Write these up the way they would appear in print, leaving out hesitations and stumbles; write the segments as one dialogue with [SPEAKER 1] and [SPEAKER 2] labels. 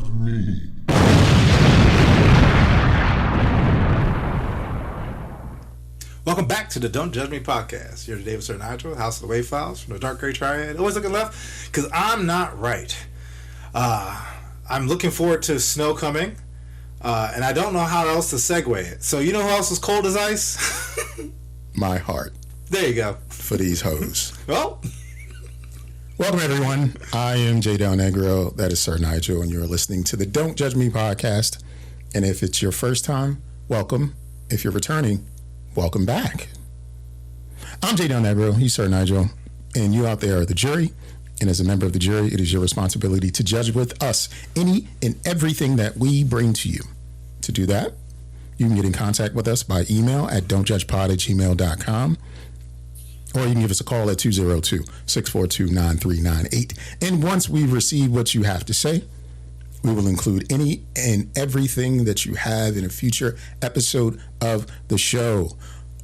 [SPEAKER 1] me.
[SPEAKER 2] Welcome back to the Don't Judge Me podcast. Here today with Sir Nygel, House of the Wave Files from the Dark Gray Triad. Always looking left because I'm not right. I'm looking forward to snow coming, and I don't know how else to segue it. So you know who else is cold as ice?
[SPEAKER 3] My heart.
[SPEAKER 2] There you go.
[SPEAKER 3] For these hoes.
[SPEAKER 2] Well,
[SPEAKER 3] welcome everyone. I am Delnegro. That is Sir Nygel, and you're listening to the Don't Judge Me podcast. And if it's your first time, welcome. If you're returning, welcome back. I'm Delnegro. He's Sir Nygel, and you out there are the jury. And as a member of the jury, it is your responsibility to judge with us any and everything that we bring to you. To do that, you can get in contact with us by email at don'tjudgepod@gmail.com. Or you can give us a call at 202-642-9398. And once we receive what you have to say, we will include any and everything that you have in a future episode of the show.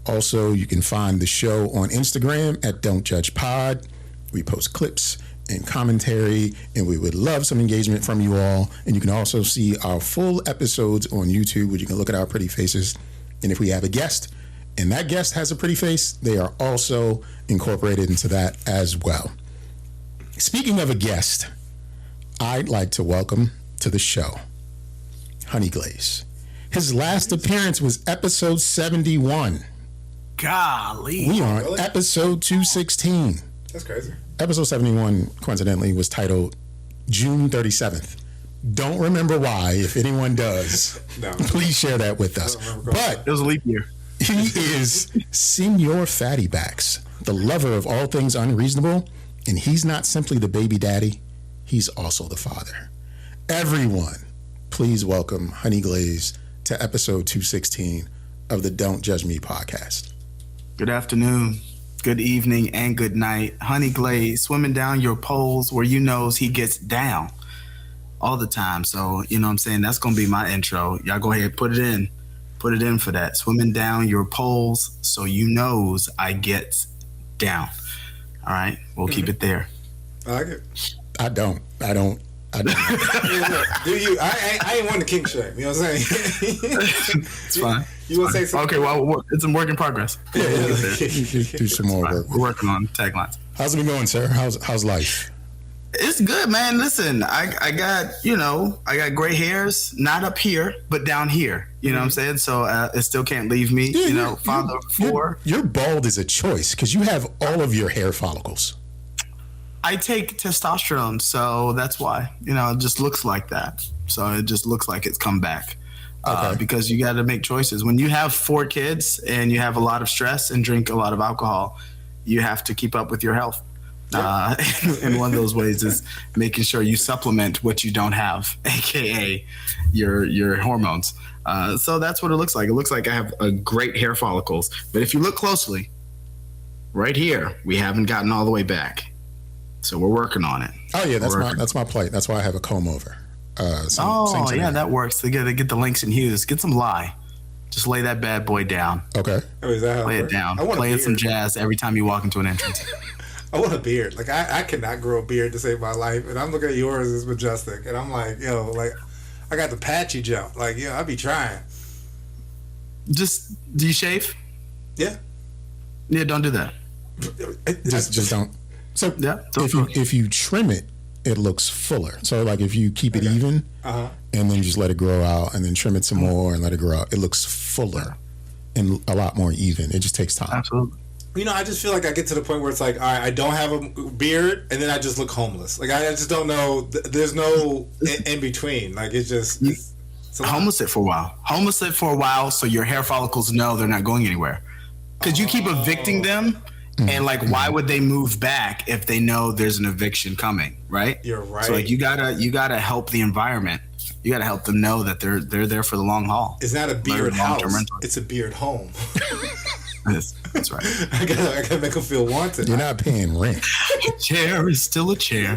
[SPEAKER 3] Also, you can find the show on Instagram at Don't Judge Pod. We post clips and commentary, and we would love some engagement from you all. And you can also see our full episodes on YouTube, where you can look at our pretty faces. And if we have a guest, and that guest has a pretty face, they are also incorporated into that as well. Speaking of a guest, I'd like to welcome to the show Honey Glaze. His last appearance was episode 71.
[SPEAKER 4] Golly.
[SPEAKER 3] We are on episode 216.
[SPEAKER 2] that's crazy.
[SPEAKER 3] Episode 71, coincidentally, was titled June 37th. Don't remember why. If anyone does,
[SPEAKER 2] No.
[SPEAKER 3] please share that with us. But
[SPEAKER 4] It was a leap year.
[SPEAKER 3] he is Senor Fatty Backs, the lover of all things unreasonable, and he's not simply the baby daddy, he's also the father. Everyone, please welcome Honey Glaze to episode 216 of the Don't Judge Me podcast.
[SPEAKER 4] Good afternoon, good evening, and good night. Honey Glaze, swimming down your poles where you knows he gets down all the time. So, you know what I'm saying? That's going to be my intro. Y'all go ahead, put it in. Put it in for that. Swimming down your poles so you knows I get down. All right? We'll keep it there.
[SPEAKER 2] I like it.
[SPEAKER 3] I don't.
[SPEAKER 2] Yeah, look, do you? I ain't want to kink shame. You know what I'm saying?
[SPEAKER 4] It's fine.
[SPEAKER 2] You want to say something?
[SPEAKER 4] Okay, well, it's a work in progress.
[SPEAKER 2] Yeah.
[SPEAKER 3] do some more work.
[SPEAKER 4] We're working on taglines.
[SPEAKER 3] How's it been going, sir? How's life?
[SPEAKER 4] It's good, man. Listen, I got gray hairs, not up here, but down here. You know what I'm saying? So it still can't leave me. Father of four.
[SPEAKER 3] You're bald is a choice because you have all of your hair follicles.
[SPEAKER 4] I take testosterone, so that's why. It just looks like that. So it just looks like it's come back.
[SPEAKER 3] Okay.
[SPEAKER 4] Because you got to make choices. When you have 4 kids and you have a lot of stress and drink a lot of alcohol, you have to keep up with your health. And one of those ways is making sure you supplement what you don't have, aka your hormones. So that's what it looks like. It looks like I have great hair follicles, but if you look closely, right here, we haven't gotten all the way back. So we're working on it.
[SPEAKER 3] Oh yeah, that's my plight. That's why I have a comb over.
[SPEAKER 4] That works. They get the links and hues. Get some lye. Just lay that bad boy down.
[SPEAKER 3] Okay.
[SPEAKER 2] Oh, is that how
[SPEAKER 4] Lay it down.
[SPEAKER 2] I want
[SPEAKER 4] Playing some jazz every time you walk into an entrance.
[SPEAKER 2] I want a beard. Like I cannot grow a beard to save my life, and I'm looking at yours as majestic, and I'm like, I got the patchy jump. Like, I be trying.
[SPEAKER 4] Just do you shave?
[SPEAKER 2] Yeah.
[SPEAKER 4] Yeah, don't do that.
[SPEAKER 3] Just don't. So
[SPEAKER 4] Yeah,
[SPEAKER 3] if you trim it, it looks fuller. So like if you keep it even, and then you just let it grow out, and then trim it some more and let it grow out, it looks fuller and a lot more even. It just takes time.
[SPEAKER 4] Absolutely.
[SPEAKER 2] I just feel like I get to the point where it's like, all right, I don't have a beard, and then I just look homeless. Like, I just don't know. There's no in between. Like, it's just...
[SPEAKER 4] Homeless it for a while. Homeless it for a while so your hair follicles know they're not going anywhere. Because you keep evicting them, and, why would they move back if they know there's an eviction coming, right?
[SPEAKER 2] You're right.
[SPEAKER 4] So, you gotta help the environment. You gotta help them know that they're there for the long haul.
[SPEAKER 2] It's not a beard house. It's a beard home.
[SPEAKER 4] That's right.
[SPEAKER 2] I gotta make them feel wanted.
[SPEAKER 3] You're not paying rent.
[SPEAKER 4] A chair is still a chair.
[SPEAKER 2] All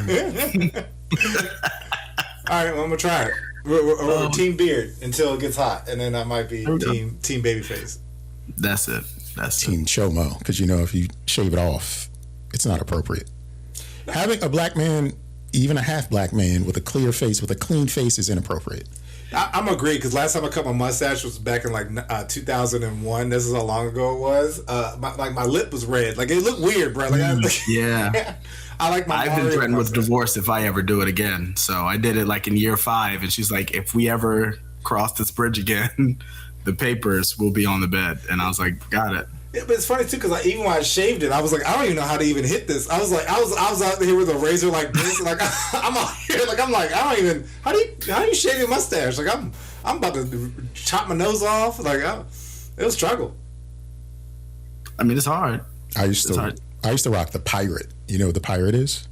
[SPEAKER 2] right, well, I'm gonna try it. We're team beard until it gets hot, and then I might be team baby face.
[SPEAKER 4] That's it.
[SPEAKER 3] Team Chomo, because if you shave it off, it's not appropriate. Having a black man even a half black man with a clear face, with a clean face, is inappropriate.
[SPEAKER 2] I'm agree because last time I cut my mustache was back in like 2001. This is how long ago it was. My lip was red. Like it looked weird, bro. Like,
[SPEAKER 4] yeah.
[SPEAKER 2] I like my.
[SPEAKER 4] I've been threatened with divorce if I ever do it again. So I did it like in year 5, and she's like, if we ever cross this bridge again, the papers will be on the bed. And I was like, got it.
[SPEAKER 2] Yeah, but it's funny too because even when I shaved it, I was like, I don't even know how to even hit this. I was like, I was out here with a razor like this, and like I'm out here, like I'm like, I don't even. How do you shave your mustache? Like I'm about to chop my nose off. Like it was struggle.
[SPEAKER 4] I mean, it's hard.
[SPEAKER 3] I used to rock the pirate. You know what the pirate is?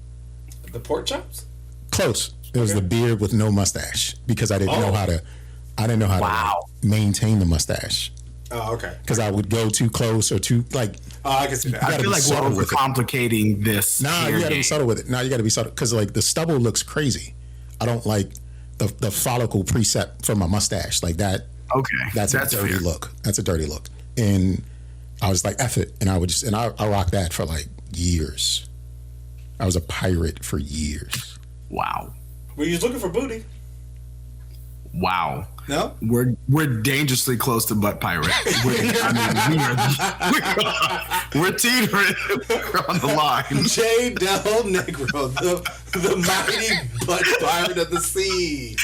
[SPEAKER 2] The pork chops.
[SPEAKER 3] Close. It was the beard with no mustache because I didn't know how to. I didn't know how to like, maintain the mustache.
[SPEAKER 2] Oh, okay.
[SPEAKER 3] Because I would go too close or too like.
[SPEAKER 2] Oh, I can see that.
[SPEAKER 4] I feel like we're overcomplicating this.
[SPEAKER 3] Nah, you got to be subtle with it. Nah, you got to be subtle because like the stubble looks crazy. I don't like the follicle precept for my mustache like that.
[SPEAKER 4] Okay,
[SPEAKER 3] that's a dirty
[SPEAKER 4] fair.
[SPEAKER 3] look. That's a dirty look. And I was like, F it, and I would just I rocked that for like years. I was a pirate for years.
[SPEAKER 4] Wow.
[SPEAKER 2] Were you looking for booty?
[SPEAKER 4] Wow.
[SPEAKER 2] No,
[SPEAKER 4] we're dangerously close to butt pirate. We're teetering on the line.
[SPEAKER 2] J. Delnegro, the mighty butt pirate of the sea.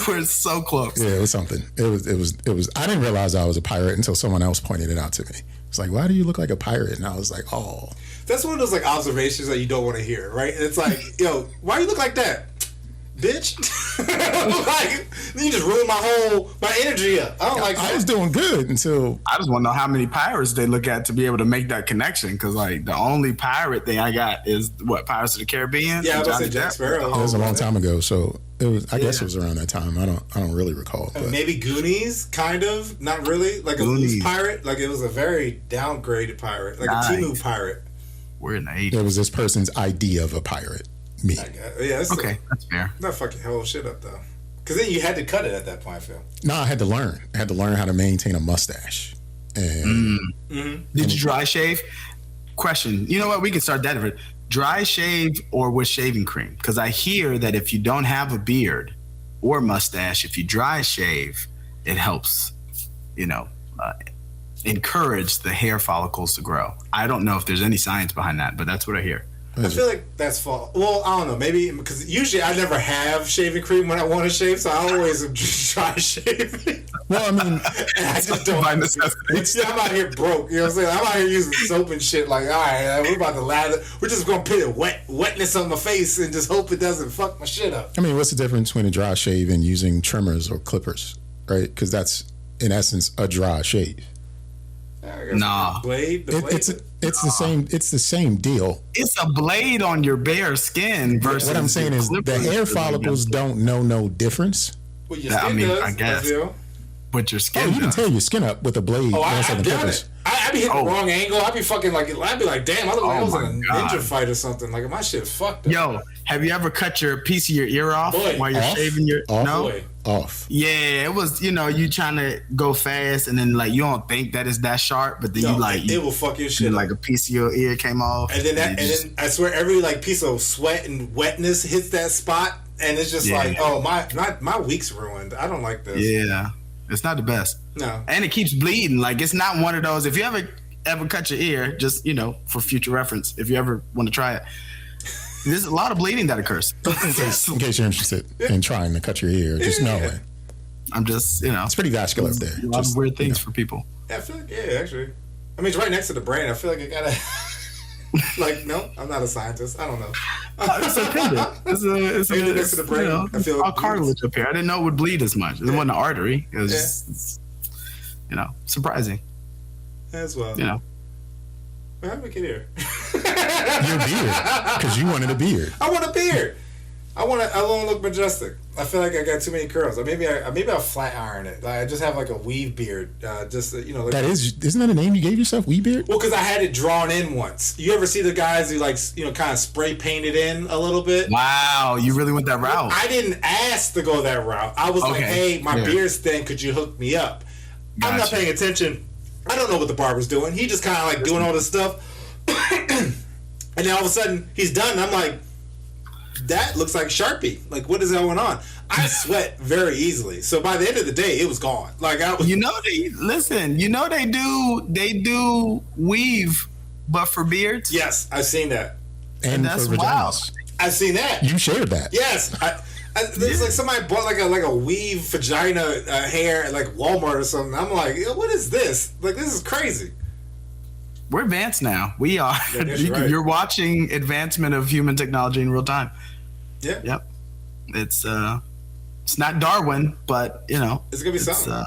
[SPEAKER 4] We're so close.
[SPEAKER 3] Yeah, it was something. It was. I didn't realize I was a pirate until someone else pointed it out to me. It's like, why do you look like a pirate? And I was like, oh.
[SPEAKER 2] That's one of those like observations that you don't want to hear, right? It's like, yo, why you look like that? Bitch. Like, you just ruined my energy up. I don't like that.
[SPEAKER 3] I was doing good until
[SPEAKER 4] I just want to know how many pirates they look at to be able to make that connection. Because like the only pirate thing I got is what, Pirates of the Caribbean?
[SPEAKER 2] Yeah, I was gonna say Jack Sparrow.
[SPEAKER 3] it was a long time ago, so it was. I guess it was around that time. I don't really recall. But.
[SPEAKER 2] Maybe Goonies, kind of, not really. Like a loose pirate. Like it was a very downgraded pirate, like a Timu pirate.
[SPEAKER 4] We're in the 80s.
[SPEAKER 3] It was this person's idea of a pirate. Me.
[SPEAKER 2] Yeah, that's
[SPEAKER 4] that's fair.
[SPEAKER 2] Not fucking whole shit up though, because then you had to cut it at that point. I feel.
[SPEAKER 3] No, I had to learn. I had to learn how to maintain a mustache. And
[SPEAKER 4] Did you dry shave? Question. You know what? We can start that. Dry shave or with shaving cream? Because I hear that if you don't have a beard or mustache, if you dry shave, it helps. Encourage the hair follicles to grow. I don't know if there's any science behind that, but that's what I hear.
[SPEAKER 2] I feel like that's false. Well, I don't know. Maybe because usually I never have shaving cream when I want to shave, so I always just try shaving.
[SPEAKER 3] Well, I mean,
[SPEAKER 2] and I just don't. I'm out here broke. You know what I'm saying? I'm out here using soap and shit. Like, all right, we're about to lather. We're just gonna put wetness on my face and just hope it doesn't fuck my shit up.
[SPEAKER 3] I mean, what's the difference between a dry shave and using trimmers or clippers, right? Because that's in essence a dry shave.
[SPEAKER 4] Nah,
[SPEAKER 3] it's the same. It's the same deal.
[SPEAKER 4] It's a blade on your bare skin versus.
[SPEAKER 3] What I'm saying is the hair follicles don't know no difference.
[SPEAKER 2] Well, your skin does,
[SPEAKER 4] I guess. But your skin.
[SPEAKER 3] Oh, you can tear your skin up with a blade.
[SPEAKER 2] I've done it. I be hitting the wrong angle. I be fucking like, I'd be like, damn, I look like I was in a ninja fight or something. Like my shit's fucked up.
[SPEAKER 4] Yo, have you ever cut your piece of your ear off while you're shaving your?
[SPEAKER 3] Off.
[SPEAKER 4] Yeah, it was. You trying to go fast, and then like you don't think that it's that sharp, but then
[SPEAKER 2] it will fuck your shit.
[SPEAKER 4] Like a piece of your ear came off,
[SPEAKER 2] and then then I swear every like piece of sweat and wetness hits that spot, and it's just like, oh my week's ruined. I don't like this.
[SPEAKER 4] Yeah, it's not the best.
[SPEAKER 2] No,
[SPEAKER 4] and it keeps bleeding. Like it's not one of those. If you ever cut your ear, just for future reference, if you ever want to try it. There's a lot of bleeding that occurs.
[SPEAKER 3] In case you're interested in trying to cut your ear, just know it.
[SPEAKER 4] I'm just,
[SPEAKER 3] It's pretty vascular up there.
[SPEAKER 4] A lot of weird things for people.
[SPEAKER 2] Yeah, I feel like, actually. I mean, it's right next to the brain. I feel like it gotta... like, no, I'm not a scientist. I don't know.
[SPEAKER 4] It's a tendon. It's
[SPEAKER 2] next to the brain. I feel
[SPEAKER 4] all cartilage up here. I didn't know it would bleed as much. It wasn't an artery. It was just, surprising.
[SPEAKER 2] As well. How did we get here?
[SPEAKER 3] Your beard, because you wanted a beard.
[SPEAKER 2] I want a beard. I want to look majestic. I feel like I got too many curls. Or maybe I'll flat iron it. Like I just have like a weave beard. Like,
[SPEAKER 3] isn't that a name you gave yourself, weave beard?
[SPEAKER 2] Well, because I had it drawn in once. You ever see the guys who kind of spray paint it in a little bit?
[SPEAKER 4] Wow, you really went that route.
[SPEAKER 2] I didn't ask to go that route. I was like, hey, my beard's thin. Could you hook me up? Gotcha. I'm not paying attention. I don't know what the barber's doing. He just kind of like doing all this stuff. And then all of a sudden, he's done. And I'm like, that looks like Sharpie. Like, what is going on? I sweat very easily. So by the end of the day, it was gone. Like, I was.
[SPEAKER 4] They do weave, but for beards.
[SPEAKER 2] Yes, I've seen that.
[SPEAKER 3] And
[SPEAKER 4] that's
[SPEAKER 3] for
[SPEAKER 4] wild.
[SPEAKER 3] vaginas.
[SPEAKER 2] I've seen that.
[SPEAKER 3] You shared that.
[SPEAKER 2] Yes. There's like somebody bought like a weave vagina hair at like Walmart or something. I'm like, what is this? Like, this is crazy.
[SPEAKER 4] We're advanced now. We are.
[SPEAKER 2] Yeah, right.
[SPEAKER 4] You're watching advancement of human technology in real time.
[SPEAKER 2] Yeah.
[SPEAKER 4] Yep. It's not Darwin, but
[SPEAKER 2] it's gonna be something.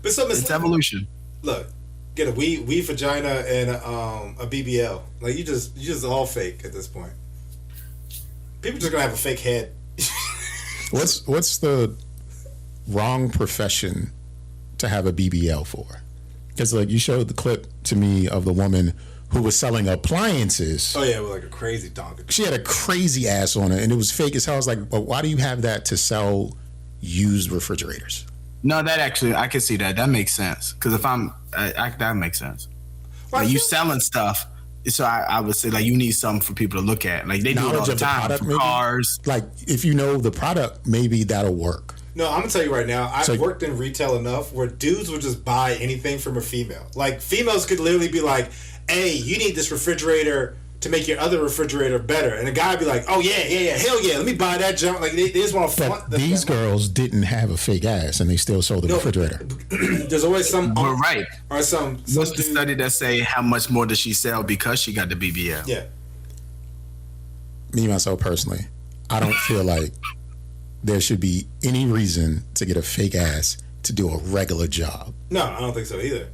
[SPEAKER 2] But so
[SPEAKER 4] it's evolution.
[SPEAKER 2] Look, get a weave vagina and a BBL. Like you just all fake at this point. People just gonna have a fake head.
[SPEAKER 3] What's the wrong profession to have a BBL for? Because like you showed the clip to me of the woman who was selling appliances.
[SPEAKER 2] Oh yeah, with like a crazy donkey.
[SPEAKER 3] She had a crazy ass on it, and it was fake as hell. I was like, well, why do you have that to sell used refrigerators?
[SPEAKER 4] No, that actually I can see that. That makes sense. Because if that makes sense. Well, like you selling stuff. So I would say like you need something for people to look at. Like they do it all the time for cars.
[SPEAKER 3] Like if you know the product, maybe that'll work.
[SPEAKER 2] No, I'm gonna tell you right now. I've worked in retail enough where dudes would just buy anything from a female. Like females could literally be like, "Hey, you need this refrigerator to make your other refrigerator better," and a guy would be like, "Oh yeah, hell yeah, let me buy that junk." Like they just want to flaunt.
[SPEAKER 3] These girls didn't have a fake ass, and they still sold the refrigerator.
[SPEAKER 2] There's always some.
[SPEAKER 4] We're right.
[SPEAKER 2] Or some.
[SPEAKER 4] What's the study that say how much more does she sell because she got the BBL?
[SPEAKER 2] Yeah.
[SPEAKER 3] Me myself personally, I don't feel like there should be any reason to get a fake ass to do a regular job.
[SPEAKER 2] No, I don't think so either.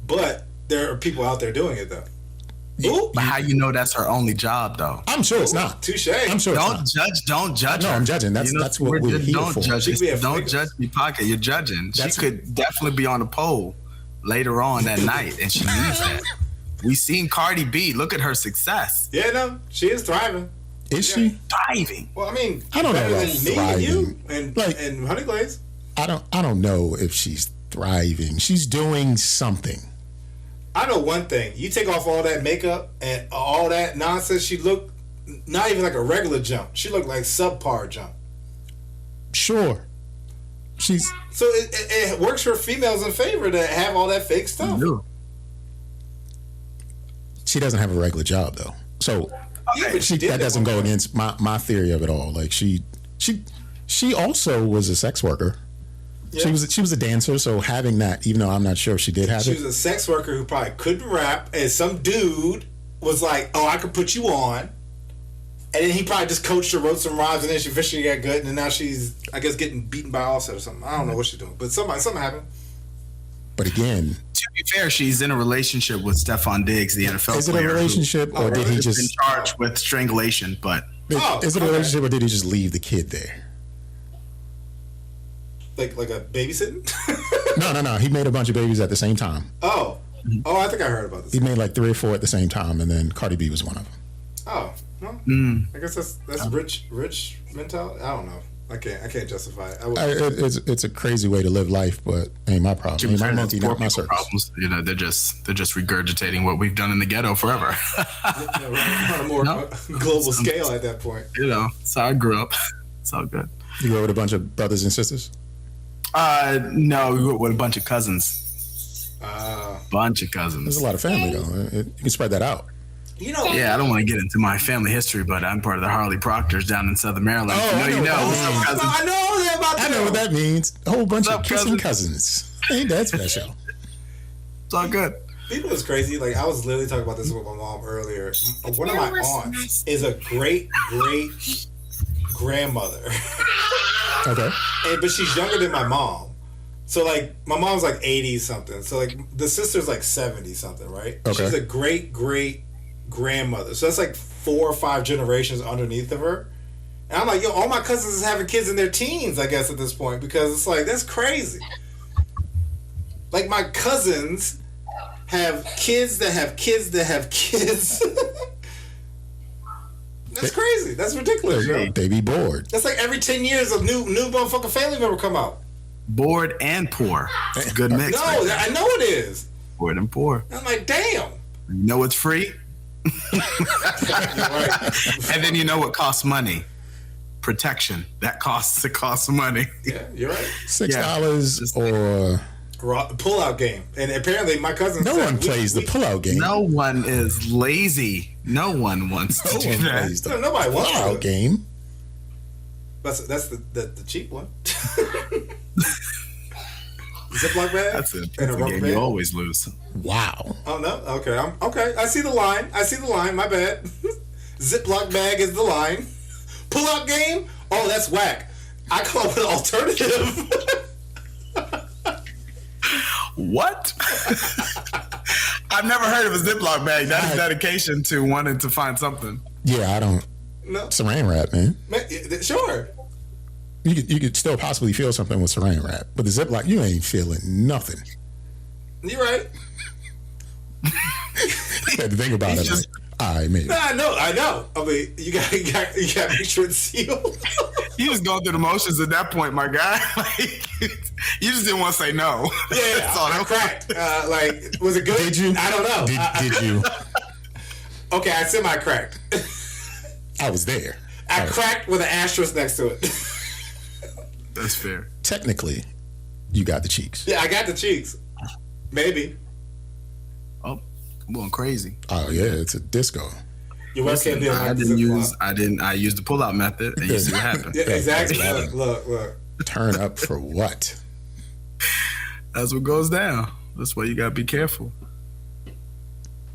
[SPEAKER 2] But there are people out there doing it though.
[SPEAKER 4] Ooh. But how you know that's her only job though?
[SPEAKER 3] I'm sure it's not.
[SPEAKER 2] Touche.
[SPEAKER 3] I'm sure
[SPEAKER 4] don't judge
[SPEAKER 3] No,
[SPEAKER 4] her.
[SPEAKER 3] I'm judging. That's what we're here
[SPEAKER 4] don't
[SPEAKER 3] for.
[SPEAKER 4] Judge. Don't judge me, Pocket. You're judging. She could definitely be on a poll later on that night, and she needs that. We seen Cardi B. Look at her success.
[SPEAKER 2] Yeah, no, she is thriving.
[SPEAKER 3] Is she
[SPEAKER 4] thriving?
[SPEAKER 2] Well, I mean,
[SPEAKER 3] I don't know about
[SPEAKER 2] me
[SPEAKER 3] thriving.
[SPEAKER 2] and you and Honey Glaze.
[SPEAKER 3] I don't know if she's thriving. She's doing something.
[SPEAKER 2] I know one thing. You take off all that makeup and all that nonsense, she looked not even like a regular jump. She looked like subpar jump.
[SPEAKER 3] Sure. So
[SPEAKER 2] it works for females in favor to have all that fake stuff.
[SPEAKER 3] She doesn't have a regular job though. So
[SPEAKER 2] yeah, but
[SPEAKER 3] that doesn't go against my theory of it all. Like she also was a sex worker. Yeah. She was a dancer, so having that, even though I'm not sure if she did have it.
[SPEAKER 2] She was a sex worker who probably couldn't rap, and some dude was like, "Oh, I could put you on," and then he probably just coached her, wrote some rhymes, and then she eventually got good, and then now she's, I guess, getting beaten by Offset or something. I don't know what she's doing, but something happened.
[SPEAKER 3] But again,
[SPEAKER 4] to be fair, she's in a relationship with Stephon Diggs, the NFL player.
[SPEAKER 3] Is it a relationship, or did he just
[SPEAKER 4] been charged with strangulation? But
[SPEAKER 3] is it a relationship, or did he just leave the kid there?
[SPEAKER 2] Like a babysitting?
[SPEAKER 3] No. He made a bunch of babies at the same time.
[SPEAKER 2] Oh, I think I heard about this.
[SPEAKER 3] He made like 3 or 4 at the same time, and then Cardi B was one of them.
[SPEAKER 2] Oh, no. I guess that's rich mentality. I don't know. I can't justify it.
[SPEAKER 3] It's a crazy way to live life, but ain't my problem. Ain't my monkey, not my circus.
[SPEAKER 4] Problems. They're just regurgitating what we've done in the ghetto forever.
[SPEAKER 2] On a more global scale at that point.
[SPEAKER 4] That's how I grew up. It's all good.
[SPEAKER 3] You grew up with a bunch of brothers and sisters?
[SPEAKER 4] No, we grew up with a bunch of cousins. Bunch of cousins.
[SPEAKER 3] There's a lot of family though. You can spread that out.
[SPEAKER 4] Yeah, I don't want to get into my family history, but I'm part of the Harley Proctors down in Southern Maryland.
[SPEAKER 3] I know
[SPEAKER 2] I know
[SPEAKER 3] what that means. A whole bunch of kissing cousins. Ain't that special?
[SPEAKER 4] It's all good.
[SPEAKER 2] People is crazy. Like I was literally talking about this with my mom earlier. One of my aunts is a great grandmother.
[SPEAKER 3] Okay.
[SPEAKER 2] But she's younger than my mom. So like my mom's like 80 something. So like the sister's like 70 something, right?
[SPEAKER 3] Okay.
[SPEAKER 2] She's a great grandmother. So that's like 4 or 5 generations underneath of her. And I'm like, yo, all my cousins is having kids in their teens, I guess, at this point, because it's like that's crazy. Like my cousins have kids that have kids that have kids. That's crazy. That's ridiculous, yo.
[SPEAKER 3] They be bored.
[SPEAKER 2] That's like every 10 years a new motherfucking family member come out.
[SPEAKER 4] Bored and poor. It's a good mix.
[SPEAKER 2] No, I know it is.
[SPEAKER 4] Bored and poor.
[SPEAKER 2] I'm like, damn.
[SPEAKER 4] You know what's free?
[SPEAKER 2] Right.
[SPEAKER 4] And then you know what costs money? Protection. It costs money.
[SPEAKER 2] Yeah, you're right.
[SPEAKER 3] $6 or
[SPEAKER 2] Pull-out game. And apparently my cousin
[SPEAKER 3] no
[SPEAKER 2] said
[SPEAKER 3] one plays the pull-out game.
[SPEAKER 4] No one is lazy. No one wants to do that.
[SPEAKER 3] plays the
[SPEAKER 2] nobody wants
[SPEAKER 3] pull-out
[SPEAKER 2] to.
[SPEAKER 3] game.
[SPEAKER 2] That's the cheap one. Ziploc bag?
[SPEAKER 4] That's a
[SPEAKER 2] and a rubber
[SPEAKER 4] game
[SPEAKER 2] band?
[SPEAKER 4] you always lose.
[SPEAKER 3] Wow.
[SPEAKER 2] Oh, no? Okay. Okay. I see the line. My bad. Ziploc bag is the line. Pull-out game? Oh, that's whack. I come up with an alternative.
[SPEAKER 4] What? I've never heard of a Ziploc bag. That is dedication to wanting to find something.
[SPEAKER 3] Yeah, I don't.
[SPEAKER 2] No.
[SPEAKER 3] Saran wrap, man.
[SPEAKER 2] Sure.
[SPEAKER 3] You could still possibly feel something with saran wrap, but the Ziploc, you ain't feeling nothing.
[SPEAKER 2] You're right.
[SPEAKER 3] You had to think about it.
[SPEAKER 4] just-
[SPEAKER 3] All right, maybe.
[SPEAKER 2] No, I know. I mean, you got to make sure it's sealed.
[SPEAKER 4] You was going through the motions at that point, my guy. Like, you just didn't want to say no.
[SPEAKER 2] Yeah,
[SPEAKER 4] That's all.
[SPEAKER 2] I cracked. Was it good?
[SPEAKER 3] Did you?
[SPEAKER 2] I don't know.
[SPEAKER 3] Did you?
[SPEAKER 2] Okay, I semi-cracked.
[SPEAKER 3] I was there.
[SPEAKER 2] I cracked with an asterisk next to it.
[SPEAKER 4] That's fair.
[SPEAKER 3] Technically, you got the cheeks.
[SPEAKER 2] Yeah, I got the cheeks. Maybe.
[SPEAKER 4] Oh, I'm going crazy.
[SPEAKER 3] Oh yeah, it's a disco.
[SPEAKER 2] Your webcam didn't
[SPEAKER 4] I used the pull-out method, and you see what happened.
[SPEAKER 2] Yeah, exactly.
[SPEAKER 3] That's
[SPEAKER 2] Look.
[SPEAKER 3] Turn up for what?
[SPEAKER 4] That's what goes down. That's why you gotta be careful.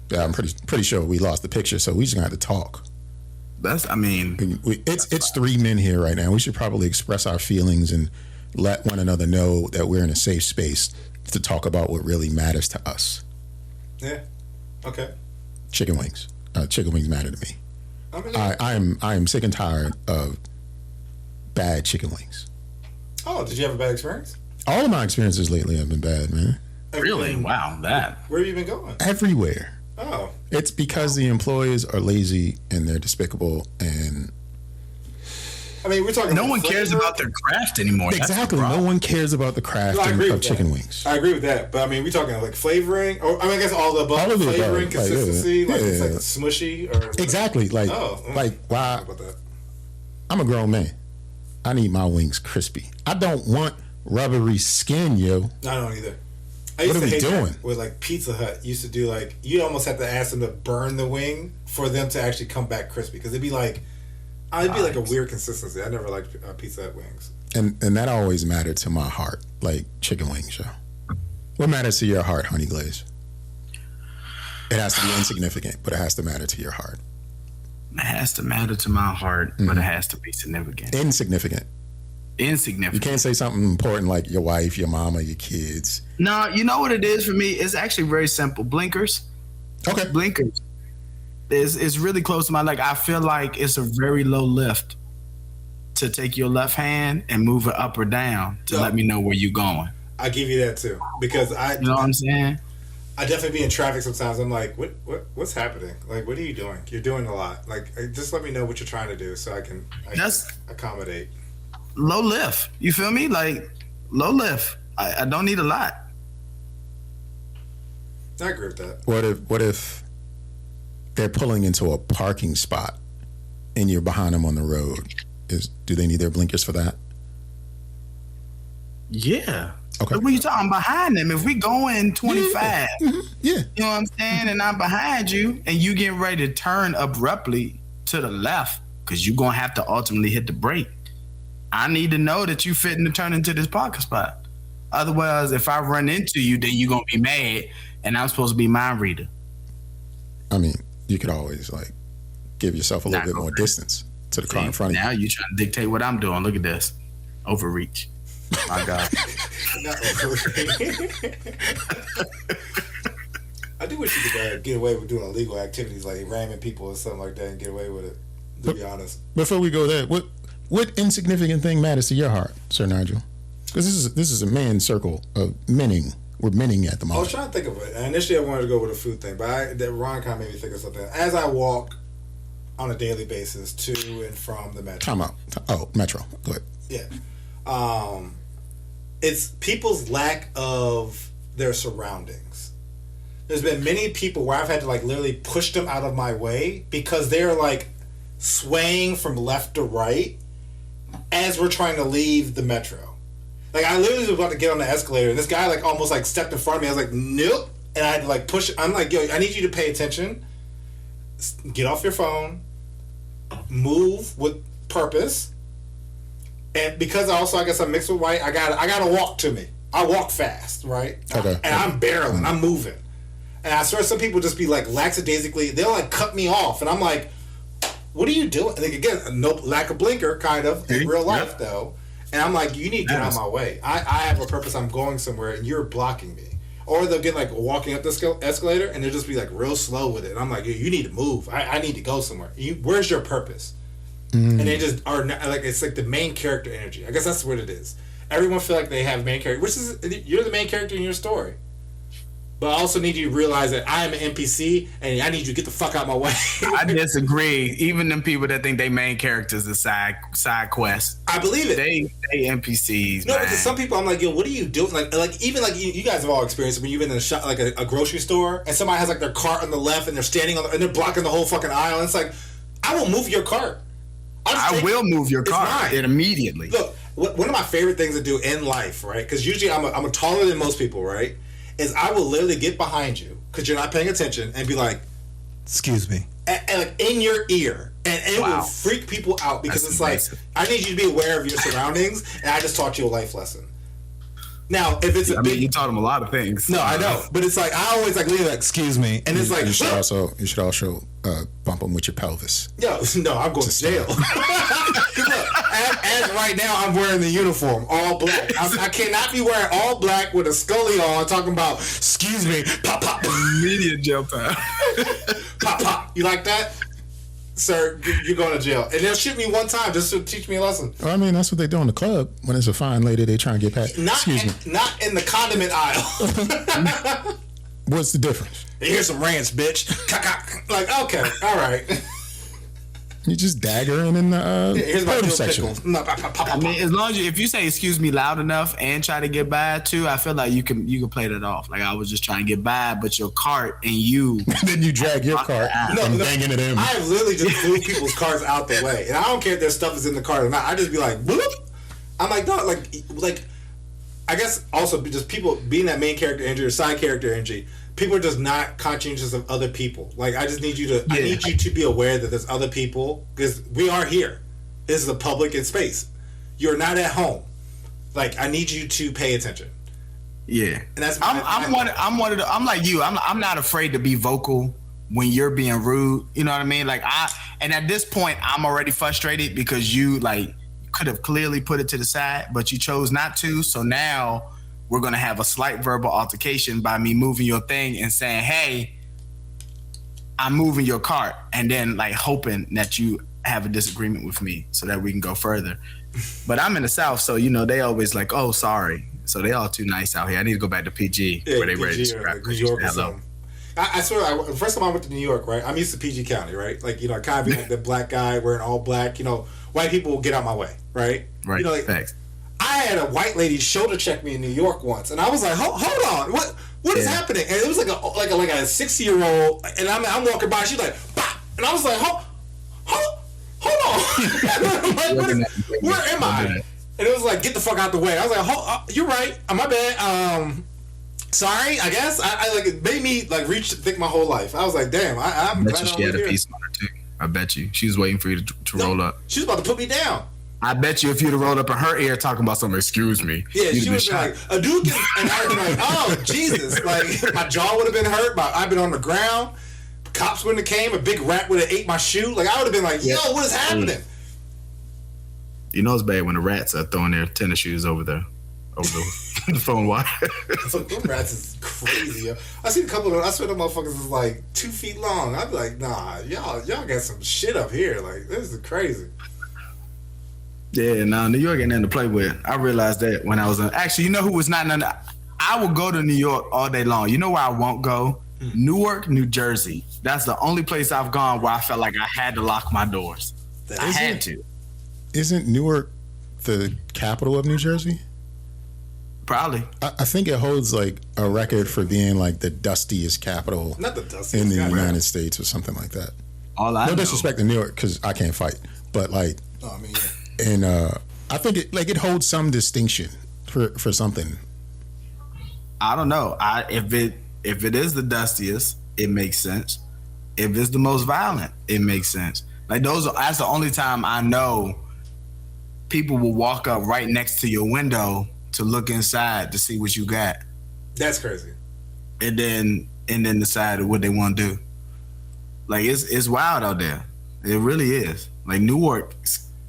[SPEAKER 3] Yeah, I'm pretty sure we lost the picture, so we just gonna have to talk. It's three men here right now. We should probably express our feelings and let one another know that we're in a safe space to talk about what really matters to us.
[SPEAKER 2] Yeah. Okay.
[SPEAKER 3] Chicken wings. Chicken wings matter to me. I am sick and tired of bad chicken wings.
[SPEAKER 2] Oh, did you have a bad experience?
[SPEAKER 3] All of my experiences lately have been bad, man.
[SPEAKER 4] Really? Wow, that.
[SPEAKER 2] Where have you been going?
[SPEAKER 3] Everywhere.
[SPEAKER 2] Oh.
[SPEAKER 3] It's because the employees are lazy and they're despicable, and
[SPEAKER 2] I mean, we're talking.
[SPEAKER 4] No one cares about their craft anymore.
[SPEAKER 3] exactly, no one cares about the craft of chicken wings.
[SPEAKER 2] I agree with that, but I mean, we're talking like flavoring, or I mean, I guess all the above.
[SPEAKER 3] All of the
[SPEAKER 2] flavoring,
[SPEAKER 3] above.
[SPEAKER 2] consistency,
[SPEAKER 3] Like,
[SPEAKER 2] it's like smushy, or
[SPEAKER 3] exactly, like why?
[SPEAKER 2] About that.
[SPEAKER 3] I'm a grown man. I need my wings crispy. I don't want rubbery skin, yo.
[SPEAKER 2] I don't either. I
[SPEAKER 3] What
[SPEAKER 2] used
[SPEAKER 3] are
[SPEAKER 2] to
[SPEAKER 3] we
[SPEAKER 2] hate
[SPEAKER 3] doing?
[SPEAKER 2] that with like Pizza Hut. Used to do like you almost have to ask them to burn the wing for them to actually come back crispy because it'd be like a weird consistency. I never liked Pizza Hut wings.
[SPEAKER 3] And that always mattered to my heart, like chicken wings, yo. What matters to your heart, Honey Glaze? It has to be insignificant, but it has to matter to your heart.
[SPEAKER 4] It has to matter to my heart, but it has to be significant.
[SPEAKER 3] Insignificant.
[SPEAKER 4] Insignificant.
[SPEAKER 3] You can't say something important like your wife, your mama, your kids.
[SPEAKER 4] No, you know what it is for me? It's actually very simple. Blinkers.
[SPEAKER 3] Okay.
[SPEAKER 4] Blinkers. It's really close to my leg. I feel like it's a very low lift to take your left hand and move it up or down to let me know where you're going.
[SPEAKER 2] I give you that too because
[SPEAKER 4] You know what I'm saying?
[SPEAKER 2] I definitely be in traffic sometimes. I'm like, what's happening? Like, what are you doing? You're doing a lot. Like, just let me know what you're trying to do so I can accommodate.
[SPEAKER 4] Low lift. You feel me? Like, low lift. I don't need a lot.
[SPEAKER 2] I agree with that.
[SPEAKER 3] What if they're pulling into a parking spot and you're behind them on the road? Do they need their blinkers for that?
[SPEAKER 4] Yeah.
[SPEAKER 3] Okay.
[SPEAKER 4] Like, what are you talking? I'm behind them. If we going 25,
[SPEAKER 3] Yeah.
[SPEAKER 4] you know what I'm saying? And I'm behind you and you getting ready to turn abruptly to the left because you're going to have to ultimately hit the brake. I need to know that you fitting to turn into this parking spot. Otherwise, if I run into you, then you're going to be mad and I'm supposed to be mind reader.
[SPEAKER 3] I mean, you could always like give yourself a little bit more distance to the car in front of you.
[SPEAKER 4] Now you're trying to dictate what I'm doing. Look at this. Overreach. My God.
[SPEAKER 2] Not I do wish you could get away with doing illegal activities like ramming people or something like that and get away with it, to be honest.
[SPEAKER 3] Before we go there, what insignificant thing matters to your heart, Sir Nygel? Because this is a man's circle of menning. We're menning at the moment.
[SPEAKER 2] I was trying to think of it. And initially, I wanted to go with a food thing, but Ron kind of made me think of something. As I walk on a daily basis to and from the metro.
[SPEAKER 3] Time out. Oh, metro. Go ahead.
[SPEAKER 2] Yeah. It's people's lack of their surroundings. there's been many people where I've had to like literally push them out of my way because they're like swaying from left to right as we're trying to leave the metro. Like I literally was about to get on the escalator and this guy like almost like stepped in front of me. I was like, nope. And I had to like push. I'm like, yo, I need you to pay attention. Get off your phone. Move with purpose. And because also I guess I'm mixed with white, I gotta walk to me. I walk fast, right?
[SPEAKER 3] Okay.
[SPEAKER 2] And I'm barreling. I'm moving. And I swear some people just be like lackadaisically, they'll like cut me off. And I'm like, what are you doing? Like again, no lack of blinker kind of in real life though. And I'm like, you need to get out of my way. I have a purpose. I'm going somewhere and you're blocking me. Or they'll get like walking up the escalator and they'll just be like real slow with it. And I'm like, you need to move. I need to go somewhere. Where's your purpose? And they just are not, like, it's like the main character energy. I guess that's what it is. Everyone feel like they have main character, which is, you're the main character in your story. But I also need you to realize that I am an NPC and I need you to get the fuck out of my way.
[SPEAKER 4] I disagree. Even them people that think they main characters are side quests.
[SPEAKER 2] I believe it.
[SPEAKER 4] They NPCs.
[SPEAKER 2] No,
[SPEAKER 4] man.
[SPEAKER 2] because some people I'm like, yo, what are you doing? Like even like you guys have all experienced it when you've been in a shop, like a grocery store and somebody has like their cart on the left and they're standing on and they're blocking the whole fucking aisle. And it's like, I will move your cart.
[SPEAKER 4] I will move your cart immediately.
[SPEAKER 2] Look, one of my favorite things to do in life, right? Because usually I'm taller than most people, right? Is I will literally get behind you because you're not paying attention and be like, "Excuse me," and like in your ear, and it will freak people out because it's invasive. Like I need you to be aware of your surroundings, and I just taught you a life lesson. Now, if it's
[SPEAKER 4] you taught them a lot of things.
[SPEAKER 2] No, I know, but it's like I always like leave like, "Excuse me," and it's like
[SPEAKER 3] you should also bump them with your pelvis.
[SPEAKER 2] Yo, no, I'm going to jail. Look, as right now, I'm wearing the uniform, all black. I cannot be wearing all black with a scully on, talking about, excuse me, pop, pop.
[SPEAKER 4] Immediate jail time.
[SPEAKER 2] Pop, pop. You like that? Sir, you're going to jail. And they'll shoot me one time just to teach me a lesson.
[SPEAKER 3] Well, I mean, that's what they do in the club. When it's a fine lady, they try and get past.
[SPEAKER 2] Not in the condiment aisle.
[SPEAKER 3] What's the difference?
[SPEAKER 2] Here's some ranch, bitch. Like, okay, all right.
[SPEAKER 3] You just dagger in the
[SPEAKER 2] here's my
[SPEAKER 3] section.
[SPEAKER 4] I mean, as long as if you say "excuse me" loud enough and try to get by too, I feel like you can play that off. Like I was just trying to get by, but your cart and you.
[SPEAKER 3] Then you drag your cart and banging it in.
[SPEAKER 2] I have literally just moved people's cars out the way, and I don't care if their stuff is in the car or not. I just be like, whoop. I'm like, no, like. I guess also just people being that main character energy or side character energy. People are just not conscientious of other people. Like I just need you to. Yeah. I need you to be aware that there's other people because we are here. This is a public in space. You're not at home. Like I need you to pay attention.
[SPEAKER 4] Yeah,
[SPEAKER 2] and that's.
[SPEAKER 4] I'm like you. I'm not afraid to be vocal when you're being rude. You know what I mean? Like and at this point I'm already frustrated because you like could have clearly put it to the side, but you chose not to. So now. We're going to have a slight verbal altercation by me moving your thing and saying, hey, I'm moving your cart. And then like hoping that you have a disagreement with me so that we can go further. But I'm in the South. So, they always like, oh, sorry. So they all too nice out here. I need to go back to PG where they ready to scrap.
[SPEAKER 2] New York or something. I swear, the first time I went to New York, right, I'm used to PG County, right? Like, I kind of be like the black guy wearing all black, white people will get out my way, right?
[SPEAKER 4] Right,
[SPEAKER 2] like,
[SPEAKER 4] thanks.
[SPEAKER 2] I had a white lady shoulder check me in New York once, and I was like, "Hold on, what is happening?" And it was like a 60-year-old, and I'm walking by, she's like, "Bah!" And I was like, "Hold on, like, where am I?" And it was like, "Get the fuck out the way." I was like, "You're right, my bad. Sorry, I guess I like it made me like think my whole life." I was like, "Damn, I'm
[SPEAKER 4] glad she had a piece on her too." I bet you she was waiting for you to roll up.
[SPEAKER 2] She was about to put me down.
[SPEAKER 4] I bet you if you'd have rolled up in her ear talking about something, excuse me.
[SPEAKER 2] Yeah, she would be like, a dude can, and I would be like, oh, Jesus. Like, my jaw would have been hurt. I'd been on the ground. Cops wouldn't have came. A big rat would have ate my shoe. Like, I would have been like, yo, what is happening?
[SPEAKER 4] It's bad when the rats are throwing their tennis shoes over the phone wire.
[SPEAKER 2] So, them rats is crazy. I seen a couple of them. I swear them motherfuckers is like 2 feet long. I'd be like, nah, y'all got some shit up here. Like, this is crazy.
[SPEAKER 4] Yeah, no, New York ain't nothing to play with. I realized that when I was actually, who was not none. I will go to New York all day long. You know where I won't go? Newark, New Jersey. That's the only place I've gone where I felt like I had to lock my doors. I had to.
[SPEAKER 3] Isn't Newark the capital of New Jersey?
[SPEAKER 4] Probably.
[SPEAKER 3] I think it holds like a record for being like the dustiest capital
[SPEAKER 2] Not the dustiest
[SPEAKER 3] in the
[SPEAKER 2] capital.
[SPEAKER 3] United States or something like that.
[SPEAKER 4] All I
[SPEAKER 3] No
[SPEAKER 4] know.
[SPEAKER 3] disrespect to New York because I can't fight, but like,
[SPEAKER 2] Oh, I mean, yeah.
[SPEAKER 3] and I think it holds some distinction for something.
[SPEAKER 4] I don't know. If it is the dustiest, it makes sense. If it's the most violent, it makes sense. Like that's the only time I know people will walk up right next to your window to look inside to see what you got,
[SPEAKER 2] That's crazy.
[SPEAKER 4] and then decide what they want to do. Like it's wild out there. It really is. Like Newark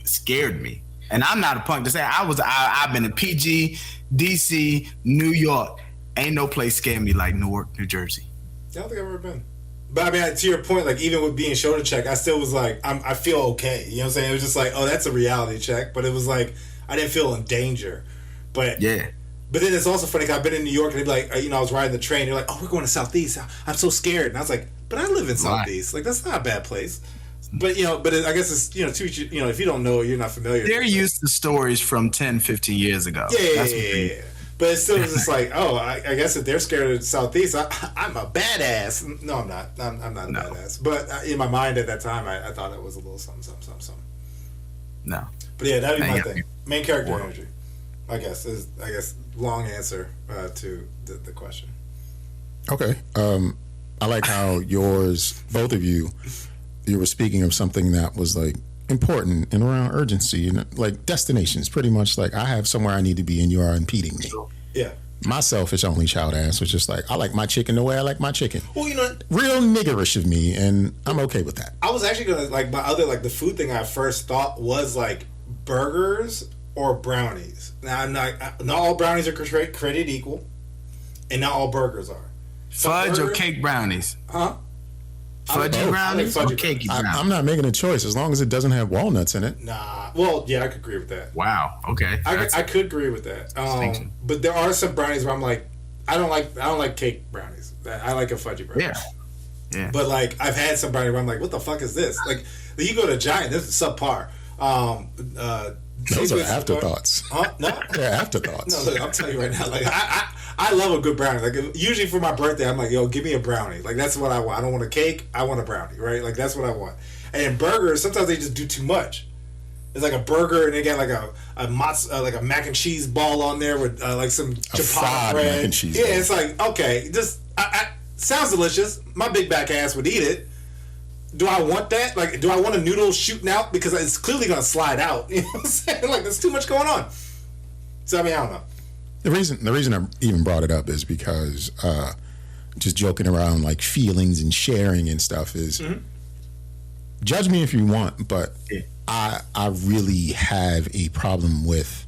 [SPEAKER 4] scared me, and I'm not a punk to say I've been in PG, DC, New York. Ain't no place scared me like Newark, New Jersey.
[SPEAKER 2] I don't think I've ever been. But I mean, to your point, like even with being shoulder check, I still was like, I feel okay. You know what I'm saying? It was just like, oh, that's a reality check. But it was like, I didn't feel in danger. But
[SPEAKER 4] Yeah.
[SPEAKER 2] But then it's also funny because I've been in New York and they'd be like, I was riding the train. They're like, oh, we're going to Southeast. I'm so scared. And I was like, but I live in Southeast. Like, that's not a bad place. But, I guess it's, if you don't know, you're not familiar.
[SPEAKER 4] They're used to stories from 10, 15 years ago.
[SPEAKER 2] Yeah. But it's still just like, oh, I guess if they're scared of the Southeast, I'm a badass. No, I'm not. I'm not a badass. But in my mind at that time, I thought it was a little something.
[SPEAKER 4] No.
[SPEAKER 2] But yeah, that'd be my
[SPEAKER 4] Hey,
[SPEAKER 2] thing. Main character energy. I guess long answer to the question.
[SPEAKER 3] Okay. I like how both of you were speaking of something that was like important and around urgency and like destinations. Pretty much like I have somewhere I need to be and you are impeding me.
[SPEAKER 2] Yeah.
[SPEAKER 3] My selfish only child ass was just like, I like my chicken the way I like my chicken.
[SPEAKER 2] Well,
[SPEAKER 3] Real niggerish of me, and I'm okay with that.
[SPEAKER 2] I was actually gonna my other the food thing I first thought was like burgers or brownies. Now not all brownies are created equal, and not all burgers are.
[SPEAKER 4] Fudge or cake brownies?
[SPEAKER 2] Huh?
[SPEAKER 4] Fudgy brownies
[SPEAKER 2] I like
[SPEAKER 4] or
[SPEAKER 2] fudgy
[SPEAKER 4] cakey
[SPEAKER 3] I'm
[SPEAKER 4] brownies?
[SPEAKER 3] not making a choice as long as it doesn't have walnuts in it.
[SPEAKER 2] Nah. Well, yeah, I could agree with that.
[SPEAKER 4] Wow. Okay.
[SPEAKER 2] I could agree with that.
[SPEAKER 4] Distinction.
[SPEAKER 2] But there are some brownies where I'm like, I don't like cake brownies. I like a fudgy brownie.
[SPEAKER 4] Yeah.
[SPEAKER 2] But like I've had some brownie where I'm like, what the fuck is this? Like you go to Giant, this is subpar.
[SPEAKER 3] Those are afterthoughts.
[SPEAKER 2] Huh? No.
[SPEAKER 3] They're afterthoughts.
[SPEAKER 2] No, look, I'm telling you right now, like I love a good brownie. Like usually for my birthday, I'm like, yo, give me a brownie. Like that's what I want. I don't want a cake. I want a brownie, right? Like that's what I want. And burgers, sometimes they just do too much. It's like a burger, and they got like a mac and cheese ball on there with like some ciabatta bread.
[SPEAKER 3] Mac and cheese
[SPEAKER 2] yeah,
[SPEAKER 3] ball.
[SPEAKER 2] it's like okay, just sounds delicious. My big back ass would eat it. Do I want that? Like, do I want a noodle shooting out because it's clearly gonna slide out? You know what I'm saying? Like, there's too much going on. So I mean, I don't know.
[SPEAKER 3] The reason I even brought it up is because just joking around like feelings and sharing and stuff is judge me if you want, but I really have a problem with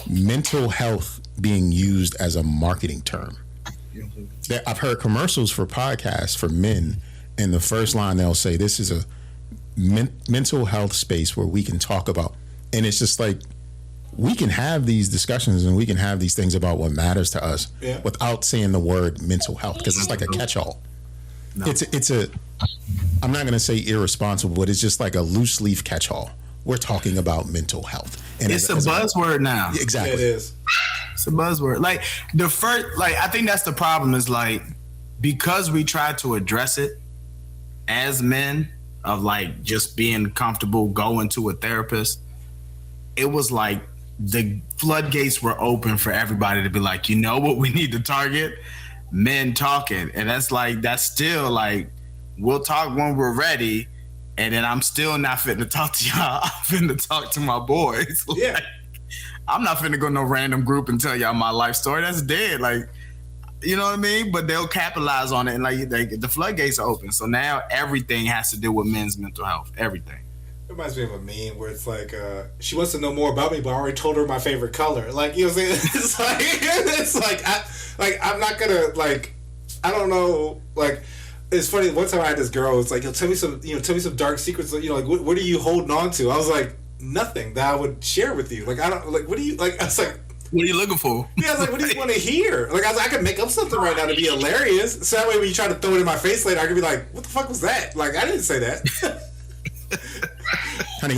[SPEAKER 3] mental health being used as a marketing term. I've heard commercials for podcasts for men, and the first line they'll say, "This is a mental health space where we can talk about," and it's just like, we can have these discussions and we can have these things about what matters to us without saying the word mental health, because it's like a catch-all. No. It's a I'm not going to say irresponsible, but it's just like a loose leaf catch-all. We're talking about mental health, and
[SPEAKER 4] it's a buzzword now.
[SPEAKER 3] Exactly,
[SPEAKER 2] it is.
[SPEAKER 4] It's a buzzword. Like I think that's the problem is like, because we try to address it as men of like just being comfortable going to a therapist, it was like the floodgates were open for everybody to be like, you know what we need to target? Men talking. And that's still like, we'll talk when we're ready, and then I'm still not fitting to talk to y'all. I'm fitting to talk to my boys.
[SPEAKER 2] Yeah.
[SPEAKER 4] Like, I'm not finna go to no random group and tell y'all my life story. That's dead. Like, you know what I mean? But they'll capitalize on it, and like the floodgates are open. So now everything has to do with men's mental health. Everything.
[SPEAKER 2] It reminds me of a meme where it's like, she wants to know more about me, but I already told her my favorite color. Like, you know what I'm saying? It's like I'm not gonna like, I don't know. Like, it's funny. One time I had this girl. It's like, yo, tell me some dark secrets. You know, like what are you holding on to? I was like, nothing that I would share with you. Like, I don't like. What do you like? I was like,
[SPEAKER 4] what are you looking for?
[SPEAKER 2] Yeah, I was like, what do you want to hear? Like, I was like, I could make up something right now to be hilarious. So that way, when you try to throw it in my face later, I could be like, what the fuck was that? Like, I didn't say that.
[SPEAKER 3] Honey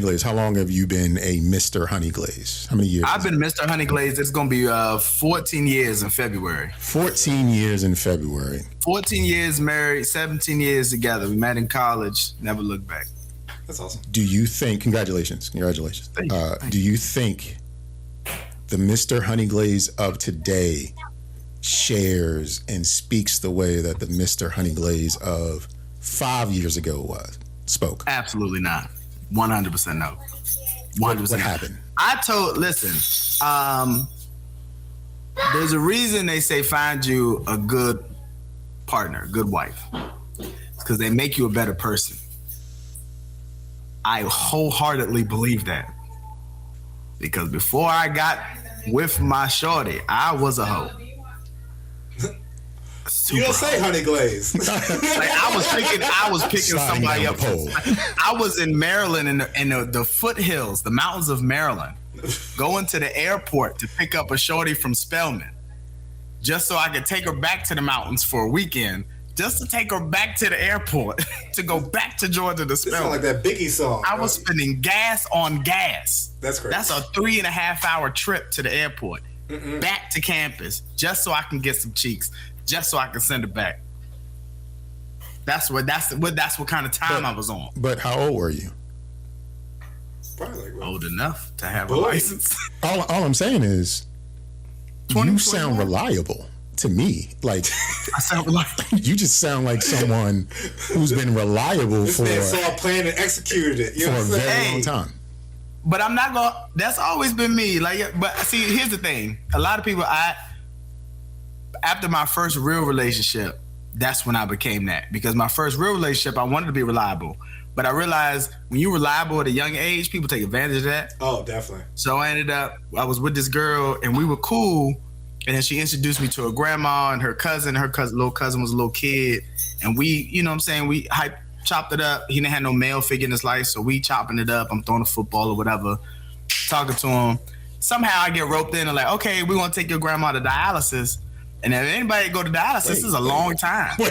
[SPEAKER 3] Glaze. How long have you been a Mr. Honey Glaze? How many years?
[SPEAKER 4] I've been Mr. Honey Glaze. It's going to be 14 years in February.
[SPEAKER 3] 14 years in February.
[SPEAKER 4] 14 years married, 17 years together. We met in college, never looked back.
[SPEAKER 2] That's awesome.
[SPEAKER 3] Do you think, congratulations.
[SPEAKER 4] Thank you.
[SPEAKER 3] Do you think the Mr. Honey Glaze of today shares and speaks the way that the Mr. Honey Glaze of 5 years ago spoke?
[SPEAKER 4] Absolutely not. 100% no. 100%.
[SPEAKER 3] What happened?
[SPEAKER 4] Listen, there's a reason they say find you a good partner, a good wife. It's because they make you a better person. I wholeheartedly believe that. Because before I got with my shorty, I was a hoe.
[SPEAKER 2] You don't say Honey Glaze.
[SPEAKER 4] Like I was picking somebody up. I was in Maryland in the foothills, the mountains of Maryland, going to the airport to pick up a shorty from Spelman, just so I could take her back to the mountains for a weekend, just to take her back to the airport to go back to Georgia to Spelman.
[SPEAKER 2] It's like that Biggie song.
[SPEAKER 4] I was spending gas on gas.
[SPEAKER 2] That's crazy.
[SPEAKER 4] That's a 3.5 hour trip to the airport, back to campus, just so I can get some cheeks. Just so I can send it back. That's what kind of time I was on.
[SPEAKER 3] But how old were you?
[SPEAKER 2] Probably like,
[SPEAKER 4] Old enough to have a license.
[SPEAKER 3] All I'm saying is,
[SPEAKER 4] 20,
[SPEAKER 3] you sound reliable to me. Like
[SPEAKER 4] I sound reliable.
[SPEAKER 3] You just sound like someone who's been reliable
[SPEAKER 2] this
[SPEAKER 3] for
[SPEAKER 2] man saw a plan and executed it. You
[SPEAKER 3] for
[SPEAKER 2] know
[SPEAKER 3] a
[SPEAKER 2] what I'm
[SPEAKER 3] very
[SPEAKER 2] saying?
[SPEAKER 3] long time.
[SPEAKER 4] But I'm not gonna. That's always been me. Like, but see, here's the thing. A lot of people, after my first real relationship, that's when I became that. Because my first real relationship, I wanted to be reliable. But I realized when you're reliable at a young age, people take advantage of that.
[SPEAKER 2] Oh, definitely.
[SPEAKER 4] So I was with this girl and we were cool. And then she introduced me to her grandma and her cousin. Her little cousin was a little kid. And we, you know what I'm saying, we chopped it up. He didn't have no male figure in his life. So we chopping it up. I'm throwing a football or whatever, talking to him. Somehow I get roped in and like, okay, we want to take your grandma to dialysis. And if anybody go to dialysis, this is a long time. So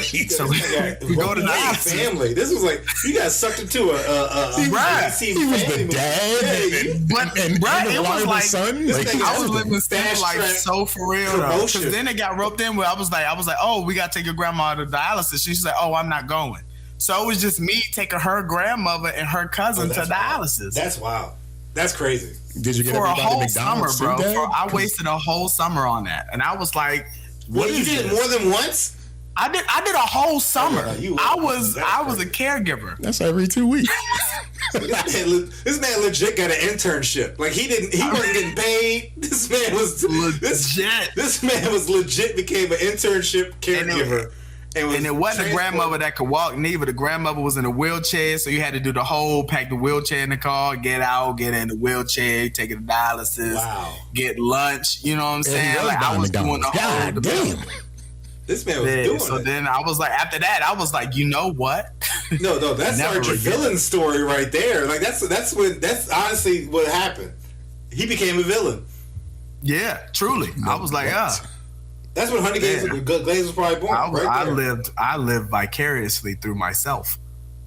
[SPEAKER 4] we go to dialysis.
[SPEAKER 2] Family. This was like you got sucked into a
[SPEAKER 4] right.
[SPEAKER 3] He was the dad, and
[SPEAKER 4] it was like
[SPEAKER 3] son.
[SPEAKER 4] I was living still like so for real. Because then it got roped in where I was like, oh, we got to take your grandma to dialysis. She's like, oh, I'm not going. So it was just me taking her grandmother and her cousin to dialysis.
[SPEAKER 2] Wild. That's wild. That's crazy.
[SPEAKER 3] Did you get
[SPEAKER 4] for a whole
[SPEAKER 3] McDonald's
[SPEAKER 4] summer, bro? I wasted a whole summer on that, and I was like.
[SPEAKER 2] What, you did it more than once?
[SPEAKER 4] I did a whole summer. I was a caregiver.
[SPEAKER 3] That's every 2 weeks.
[SPEAKER 2] This man legit got an internship. Like he wasn't getting paid. This man was legit. This man was legit became an internship caregiver. And
[SPEAKER 4] it wasn't a grandmother that could walk neither. The grandmother was in a wheelchair, so you had to do the whole, pack the wheelchair in the car, get out, get in the wheelchair, take it to dialysis, get lunch. You know what I'm saying? Like I was doing the whole.
[SPEAKER 3] Damn.
[SPEAKER 2] This man was doing
[SPEAKER 4] so
[SPEAKER 2] it.
[SPEAKER 4] then I was like, after that, I was like, you know what?
[SPEAKER 2] No, that's our villain story right there. Like that's honestly what happened. He became a villain.
[SPEAKER 4] Yeah, truly. I was like,
[SPEAKER 2] That's when Honey Glaze was probably born.
[SPEAKER 4] I lived vicariously through myself.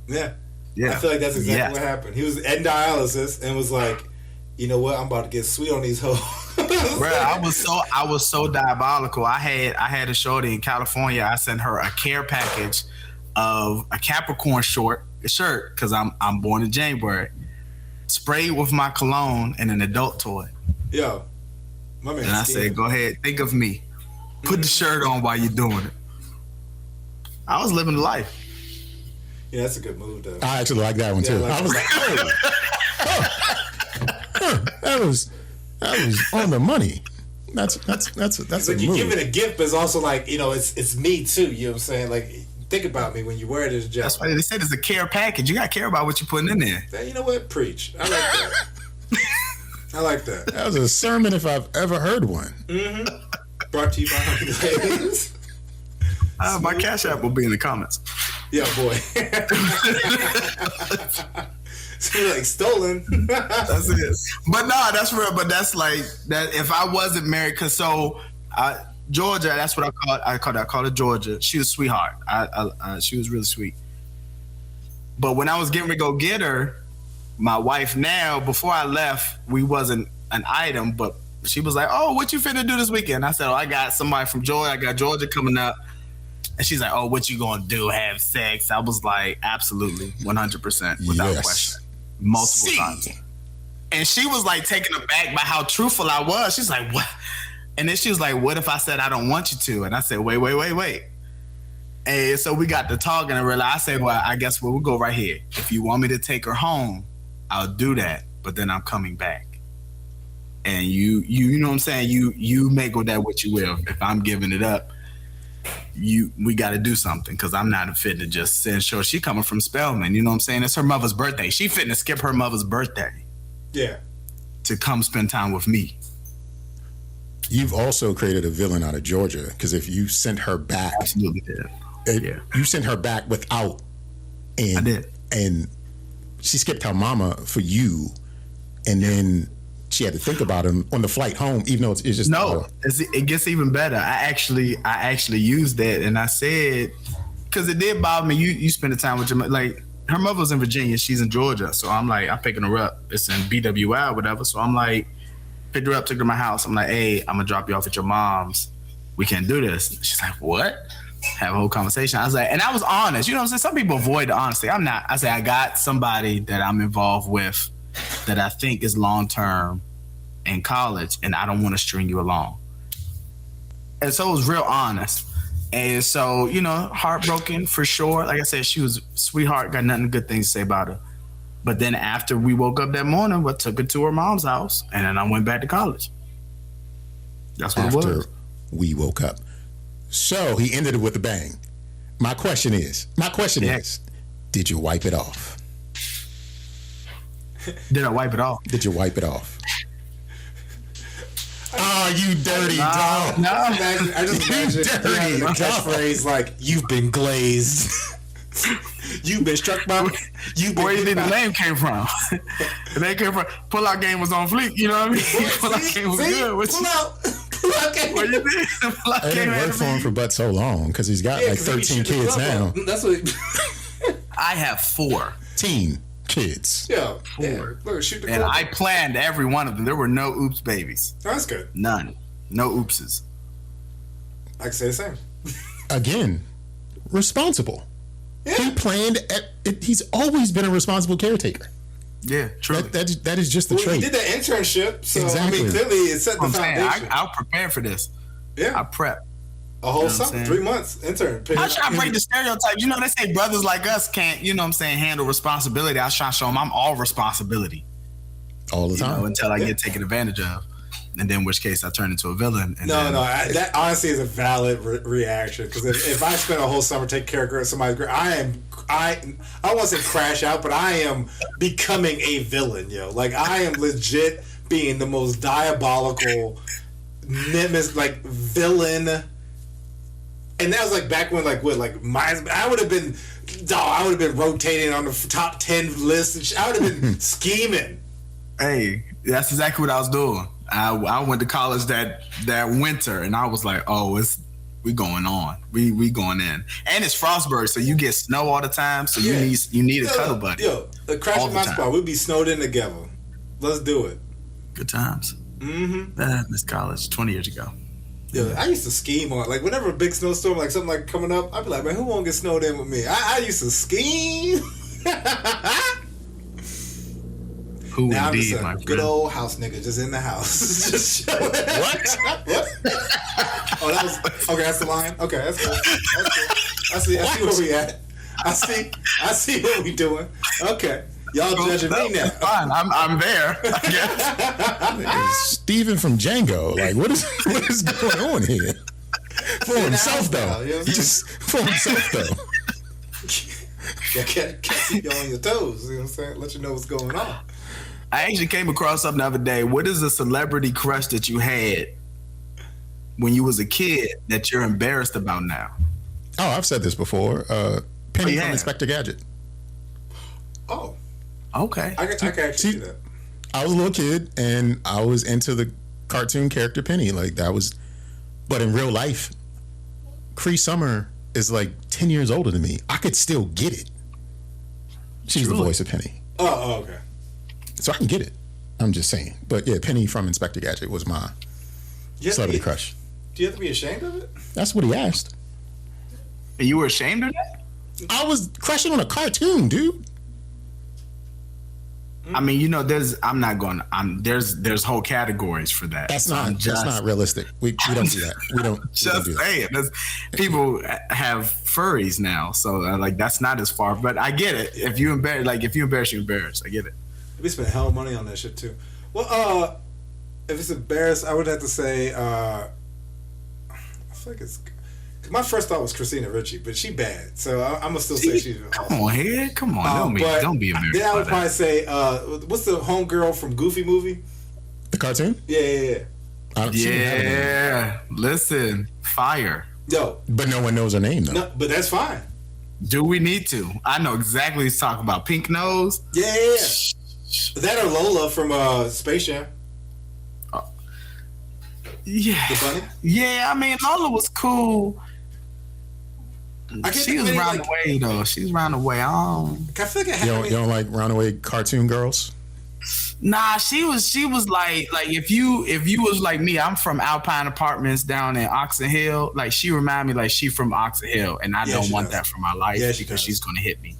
[SPEAKER 2] Yeah. I feel like that's exactly what happened. He was in dialysis and was like, you know what? I'm about to get sweet on these hoes.
[SPEAKER 4] Bro, I was so diabolical. I had a shorty in California. I sent her a care package of a Capricorn shirt because I'm born in January, sprayed with my cologne and an adult toy.
[SPEAKER 2] Yo, my man.
[SPEAKER 4] And I said, go ahead, think of me. Put the shirt on while you're doing it. I was living the life.
[SPEAKER 2] Yeah, that's a good move, though.
[SPEAKER 3] I actually like that one too. I was like, that was on the money. That's
[SPEAKER 2] it's
[SPEAKER 3] a
[SPEAKER 2] like you're
[SPEAKER 3] move.
[SPEAKER 2] giving a gift, but it's also like, you know, it's me too. You know what I'm saying? Like, think about me when you wear this job.
[SPEAKER 4] That's why they said it's a care package. You got to care about what you're putting in there.
[SPEAKER 2] You know what? Preach. I like that. I like that.
[SPEAKER 3] That was a sermon if I've ever heard one.
[SPEAKER 2] Mm-hmm. Brought to you by Honey Glaze.
[SPEAKER 4] My Cash App will be in the comments.
[SPEAKER 2] Yeah, boy. So you're like stolen.
[SPEAKER 4] That's it. But no, that's real. But that's like that. If I wasn't married, because Georgia, that's what I called her Georgia. She was a sweetheart. She was really sweet. But when I was getting ready to go get her, my wife now, before I left, we wasn't an item, but she was like, "Oh, what you finna do this weekend?" I said, "Oh, I got somebody from Georgia. I got Georgia coming up." And she's like, "Oh, what you gonna do? Have sex?" I was like, "Absolutely, 100%, without question, multiple times." And she was like taken aback by how truthful I was. She's like, "What?" And then she was like, "What if I said I don't want you to?" And I said, wait. And so we got to talking and realized, I said, "Well, I guess we'll go right here. If you want me to take her home, I'll do that. But then I'm coming back. And you know what I'm saying? You make with that what you will. If I'm giving it up, we got to do something, because I'm not fit to just sit and show. She coming from Spelman, you know what I'm saying? It's her mother's birthday. She fit to skip her mother's birthday.
[SPEAKER 2] Yeah.
[SPEAKER 4] To come spend time with me.
[SPEAKER 3] You've also created a villain out of Georgia, because if you sent her back,
[SPEAKER 4] absolutely did.
[SPEAKER 3] You sent her back without, and
[SPEAKER 4] I did, and
[SPEAKER 3] she skipped her mama for you, and then she had to think about him on the flight home, even though it's just
[SPEAKER 4] it gets even better. I actually used that, and I said, because it did bother me. You spend the time with your, like, her mother was in Virginia, she's in Georgia, so I'm like, I'm picking her up. It's in BWI or whatever, so I'm like, picked her up, took her to my house. I'm like, "Hey, I'm gonna drop you off at your mom's. We can't do this." She's like, "What?" Have a whole conversation. I was like, and I was honest. You know what I'm saying? Some people avoid the honesty. I'm not. I say, I got somebody that I'm involved with that I think is long term in college, and I don't want to string you along. And so it was real honest. And so, heartbroken for sure. Like I said, she was a sweetheart, got nothing good things to say about her. But then after we woke up that morning, we took her to her mom's house, and then I went back to college. That's what it was.
[SPEAKER 3] We woke up. So he ended it with a bang. My question is, did you wipe it off?
[SPEAKER 4] Did I wipe it off?
[SPEAKER 3] Did you wipe it off? Oh, you dirty dog.
[SPEAKER 2] No, I just imagine the catchphrase like, "You've been glazed." You've been struck by.
[SPEAKER 4] Where you think the name came from? The name came from Pull-Out Game was on fleek. You know what I mean? Pull-Out Game was good.
[SPEAKER 2] Pull-Out Game.
[SPEAKER 4] What you think?
[SPEAKER 3] It didn't work for him for but so long, because he's got like 13 kids now.
[SPEAKER 2] That's what.
[SPEAKER 4] I have 4
[SPEAKER 3] teen kids.
[SPEAKER 2] Yeah,
[SPEAKER 4] 4.
[SPEAKER 2] Yeah. Look, shoot the
[SPEAKER 4] and I planned every one of them. There were no oops babies.
[SPEAKER 2] That's good.
[SPEAKER 4] None. No oopses.
[SPEAKER 2] I can say the same.
[SPEAKER 3] Again, responsible.
[SPEAKER 2] Yeah.
[SPEAKER 3] He planned. He's always been a responsible caretaker.
[SPEAKER 4] Yeah, true.
[SPEAKER 3] That is just the trait.
[SPEAKER 2] He did that internship, so
[SPEAKER 3] exactly.
[SPEAKER 2] I mean, clearly it set the foundation.
[SPEAKER 4] I'll prepare for this.
[SPEAKER 2] Yeah,
[SPEAKER 4] I prep.
[SPEAKER 2] A whole summer, 3 months intern.
[SPEAKER 4] I try to break the stereotypes. You know, they say brothers like us can't, handle responsibility. I was trying to show them I'm all responsibility.
[SPEAKER 3] All the time.
[SPEAKER 4] Until I get taken advantage of. And then in which case I turn into a villain. And
[SPEAKER 2] that honestly is a valid reaction, because if I spend a whole summer taking care of somebody's girl, I won't say crash out, but I am becoming a villain, yo. Like, I am legit being the most diabolical, like, villain. And that was like back when, I would have been rotating on the top 10 list, and I would have been scheming.
[SPEAKER 4] Hey, that's exactly what I was doing. I went to college that winter, and I was like, "Oh, we going on, we going in." And it's Frostburg, so you get snow all the time. So you need a cuddle buddy.
[SPEAKER 2] Yo, the crash in my spot, we'd be snowed in together. Let's do it.
[SPEAKER 4] Good times. Mm-hmm. That happened in college 20 years ago.
[SPEAKER 2] Yo, I used to scheme on, like, whenever a big snowstorm, like something like coming up, I'd be like, "Man, who won't get snowed in with me?" I used to scheme.
[SPEAKER 4] Who
[SPEAKER 2] now
[SPEAKER 4] indeed,
[SPEAKER 2] I'm
[SPEAKER 4] my
[SPEAKER 2] just a
[SPEAKER 4] friend.
[SPEAKER 2] good old house nigga, just in the house. Just chilling.
[SPEAKER 4] What?
[SPEAKER 2] Oh, that was okay. That's the line. Okay, that's cool. I see where we at. I see what we doing. Okay, y'all judging me now.
[SPEAKER 4] Fine, I'm there. I guess.
[SPEAKER 3] Steven from Django. Like, what is going on here? For himself, though.
[SPEAKER 2] You know what I'm
[SPEAKER 3] Just for himself, though.
[SPEAKER 2] Yeah, can't keep you on your toes. You know what I'm saying? Let you know what's going on.
[SPEAKER 4] I actually came across something the other day. What is a celebrity crush that you had when you was a kid that you're embarrassed about now?
[SPEAKER 3] Oh, I've said this before. Penny from Inspector Gadget.
[SPEAKER 2] Oh,
[SPEAKER 4] okay.
[SPEAKER 2] I can actually see that.
[SPEAKER 3] I was a little kid, and I was into the cartoon character Penny. Like, that was, but in real life, Cree Summer is like 10 years older than me. I could still get it. She's the voice of Penny.
[SPEAKER 2] Oh, okay.
[SPEAKER 3] So I can get it. I'm just saying. But yeah, Penny from Inspector Gadget was my celebrity crush.
[SPEAKER 2] Do you have to be ashamed of it?
[SPEAKER 3] That's what he asked.
[SPEAKER 4] You were ashamed of that?
[SPEAKER 3] I was crushing on a cartoon, dude.
[SPEAKER 4] I mean, you know, there's whole categories for that.
[SPEAKER 3] That's not realistic. We don't do that. We don't
[SPEAKER 4] just
[SPEAKER 3] do
[SPEAKER 4] saying. People have furries now, so like that's not as far. But I get it. If you embarrass, you embarrass. I get it.
[SPEAKER 2] We spent hell of money on that shit too. Well, if it's embarrassed, I would have to say, I feel like it's. My first thought was Christina Ricci, but she bad, so I'm gonna still say she's.
[SPEAKER 4] Come on, here, come on, don't be embarrassed.
[SPEAKER 2] Then I would probably say, what's the homegirl from Goofy movie?
[SPEAKER 3] The cartoon?
[SPEAKER 2] Yeah.
[SPEAKER 4] Yeah, listen, fire.
[SPEAKER 2] Yo,
[SPEAKER 3] but no one knows her name though.
[SPEAKER 2] No, but that's fine.
[SPEAKER 4] Do we need to? I know exactly what he's talking about. Pink nose.
[SPEAKER 2] Yeah. That or Lola from Space Jam.
[SPEAKER 4] Yeah.
[SPEAKER 2] The bunny?
[SPEAKER 4] Yeah, I mean Lola was cool. She was round the way though. She's round the way. I
[SPEAKER 2] feel like
[SPEAKER 3] you don't like roundaway cartoon girls?
[SPEAKER 4] Nah, she was like if you was like me, I'm from Alpine Apartments down in Oxon Hill. Like she remind me like she from Oxon Hill, and I don't want that for my life because she's gonna hit me.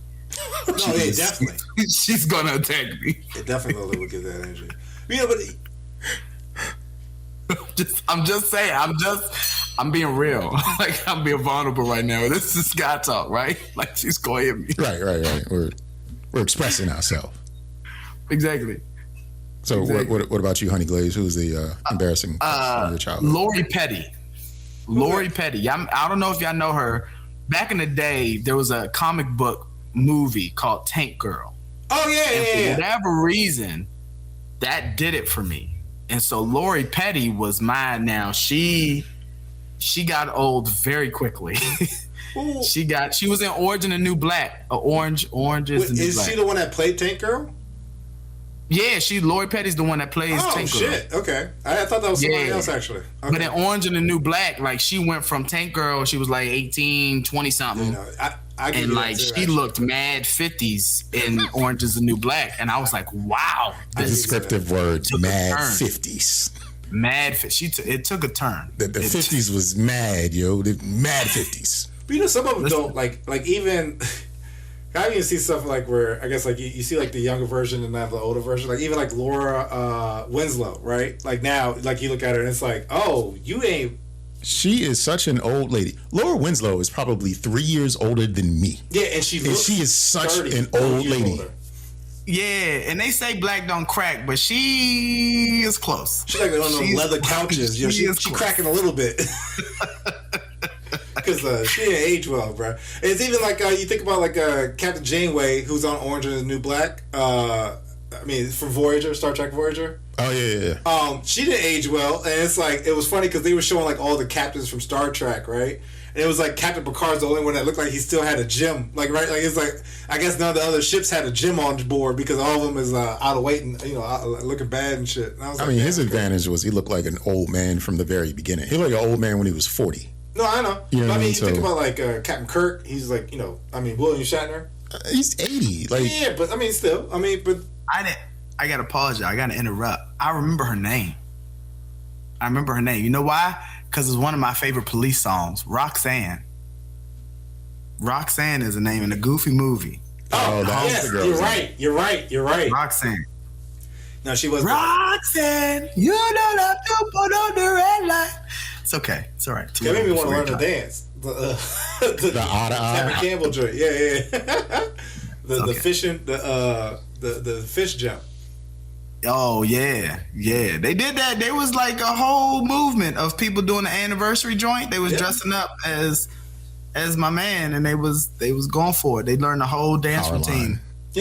[SPEAKER 2] No, yeah, definitely.
[SPEAKER 4] She's gonna attack me.
[SPEAKER 2] It definitely will give that energy. Yeah, but
[SPEAKER 4] I'm just saying. I'm being real. Like I'm being vulnerable right now. This is God talk, right? Like she's gonna hit me.
[SPEAKER 3] Right. We're expressing ourselves.
[SPEAKER 4] Exactly.
[SPEAKER 3] So what about you, Honey Glaze? Who's the embarrassing of your childhood?
[SPEAKER 4] Lori Petty. Lori Petty. I don't know if y'all know her. Back in the day, there was a comic book movie called Tank Girl.
[SPEAKER 2] Oh yeah.
[SPEAKER 4] For whatever reason, that did it for me. And so Lori Petty was mine now. She got old very quickly. She was in Orange and the New Black. Orange is the New Black.
[SPEAKER 2] Is she the one that played Tank Girl?
[SPEAKER 4] Yeah, Lori Petty's the one that plays Tank Girl.
[SPEAKER 2] Oh shit, okay. I thought that was somebody else actually. Okay.
[SPEAKER 4] But in Orange and the New Black, like she went from Tank Girl, she was like 18, 20 something. And like she looked mad 50s in Orange is the New Black. And I was like, wow.
[SPEAKER 3] The descriptive word, mad 50s.
[SPEAKER 4] It took a turn.
[SPEAKER 3] The 50s was mad, yo. Mad 50s.
[SPEAKER 2] But some of them don't like even. I even see stuff like where I guess like you see like the younger version and then the older version. Like even like Laura Winslow, right? Like now, like you look at her and it's like, oh, you ain't.
[SPEAKER 3] She is such an old lady. Laura Winslow is probably 3 years older than me.
[SPEAKER 2] Yeah, and she
[SPEAKER 3] is such an old lady. Older.
[SPEAKER 4] Yeah, and they say black don't crack, but she is close.
[SPEAKER 2] She's like on those leather couches. She cracking a little bit. Because she didn't age well, bro. It's even like you think about like Captain Janeway, who's on Orange and the New Black. From Voyager, Star Trek Voyager.
[SPEAKER 3] Oh yeah.
[SPEAKER 2] She didn't age well, and it's like it was funny because they were showing like all the captains from Star Trek, right? And it was like Captain Picard's the only one that looked like he still had a gym, like right, like it's like I guess none of the other ships had a gym on board because all of them is out of weight and looking bad and shit. And
[SPEAKER 3] his advantage was he looked like an old man from the very beginning. He looked like an old man when he was 40.
[SPEAKER 2] No, I know. You know what I mean? You think about like Captain Kirk. He's like William Shatner.
[SPEAKER 3] He's 80. Like
[SPEAKER 2] yeah, but still.
[SPEAKER 4] I gotta apologize. I gotta interrupt. I remember her name. You know why? Because it's one of my favorite police songs. Roxanne. Roxanne is the name in a Goofy movie.
[SPEAKER 2] Oh, that's the girl. You're right.
[SPEAKER 4] Roxanne.
[SPEAKER 2] No, she wasn't.
[SPEAKER 4] Roxanne, you don't have to put on the red light. It's okay. It's all right.
[SPEAKER 2] That made me want to learn to dance. The Captain Campbell joint. Yeah. The fishing, the fish jump.
[SPEAKER 4] Oh yeah. They did that. There was like a whole movement of people doing the anniversary joint. They was dressing up as my man, and they was going for it. They learned the whole dance routine.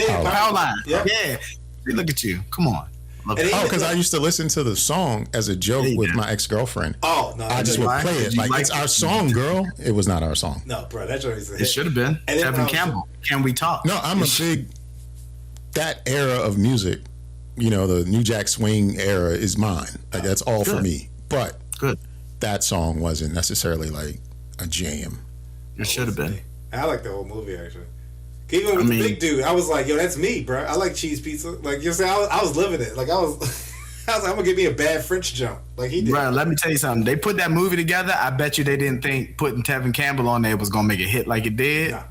[SPEAKER 4] Power line. Yeah. Look at you. Come on.
[SPEAKER 3] Because I used to listen to the song as a joke with my ex-girlfriend.
[SPEAKER 2] Oh, no.
[SPEAKER 3] I just would play it. Like, it's our song, girl. It was not our song.
[SPEAKER 2] No, bro, that joint is a hit.
[SPEAKER 4] It should have been. Evan Campbell. Can we talk?
[SPEAKER 3] No, I'm a big... That era of music, the New Jack Swing era is mine. Like, that's all for me. But that song wasn't necessarily like a jam.
[SPEAKER 4] It should have been.
[SPEAKER 2] I like the whole movie, actually. Even with the big dude, I was like, yo, that's me, bro. I like cheese pizza. Like, you know, I was living it. Like, I was like, I'm gonna give me a bad French jump, like he did.
[SPEAKER 4] Bro, let me tell you something. They put that movie together. I bet you they didn't think putting Tevin Campbell on there was gonna make it hit like it did. Nah.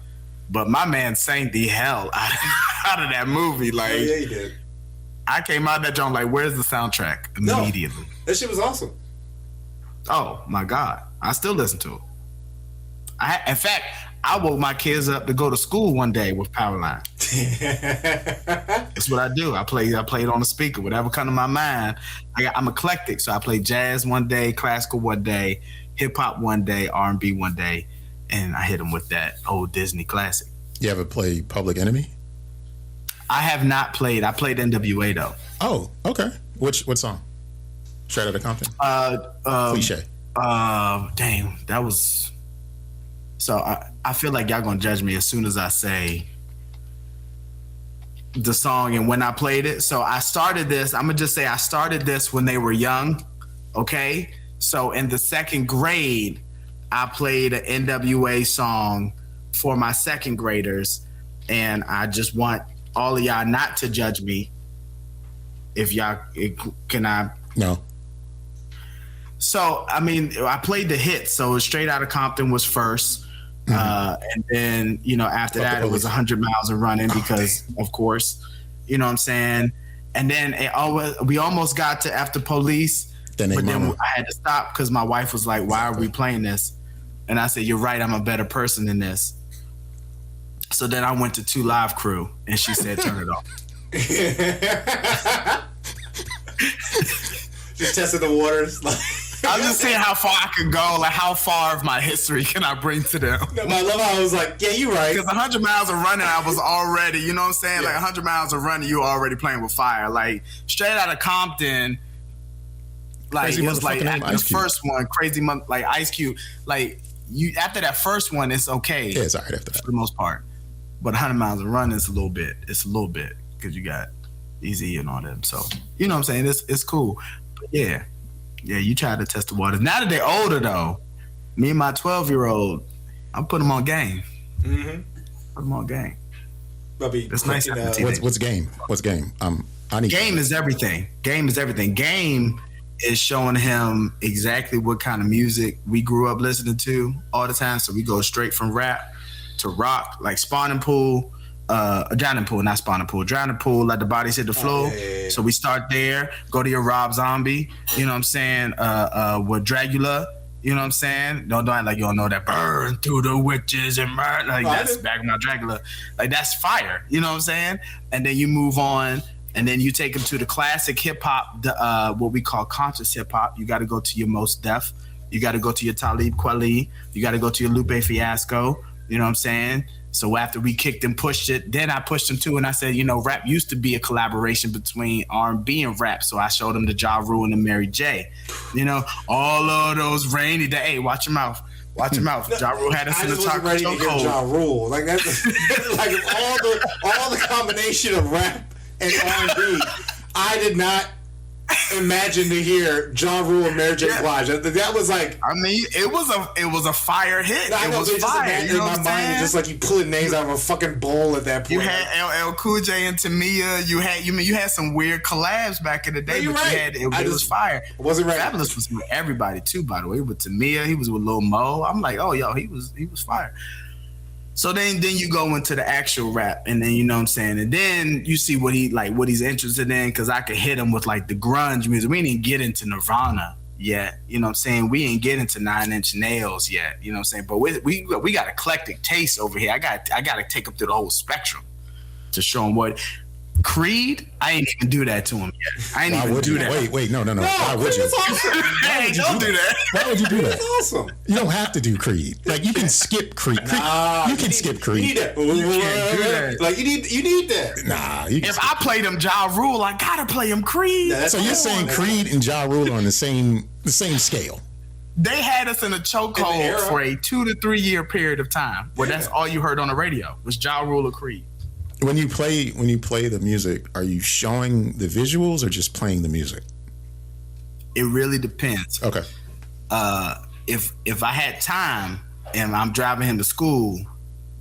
[SPEAKER 4] But my man sang the hell out of that movie. Like,
[SPEAKER 2] yeah, he did.
[SPEAKER 4] I came out of that joint like, where's the soundtrack? Immediately.
[SPEAKER 2] No, that shit was awesome.
[SPEAKER 4] Oh my God, I still listen to it. In fact, I woke my kids up to go to school one day with Powerline. That's what I do. I play it on the speaker, whatever come to my mind. I'm eclectic, so I play jazz one day, classical one day, hip hop one day, R&B one day, and I hit them with that old Disney classic.
[SPEAKER 3] You ever play Public Enemy?
[SPEAKER 4] I have not played. I played NWA though.
[SPEAKER 3] Oh, okay. What song? Straight Outta Compton. Cliche.
[SPEAKER 4] Damn, that was. So I feel like y'all gonna judge me as soon as I say the song and when I played it. So I started this. I'm gonna just say I started this when they were young. Okay. So in the second grade, I played an NWA song for my second graders, and I just want all of y'all not to judge me. If y'all can I?
[SPEAKER 3] No.
[SPEAKER 4] So I mean, I played the hit. So Straight Outta Compton was first. And then, you know, after that, it was 100 Miles of Running because, of course, you know what I'm saying? And then we almost got to After Police, but then I had to stop because my wife was like, why are we playing this? And I said, you're right, I'm a better person than this. So then I went to 2 Live Crew, and she said, turn it off.
[SPEAKER 2] Just testing the waters.
[SPEAKER 4] I'm just saying how far I could go, like how far of my history can I bring to them.
[SPEAKER 2] No, I love how I was like, yeah, you're right.
[SPEAKER 4] Because 100 Miles of Running, I was already, you know what I'm saying? Yeah. Like 100 Miles of Running, you were already playing with fire. Like Straight Outta Compton, like it was like after the first one, like Ice Cube. Like you after that first one, it's okay.
[SPEAKER 3] Yeah, it's all right after that.
[SPEAKER 4] For the most part. But 100 Miles of Running is a little bit because you got Easy and all them. So, you know what I'm saying? It's cool. But yeah. Yeah, you try to test the waters. Now that they're older, though, me and my 12-year-old, I'm putting them on game.
[SPEAKER 2] Mm-hmm.
[SPEAKER 4] Put them on game.
[SPEAKER 2] It's
[SPEAKER 4] nice.
[SPEAKER 3] What's game? What's game?
[SPEAKER 4] Game is everything. Game is everything. Game is showing him exactly what kind of music we grew up listening to all the time. So we go straight from rap to rock, like Spawning Pool. Drowning Pool, not Spawning Pool. Drowning Pool, let the bodies hit the floor. Yeah. So we start there, go to your Rob Zombie, you know what I'm saying? With Dragula, you know what I'm saying? Don't act like you don't know that. Burn through the witches and murder. Like that's back in my Dragula. Like that's fire, you know what I'm saying? And then you move on, and then you take them to the classic hip hop, what we call conscious hip hop. You got to go to your Mos Def. You got to go to your Talib Kweli. You got to go to your Lupe Fiasco. You know what I'm saying? So after we kicked and pushed it, then I pushed them too, and I said, you know, rap used to be a collaboration between R&B and rap. So I showed them the Ja Rule and the Mary J. You know, all of those rainy days. Hey, watch your mouth. Watch your mouth. Ja Rule had us in the chocolate
[SPEAKER 2] ready to hear Ja Rule. Like that's like all the combination of rap and R&B. I did not imagine to hear Ja Rule and Mary J. Blige. That was like,
[SPEAKER 4] I mean, it was a fire hit.
[SPEAKER 2] I know,
[SPEAKER 4] it was fire.
[SPEAKER 2] In my mind, it's just like you pulling names out of a fucking bowl at that point.
[SPEAKER 4] You had LL Cool J and Tamia. You had some weird collabs back in the day, but right. It was fire.
[SPEAKER 2] Wasn't right.
[SPEAKER 4] Fabulous was with everybody too, by the way. With Tamia, he was with Lil Mo. I'm like, oh, yo, he was fire. So then you go into the actual rap, and then you know what I'm saying, and then you see what he's interested in, because I could hit him with like the grunge music. We didn't get into Nirvana yet, you know what I'm saying. We ain't get into 9 Inch Nails yet, you know what I'm saying. But we got eclectic taste over here. I got to take him through the whole spectrum to show him what. Creed, I ain't even do that to him yet. I ain't even do that.
[SPEAKER 3] Wait, no. Why would you?
[SPEAKER 2] Awesome.
[SPEAKER 4] Hey, don't do that.
[SPEAKER 3] Why would you do that?
[SPEAKER 2] That's awesome.
[SPEAKER 3] You don't have to do Creed. Like you can skip Creed. You can skip Creed.
[SPEAKER 2] You need that. You can't do that. Like you need that.
[SPEAKER 3] Nah.
[SPEAKER 4] If I played him Ja Rule, I gotta play him Creed.
[SPEAKER 2] Yeah,
[SPEAKER 3] so you're saying Creed and Ja Rule are on the same scale?
[SPEAKER 4] They had us in a chokehold for a 2 to 3 year period of time where that's all you heard on the radio was Ja Rule or Creed.
[SPEAKER 3] When you play the music, are you showing the visuals or just playing the music?
[SPEAKER 4] It really depends.
[SPEAKER 3] Okay.
[SPEAKER 4] If I had time and I'm driving him to school,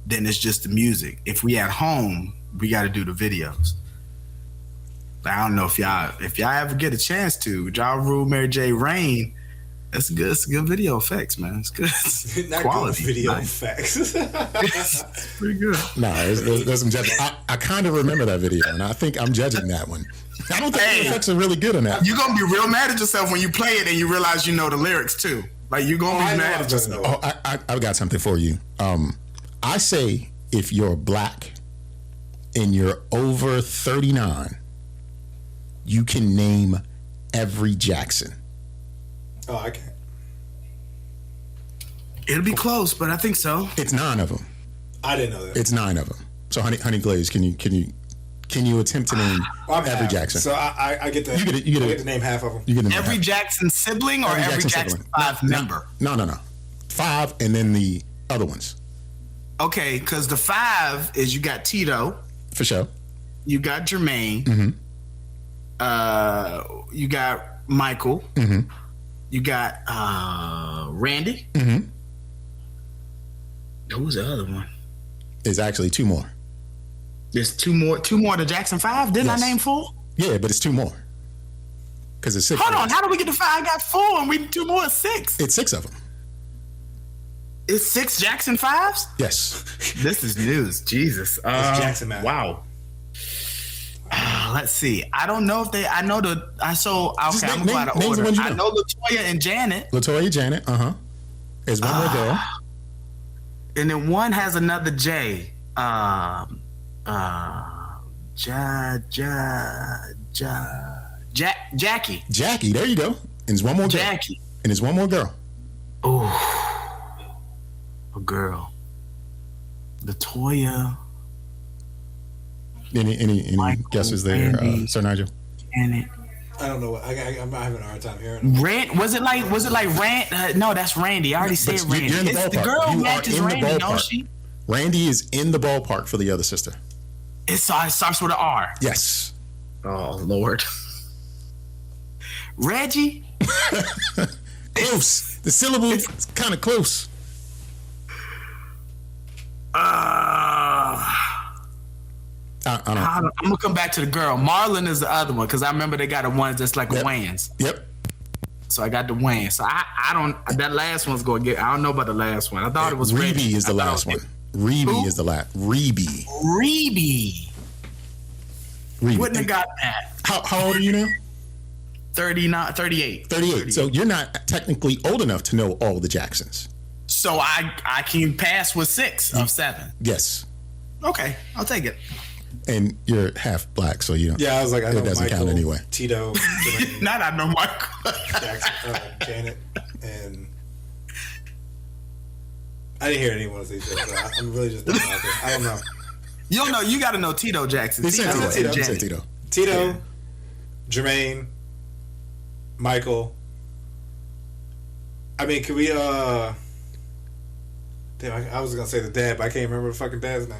[SPEAKER 4] then it's just the music. If we at home, we got to do the videos. I don't know if y'all ever get a chance to. Ja Rule, Mary J. Rain. That's good. It's good video effects, man. It's good. It's
[SPEAKER 2] Not
[SPEAKER 4] quality
[SPEAKER 2] good video effects.
[SPEAKER 4] It's pretty good.
[SPEAKER 3] No, there's some judging. I kind of remember that video, and I think I'm judging that one. I don't think the effects are really good on that.
[SPEAKER 4] You're gonna be real mad at yourself when you play it and you realize you know the lyrics too. Like you're gonna be mad at yourself.
[SPEAKER 3] Oh, I've got something for you. I say if you're black and you're over 39, you can name every Jackson.
[SPEAKER 2] Oh, I can't.
[SPEAKER 4] It'll be close, but I think so.
[SPEAKER 3] It's 9 of them.
[SPEAKER 2] I didn't know that.
[SPEAKER 3] It's 9 of them. So Honey Glaze, can you attempt to name every Jackson?
[SPEAKER 2] So I get to
[SPEAKER 3] You get
[SPEAKER 2] to name half of them.
[SPEAKER 3] You get to
[SPEAKER 4] Every Jackson sibling or every Jackson 5 member?
[SPEAKER 3] No. 5 and then the other ones.
[SPEAKER 4] Okay, because the 5 is you got Tito,
[SPEAKER 3] For sure.
[SPEAKER 4] you got Jermaine, you got Michael, you got Randy. Who's the other one?
[SPEAKER 3] There's actually 2 more.
[SPEAKER 4] There's two more to Jackson 5. Didn't
[SPEAKER 3] Yes.
[SPEAKER 4] I name 4?
[SPEAKER 3] Yeah, but it's 2 more. Because it's 6.
[SPEAKER 4] Hold on, how do we get to 5? I got 4 and we 2 more is 6.
[SPEAKER 3] It's 6 of them.
[SPEAKER 4] It's 6 Jackson 5s?
[SPEAKER 3] Yes.
[SPEAKER 4] This is news. Jesus.
[SPEAKER 2] It's Jackson, man.
[SPEAKER 4] Wow. Let's see. I don't know if they. I know the. I so okay. I'm
[SPEAKER 3] name-
[SPEAKER 4] out of
[SPEAKER 3] name the
[SPEAKER 4] order.
[SPEAKER 3] ones you
[SPEAKER 4] I
[SPEAKER 3] know.
[SPEAKER 4] know Latoya and Janet,
[SPEAKER 3] Latoya Janet, There's one more girl.
[SPEAKER 4] and then one has another J. Jackie.
[SPEAKER 3] Jackie, there you go. And there's one more girl.
[SPEAKER 4] Jackie.
[SPEAKER 3] And there's one more girl.
[SPEAKER 4] Oh, a girl. Latoya.
[SPEAKER 3] Any
[SPEAKER 4] Michael,
[SPEAKER 3] guesses there,
[SPEAKER 4] Randy.
[SPEAKER 3] Sir Nygel?
[SPEAKER 4] Janet.
[SPEAKER 2] I don't know what I'm having a hard time hearing.
[SPEAKER 4] Was it like Rand? No, that's Randy. I already said
[SPEAKER 3] But
[SPEAKER 4] Randy.
[SPEAKER 3] you're in the
[SPEAKER 4] It's the
[SPEAKER 3] ballpark.
[SPEAKER 4] girl
[SPEAKER 3] You are
[SPEAKER 4] matches
[SPEAKER 3] in the
[SPEAKER 4] Randy, don't
[SPEAKER 3] ballpark.
[SPEAKER 4] she?
[SPEAKER 3] Randy is in the ballpark for the other sister.
[SPEAKER 4] It starts with an R.
[SPEAKER 3] Yes.
[SPEAKER 4] Oh Lord. Reggie.
[SPEAKER 3] Close. The syllable is kind of close. I don't know.
[SPEAKER 4] I'm gonna come back to the girl. Marlon is the other one because I remember they got the ones that's like
[SPEAKER 3] Yep.
[SPEAKER 4] a Wayans.
[SPEAKER 3] Yep.
[SPEAKER 4] So I got the Wayans. So I don't. That last one's gonna get. I don't know about the last one. I thought it was
[SPEAKER 3] Reby
[SPEAKER 4] Reggie.
[SPEAKER 3] is the
[SPEAKER 4] I thought
[SPEAKER 3] last
[SPEAKER 4] it was
[SPEAKER 3] one. Reby
[SPEAKER 4] Who?
[SPEAKER 3] is the last. Reby.
[SPEAKER 4] Reby. Wouldn't have got that.
[SPEAKER 3] How old are you now?
[SPEAKER 4] 39, 38.
[SPEAKER 3] 38. So you're not technically old enough to know all the Jacksons.
[SPEAKER 4] So I can pass with 6 of 7.
[SPEAKER 3] Yes.
[SPEAKER 4] Okay, I'll take it.
[SPEAKER 3] And you're half black, so you don't.
[SPEAKER 2] Yeah, I was like, I know
[SPEAKER 3] It doesn't
[SPEAKER 2] Michael,
[SPEAKER 3] count anyway.
[SPEAKER 2] Tito, Jermaine,
[SPEAKER 4] Not I know Michael.
[SPEAKER 2] Jackson, Janet, and I didn't hear anyone of these. So I'm really just throwing it out there. I don't know.
[SPEAKER 4] You don't know. You got to know Tito Jackson.
[SPEAKER 3] He said
[SPEAKER 4] Tito
[SPEAKER 3] Tito.
[SPEAKER 4] and
[SPEAKER 3] He said
[SPEAKER 4] Janet.
[SPEAKER 3] Tito.
[SPEAKER 2] Tito, Jermaine, Michael. I mean, can we? Damn, I was gonna say the dad, but I can't remember the fucking dad's name.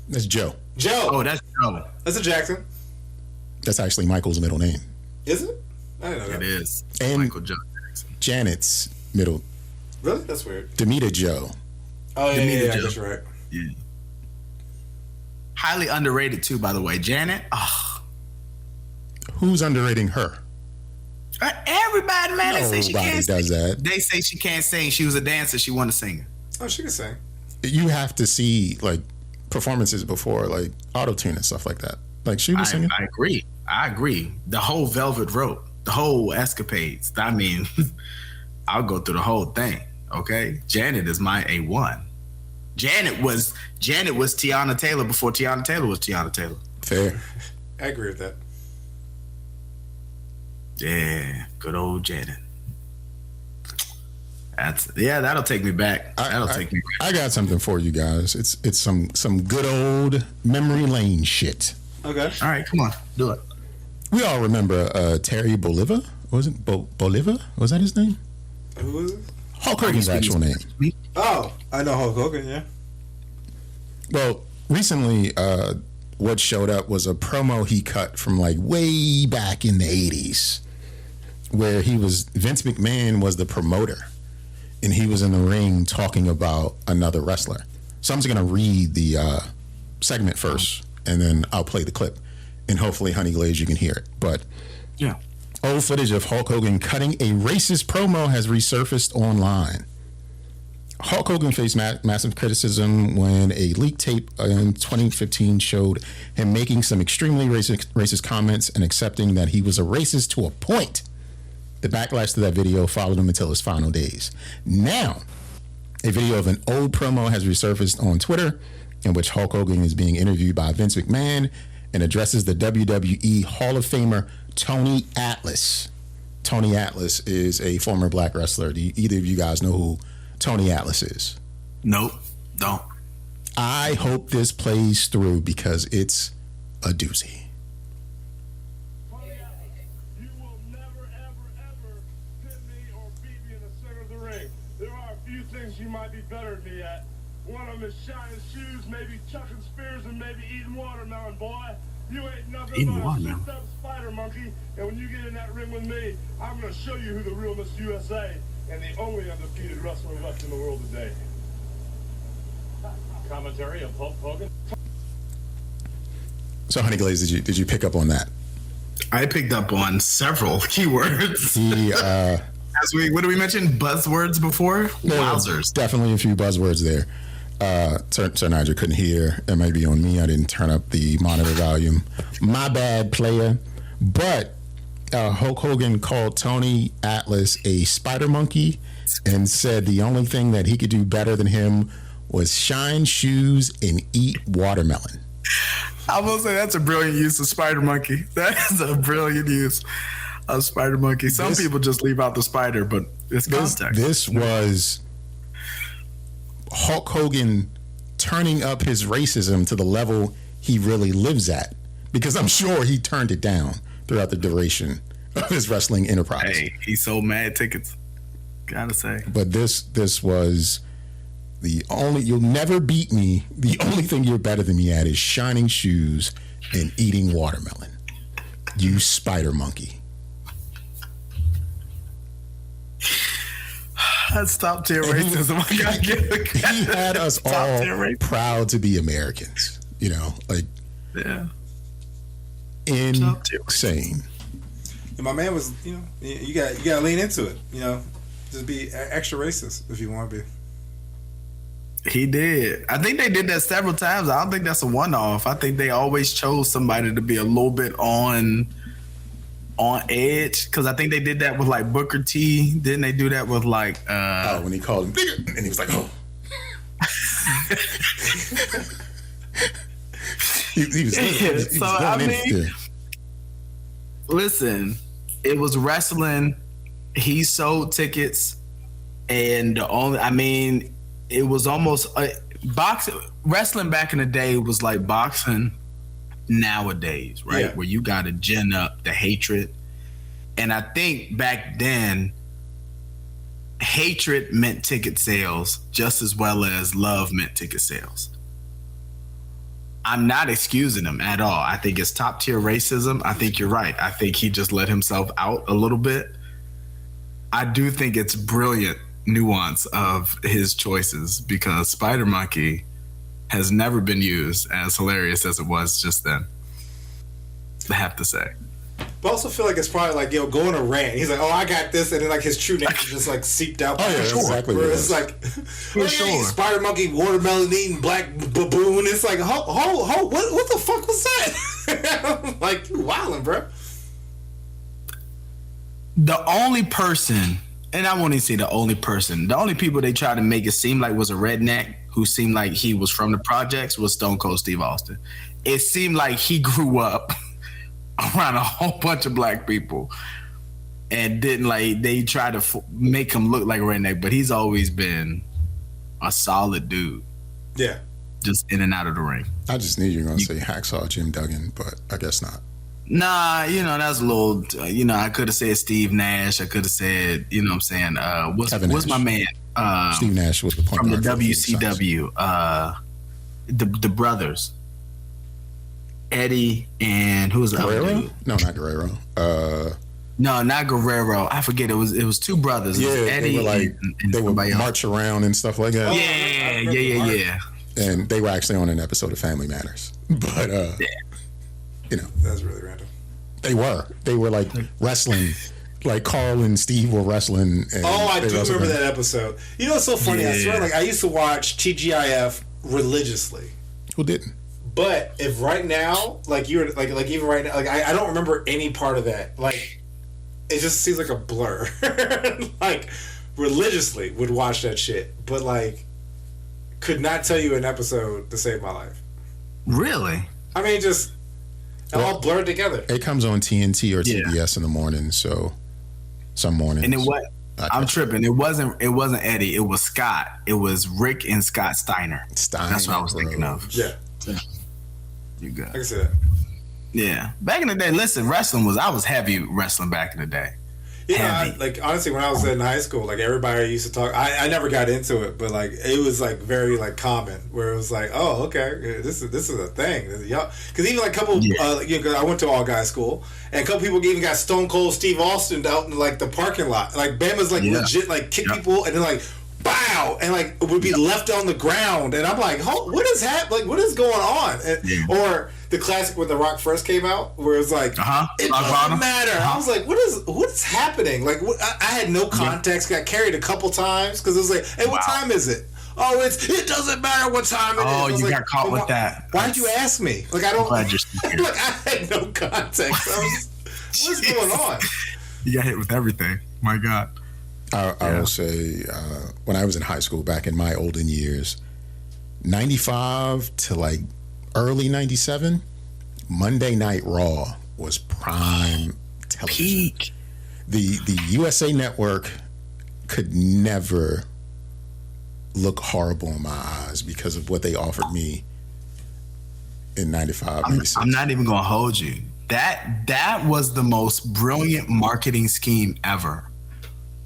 [SPEAKER 3] That's Joe.
[SPEAKER 2] Joe.
[SPEAKER 4] Oh, that's Joe.
[SPEAKER 2] That's a Jackson.
[SPEAKER 3] That's actually Michael's middle name.
[SPEAKER 2] Is it? I didn't know that.
[SPEAKER 4] It is.
[SPEAKER 3] And
[SPEAKER 4] Michael Joe Jackson.
[SPEAKER 3] Janet's middle.
[SPEAKER 2] Really? That's weird.
[SPEAKER 3] Demita Joe.
[SPEAKER 2] Oh yeah,
[SPEAKER 4] Demita
[SPEAKER 2] yeah,
[SPEAKER 4] Joe.
[SPEAKER 2] that's right.
[SPEAKER 4] Yeah. Highly underrated too, by the way. Janet. Oh,
[SPEAKER 3] Who's underrating her?
[SPEAKER 4] everybody, man. They say she
[SPEAKER 3] Nobody
[SPEAKER 4] can't
[SPEAKER 3] does
[SPEAKER 4] sing.
[SPEAKER 3] that.
[SPEAKER 4] They say she can't sing. She was a dancer. She wasn't a singer.
[SPEAKER 2] Oh, she can sing.
[SPEAKER 3] You have to see like performances before, like auto-tune and stuff like that. Like she was singing.
[SPEAKER 4] I agree. I agree. The whole Velvet Rope, the whole escapades. I mean, I'll go through the whole thing. Okay, Janet is my A1. Janet was Tiana Taylor before Tiana Taylor was Tiana Taylor.
[SPEAKER 3] Fair.
[SPEAKER 2] I agree with that.
[SPEAKER 4] Yeah, good old Janet. That'll take me back. That'll take me back.
[SPEAKER 3] I got something for you guys. It's some good old memory lane shit.
[SPEAKER 2] Okay.
[SPEAKER 4] All right, come on, do it.
[SPEAKER 3] We all remember Terry Bolivar. Was it Bolivar? Was that his name?
[SPEAKER 2] Who is it?
[SPEAKER 3] Hulk Hogan's actual name.
[SPEAKER 2] Oh, I know Hulk Hogan. Yeah.
[SPEAKER 3] Well, recently, what showed up was a promo he cut from like way back in the 80s, where Vince McMahon was the promoter, and he was in the ring talking about another wrestler. So I'm just going to read the segment first, and then I'll play the clip. And hopefully, Honey Glaze, you can hear it. But
[SPEAKER 4] Yeah.
[SPEAKER 3] old footage of Hulk Hogan cutting a racist promo has resurfaced online. Hulk Hogan faced massive criticism when a leaked tape in 2015 showed him making some extremely racist comments and accepting that he was a racist to a point. The backlash to that video followed him until his final days. Now, a video of an old promo has resurfaced on Twitter in which Hulk Hogan is being interviewed by Vince McMahon and addresses the WWE Hall of Famer Tony Atlas. Tony Atlas is a former black wrestler. Do either of you guys know who Tony Atlas is?
[SPEAKER 4] Nope. Don't.
[SPEAKER 3] I hope this plays through because it's a doozy.
[SPEAKER 1] You will never, ever, ever pin me or beat me in the center of the ring. There are a few things you might be better than me at. One of them is shining shoes, maybe chucking spears, and maybe eating watermelon, boy. You ain't nothing but a souped-up spider monkey, and when you get in that ring with me, I'm going to show you who the real Miss USA and the only undefeated wrestler left in the world today. Commentary of Hulk Hogan.
[SPEAKER 3] So, Honey Glaze, did you pick up on that?
[SPEAKER 4] I picked up on several keywords. What did we mention? Buzzwords before? Wowzers.
[SPEAKER 3] Definitely a few buzzwords there. Sir Nygel couldn't hear. It might be on me. I didn't turn up the monitor volume. My bad, player. But Hulk Hogan called Tony Atlas a spider monkey and said the only thing that he could do better than him was shine shoes and eat watermelon.
[SPEAKER 4] I will say that's a brilliant use of spider monkey. That is a brilliant use of spider monkey. Some people just leave out the spider, but it's context.
[SPEAKER 3] This was Hulk Hogan turning up his racism to the level he really lives at, because I'm sure he turned it down throughout the duration of his wrestling enterprise.
[SPEAKER 4] Hey, he sold mad tickets. Gotta say.
[SPEAKER 3] But this was the only, you'll never beat me. The only thing you're better than me at is shining shoes and eating watermelon. You spider monkey.
[SPEAKER 4] That's top tier racism.
[SPEAKER 3] He had us all proud to be Americans. You know, like,
[SPEAKER 4] yeah,
[SPEAKER 3] insane.
[SPEAKER 2] And my man was, you got to lean into it. Just be extra racist if you want to be.
[SPEAKER 4] He did. I think they did that several times. I don't think that's a one-off. I think they always chose somebody to be a little bit on edge, because I think they did that with like Booker T. Didn't they do that with like
[SPEAKER 3] when he called him bigger and he was like, oh. he was
[SPEAKER 4] so I mean, listen, it was wrestling. He sold tickets, and it was almost boxing. Wrestling back in the day was like boxing nowadays, right?
[SPEAKER 2] Yeah.
[SPEAKER 4] Where you got to gin up the hatred. And I think back then, hatred meant ticket sales just as well as love meant ticket sales. I'm not excusing him at all. I think it's top tier racism. I think you're right. I think he just let himself out a little bit. I do think it's brilliant nuance of his choices, because Spider Monkey has never been used as hilarious as it was just then. I have to say.
[SPEAKER 2] But I also feel like it's probably like, go on a rant. He's like, oh, I got this. And then like his true nature just like seeped out.
[SPEAKER 3] Oh, yeah, that's exactly what it
[SPEAKER 2] it's
[SPEAKER 3] is.
[SPEAKER 2] like, spider monkey, watermelon eating, black baboon. It's like, what the fuck was that? I'm like, you wildin', bro.
[SPEAKER 4] The only person, and I won't even say the only person, the only people they tried to make it seem like was a redneck who seemed like he was from the projects was Stone Cold Steve Austin. It seemed like he grew up around a whole bunch of black people and didn't like, they tried to make him look like a redneck, but he's always been a solid dude.
[SPEAKER 2] Yeah.
[SPEAKER 4] Just in and out of the ring.
[SPEAKER 3] I just knew you were going to say Hacksaw Jim Duggan, but I guess not.
[SPEAKER 4] Nah, that's a little, I could have said Steve Nash. I could have said, what's my man?
[SPEAKER 3] Steve Nash was the point
[SPEAKER 4] from the
[SPEAKER 3] guard
[SPEAKER 4] WCW. The brothers. Eddie and who was the other
[SPEAKER 3] Guerrero?
[SPEAKER 4] dude?
[SPEAKER 3] No, not Guerrero.
[SPEAKER 4] No, not Guerrero. I forget. It was two brothers. It was Eddie
[SPEAKER 3] they were like
[SPEAKER 4] and
[SPEAKER 3] they would
[SPEAKER 4] somebody else.
[SPEAKER 3] march around and stuff like that.
[SPEAKER 4] Yeah.
[SPEAKER 3] and they were actually on an episode of Family Matters. But you know,
[SPEAKER 2] That's really random.
[SPEAKER 3] they were like wrestling. Like Carl and Steve were wrestling. And
[SPEAKER 2] I
[SPEAKER 3] they
[SPEAKER 2] do
[SPEAKER 3] wrestled
[SPEAKER 2] remember
[SPEAKER 3] them.
[SPEAKER 2] that episode. You know what's so funny? I swear, like I used to watch TGIF religiously.
[SPEAKER 3] Who didn't?
[SPEAKER 2] But if right now, like you were like even right now, like I don't remember any part of that. Like it just seems like a blur. Like religiously would watch that shit, but like could not tell you an episode to save my life.
[SPEAKER 4] Really?
[SPEAKER 2] I mean, just all blurred together.
[SPEAKER 3] It comes on TNT or TBS in the morning, so some mornings.
[SPEAKER 4] And it was. I'm tripping. It wasn't Eddie. It was Scott. It was Rick and Scott Steiner. That's what I was thinking of.
[SPEAKER 2] Yeah,
[SPEAKER 4] You good?
[SPEAKER 2] I can see that.
[SPEAKER 4] Yeah. Back in the day, listen, I was heavy wrestling back in the day.
[SPEAKER 2] Yeah, like honestly, when I was in high school, like everybody used to talk. I never got into it, but like it was like very like common, where it was like, oh, okay, this is a thing. Because even like a couple, I went to all guys school, and a couple people even got Stone Cold Steve Austin out in like the parking lot. Like Bama's like legit like kick people and then like bow and like would be left on the ground, and I'm like, what is happening? Like what is going on? Or the classic when The Rock first came out, where it's like, it doesn't matter. I was like, what's happening? Like, I had no context. Got carried a couple times because it was like, hey, what time is it? Oh, it doesn't matter what time it is.
[SPEAKER 4] Oh, you got caught with that.
[SPEAKER 2] Why'd you ask me? Like, I don't. Like, I had no context. What's going on?
[SPEAKER 4] You got hit with everything. My God.
[SPEAKER 3] I will say, when I was in high school back in my olden years, 95 to like early 97, Monday Night Raw was prime television.
[SPEAKER 4] Peak.
[SPEAKER 3] The USA Network could never look horrible in my eyes because of what they offered me in 95, 96.
[SPEAKER 4] I'm not even going to hold you. That was the most brilliant marketing scheme ever.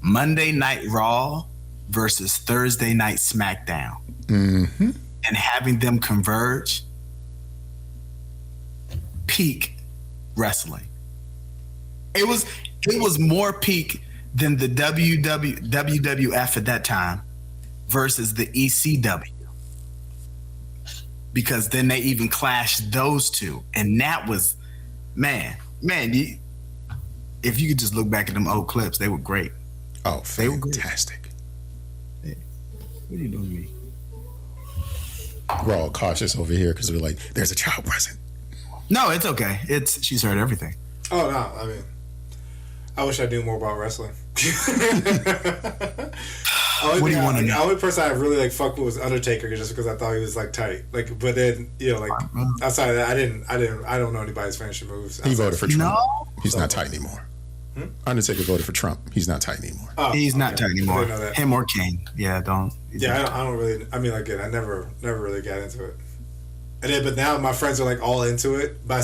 [SPEAKER 4] Monday Night Raw versus Thursday Night SmackDown.
[SPEAKER 3] Mm-hmm.
[SPEAKER 4] And having them converge. Peak wrestling. It was more peak than the WWF at that time versus the ECW. Because then they even clashed those two. And that was, man, if you could just look back at them old clips, they were great.
[SPEAKER 3] Oh, fantastic.
[SPEAKER 4] Hey, what are you doing to me?
[SPEAKER 3] We're all cautious over here because we're like, there's a child present.
[SPEAKER 4] No, it's okay. She's heard everything.
[SPEAKER 2] Oh, no. I mean, I wish I knew more about wrestling.
[SPEAKER 4] What do you want to know?
[SPEAKER 2] The only person I really like fucked with was Undertaker just because I thought he was like tight. Like, but then like outside of that, I don't know anybody's finishing moves.
[SPEAKER 3] He voted for Trump.
[SPEAKER 4] No?
[SPEAKER 3] He's not tight anymore. Undertaker voted for Trump. He's not tight anymore.
[SPEAKER 2] Oh,
[SPEAKER 4] He's not tight anymore.
[SPEAKER 2] I didn't know that.
[SPEAKER 4] Him or Kane. Yeah, don't.
[SPEAKER 2] I don't really. I mean, again, I never really got into it. And then, but now my friends are like all into it, but I'm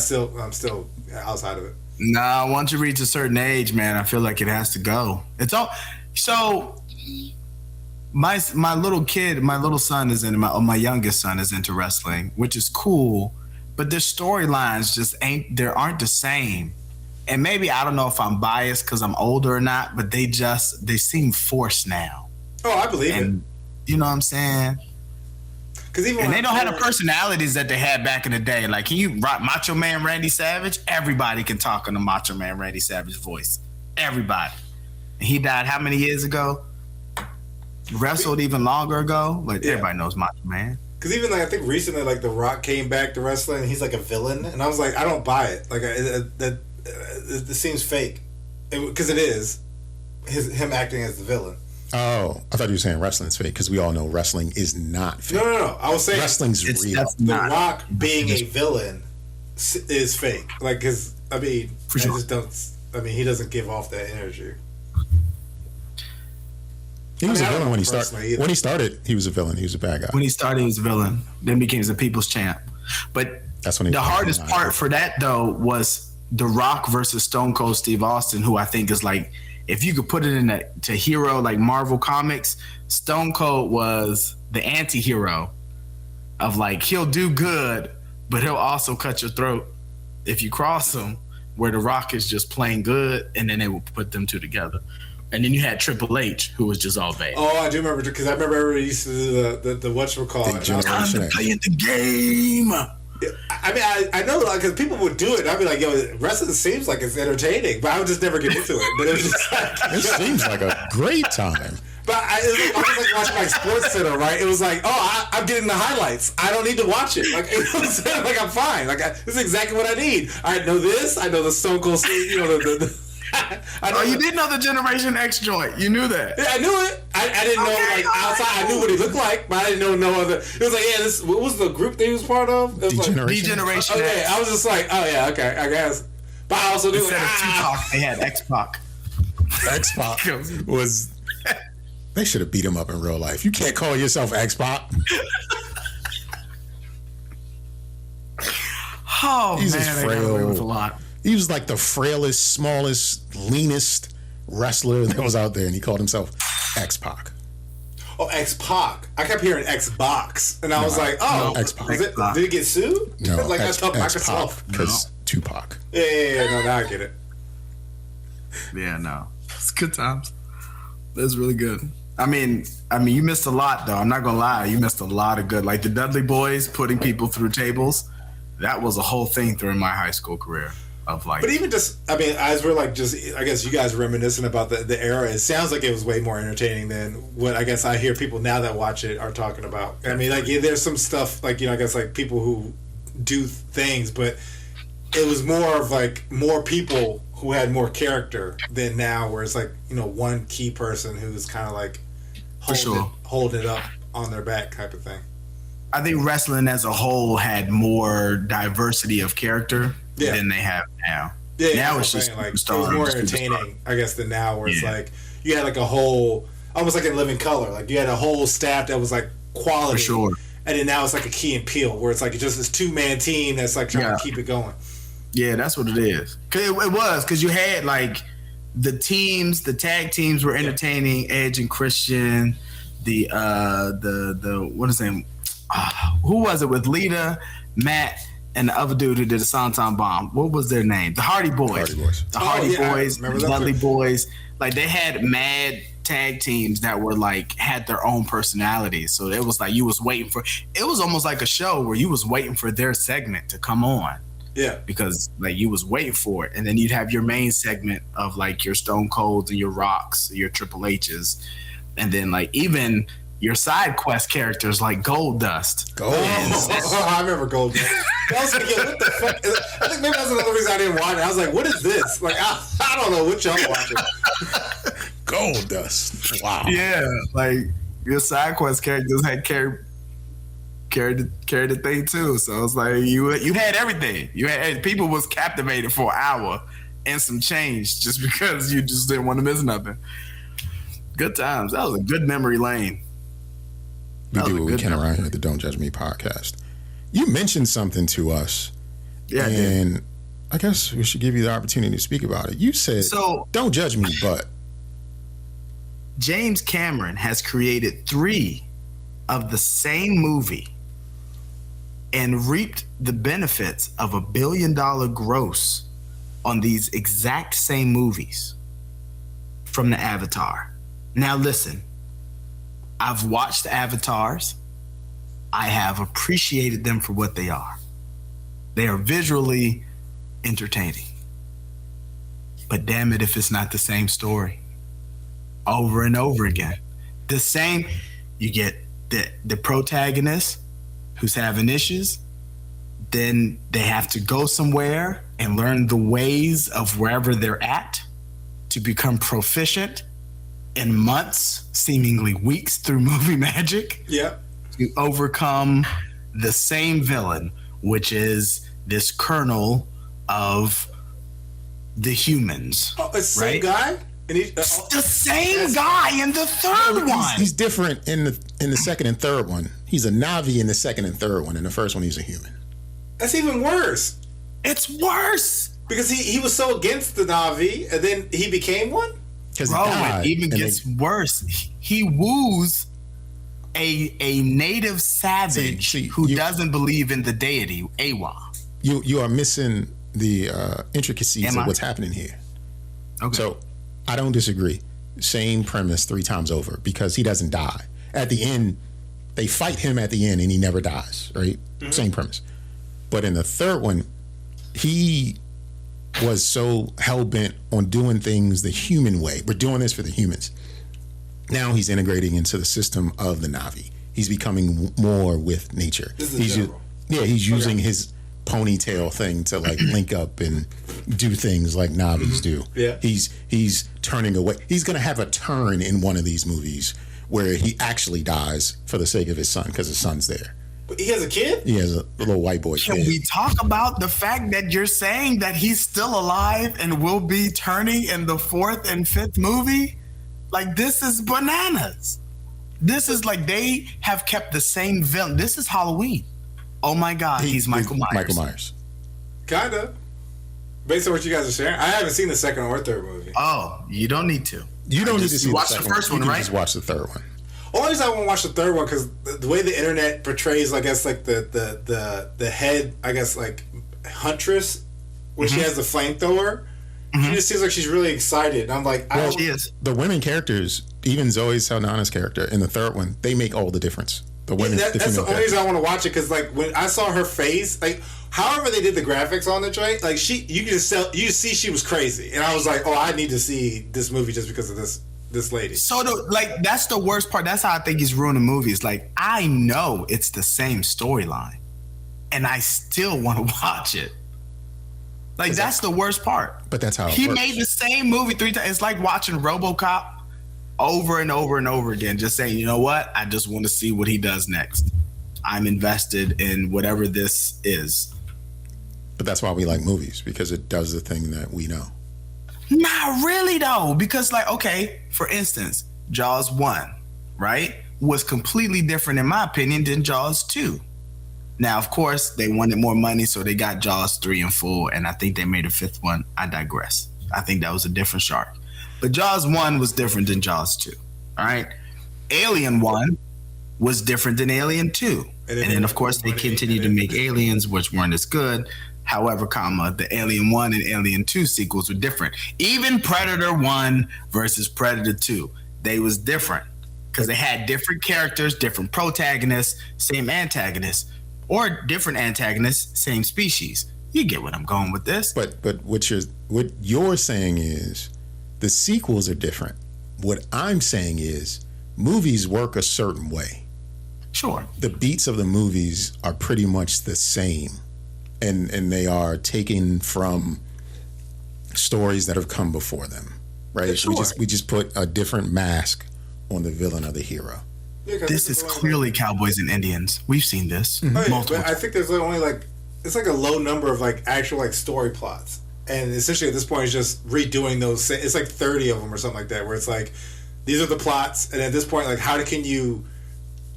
[SPEAKER 2] still outside of it.
[SPEAKER 4] Nah, once you reach a certain age, man, I feel like it has to go. It's all. So, my little son is into my youngest son is into wrestling, which is cool, but their storylines just aren't the same. And maybe I don't know if I'm biased because I'm older or not, but they seem forced now.
[SPEAKER 2] Oh, I believe it.
[SPEAKER 4] You know what I'm saying? And they don't have the personalities that they had back in the day. Like, can you rock Macho Man Randy Savage? Everybody can talk in the Macho Man Randy Savage voice. Everybody. And he died how many years ago? Wrestled even longer ago. Like, everybody knows Macho Man.
[SPEAKER 2] Because even like I think recently, like The Rock came back to wrestling, and he's like a villain, and I was like, I don't buy it. Like it seems fake, because it is him acting as the villain.
[SPEAKER 3] Oh, I thought you were saying wrestling's fake because we all know wrestling is not fake.
[SPEAKER 2] No. I was saying
[SPEAKER 3] wrestling's real.
[SPEAKER 2] The Rock being a villain is fake. Like, because I mean,
[SPEAKER 4] For sure.
[SPEAKER 2] I just don't. I mean, he doesn't give off that energy.
[SPEAKER 3] He was a villain when he started. When he started, he was a villain. He was a bad guy.
[SPEAKER 4] When he started, he was a villain. Then became the people's champ. But
[SPEAKER 3] that's when
[SPEAKER 4] the hardest part for that though was The Rock versus Stone Cold Steve Austin, who I think is like, if you could put it to hero like Marvel Comics, Stone Cold was the anti-hero of like, he'll do good, but he'll also cut your throat if you cross him, where The Rock is just playing good, and then they will put them two together. And then you had Triple H, who was just all bad.
[SPEAKER 2] Oh, I do remember, because I remember everybody used to do the whatchamacallit.
[SPEAKER 4] Time to play in the game.
[SPEAKER 2] I mean, I know, like, because people would do it. And I'd be like, yo, wrestling seems like it's entertaining, but I would just never get into it. But it was just like,
[SPEAKER 3] It seems like a great time.
[SPEAKER 2] But it was like watching like Sports Center, right? It was like, oh, I'm getting the highlights. I don't need to watch it. Like, you know what I'm saying? Like, I'm fine. Like, this is exactly what I need. I know this. I know the Stone Cold, you know, I know
[SPEAKER 4] you did know the Generation X joint. You knew that.
[SPEAKER 2] Yeah, I knew it. I didn't know, like, outside. I knew what he looked like, but I didn't know no other. It was like, yeah, this. What was the group that he was part of? It was
[SPEAKER 3] Degeneration.
[SPEAKER 2] like,
[SPEAKER 4] Degeneration
[SPEAKER 2] oh,
[SPEAKER 4] X.
[SPEAKER 2] yeah, I was just like, oh, yeah, okay, I guess. But I also knew,
[SPEAKER 4] Instead of Tupac, they had X-Pac.
[SPEAKER 3] X-Pac was... They should have beat him up in real life. You can't call yourself X-Pac.
[SPEAKER 4] Oh,
[SPEAKER 3] He's
[SPEAKER 4] man,
[SPEAKER 3] just
[SPEAKER 4] they got away with a
[SPEAKER 3] frail.
[SPEAKER 4] lot.
[SPEAKER 3] He was like the frailest, smallest, leanest wrestler that was out there, and he called himself X-Pac.
[SPEAKER 2] oh, X-Pac. I kept hearing Xbox, and I was like, oh,
[SPEAKER 3] no, X-Pac.
[SPEAKER 2] did it get sued?
[SPEAKER 3] No,
[SPEAKER 2] like, I thought Microsoft.
[SPEAKER 3] because Tupac.
[SPEAKER 2] Yeah, no, now I get it.
[SPEAKER 4] Yeah, no. It's good times. That's really good. I mean, you missed a lot, though. I'm not gonna lie. You missed a lot of good. Like the Dudley Boys putting people through tables. That was a whole thing during my high school career. Of like,
[SPEAKER 2] But even just, I mean, as we're like just, I guess you guys reminiscing about the era, it sounds like it was way more entertaining than what I guess I hear people now that watch it are talking about. I mean, like, yeah, there's some stuff, like, you know, I guess like people who do things, but it was more of like more people who had more character than now, where it's like, you know, one key person who's kind of like holding it up on their back type of thing.
[SPEAKER 4] I think wrestling as a whole had more diversity of character than they have now.
[SPEAKER 2] Yeah,
[SPEAKER 4] now it's just
[SPEAKER 2] like, it was more entertaining, I guess, than now, where it's like you had like a whole, almost like in Living Color, like you had a whole staff that was like quality,
[SPEAKER 4] for sure.
[SPEAKER 2] And then now it's like a Key and Peele, where it's like just this 2-man team that's like trying to keep it going.
[SPEAKER 4] Yeah, that's what it is. Cause it was because you had like the teams, the tag teams were entertaining. Edge and Christian, the what is his name? Who was it with Lita, Matt, and the other dude who did the Santon Bomb? What was their name? The Hardy Boys. The Hardy Boys, the Dudley Boys. Like they had mad tag teams that were like had their own personalities. So it was like you was waiting for. It was almost like a show where you was waiting for their segment to come on.
[SPEAKER 2] Yeah.
[SPEAKER 4] Because like you was waiting for it, and then you'd have your main segment of like your Stone Colds and your Rocks, your Triple H's, and then like even your side quest characters like Gold Dust.
[SPEAKER 2] I remember Gold Dust. I was like, yo, what the fuck? I think maybe that's another reason I didn't watch it. I was like, what is this? Like, I don't know what y'all watching.
[SPEAKER 3] Gold Dust. Wow.
[SPEAKER 4] Yeah, like your side quest characters had carried the thing too. So it's like you had everything. You had people was captivated for an hour and some change just because you just didn't want to miss nothing. Good times. That was a good memory lane.
[SPEAKER 3] We do what we can around here at the Don't Judge Me podcast. You mentioned something to us.
[SPEAKER 4] Yeah,
[SPEAKER 3] and I guess we should give you the opportunity to speak about it. You said,
[SPEAKER 4] so,
[SPEAKER 3] don't judge me, but
[SPEAKER 4] James Cameron has created 3 of the same movie and reaped the benefits of $1 billion gross on these exact same movies from the Avatar. Now listen, I've watched Avatars. I have appreciated them for what they are. They are visually entertaining. But damn it if it's not the same story over and over again. The same, you get the protagonist who's having issues, then they have to go somewhere and learn the ways of wherever they're at to become proficient in months, seemingly weeks through movie magic.
[SPEAKER 2] Yeah.
[SPEAKER 4] To overcome the same villain, which is this colonel of the humans.
[SPEAKER 2] Oh, it's the same guy? And
[SPEAKER 4] the same guy in the third one.
[SPEAKER 3] He's different in the second and third one. He's a Navi in the second and third one. In the first one, he's a human.
[SPEAKER 2] That's even worse.
[SPEAKER 4] It's worse.
[SPEAKER 2] Because he was so against the Navi, and then he became one?
[SPEAKER 4] Bro, it even gets worse. He woos a native savage who doesn't believe in the deity, Awa.
[SPEAKER 3] You are missing the intricacies of what's happening here.
[SPEAKER 4] Okay.
[SPEAKER 3] So I don't disagree. same premise 3 times over because he doesn't die. At the end, they fight him at the end and he never dies, right? Same premise. But in the third one, he was so hell-bent on doing things the human way. We're doing this for the humans. Now he's integrating into the system of the Na'vi. He's becoming more with nature.
[SPEAKER 2] This is general.
[SPEAKER 3] He's using his ponytail thing to like link up and do things like Na'vis do.
[SPEAKER 2] Yeah.
[SPEAKER 3] He's turning away. He's going to have a turn in one of these movies where he actually dies for the sake of his son because his son's there.
[SPEAKER 2] But he has a kid?
[SPEAKER 3] He has a little white boy
[SPEAKER 4] Can
[SPEAKER 3] kid.
[SPEAKER 4] we talk about the fact that you're saying that he's still alive and will be turning in the 4th and 5th movie? Like, this is bananas. This is like they have kept the same villain. This is Halloween. Oh my God, he's Michael Myers.
[SPEAKER 3] Michael Myers.
[SPEAKER 2] Kinda. Based on what you guys are sharing. I haven't seen the second or third movie.
[SPEAKER 4] Oh, you don't need to.
[SPEAKER 3] You don't need to see
[SPEAKER 4] watch
[SPEAKER 3] the
[SPEAKER 4] the
[SPEAKER 3] second
[SPEAKER 4] first one,
[SPEAKER 3] You can
[SPEAKER 4] right?
[SPEAKER 3] just watch the third one.
[SPEAKER 2] Only reason I want to watch the third one because the way the internet portrays, I guess, like the head, I guess, like huntress, when she has the flamethrower, she just seems like she's really excited. And I'm like, I
[SPEAKER 3] Well,
[SPEAKER 2] don't.
[SPEAKER 4] She is.
[SPEAKER 3] The women characters, even Zoe Saldana's character in the third one, they make all the difference. The women,
[SPEAKER 2] That's the
[SPEAKER 3] female
[SPEAKER 2] only reason I want to watch it because, like, when I saw her face, like, however they did the graphics on the joint, like, you can just tell, you see she was crazy, and I was like, oh, I need to see this movie just because of this lady.
[SPEAKER 4] So, that's the worst part. That's how I think he's ruining movies. Like, I know it's the same storyline, and I still want to watch it. Like, that's the worst part.
[SPEAKER 3] But that's how it
[SPEAKER 4] He
[SPEAKER 3] works.
[SPEAKER 4] made the same movie 3 times. It's like watching RoboCop over and over and over again, just saying, you know what? I just want to see what he does next. I'm invested in whatever this is.
[SPEAKER 3] But that's why we like movies, because it does the thing that we know.
[SPEAKER 4] Not really, though, because, like, okay, for instance, Jaws 1, right, was completely different, in my opinion, than Jaws 2. Now, of course, they wanted more money, so they got Jaws 3 and 4, and I think they made a 5th one. I digress. I think that was a different shark. But Jaws 1 was different than Jaws 2, all right? Alien 1 was different than Alien 2. And then, of course, they continued to make Aliens, which weren't as good. However, the Alien 1 and Alien 2 sequels were different. Even Predator 1 versus Predator 2, they was different because they had different characters, different protagonists, same antagonists, or different antagonists, same species. You get what I'm going with this.
[SPEAKER 3] But what you're saying is the sequels are different. What I'm saying is movies work a certain way.
[SPEAKER 4] Sure.
[SPEAKER 3] The beats of the movies are pretty much the same. And they are taken from stories that have come before them, right?
[SPEAKER 4] Sure.
[SPEAKER 3] We just put a different mask on the villain or the hero.
[SPEAKER 2] Yeah, 'cause
[SPEAKER 4] This is clearly Cowboys and Indians. We've seen this multiple
[SPEAKER 2] but I think there's only it's like a low number of like actual like story plots, and essentially at this point it's just redoing those. It's like 30 of them or something like that, where it's like these are the plots, and at this point, like how can you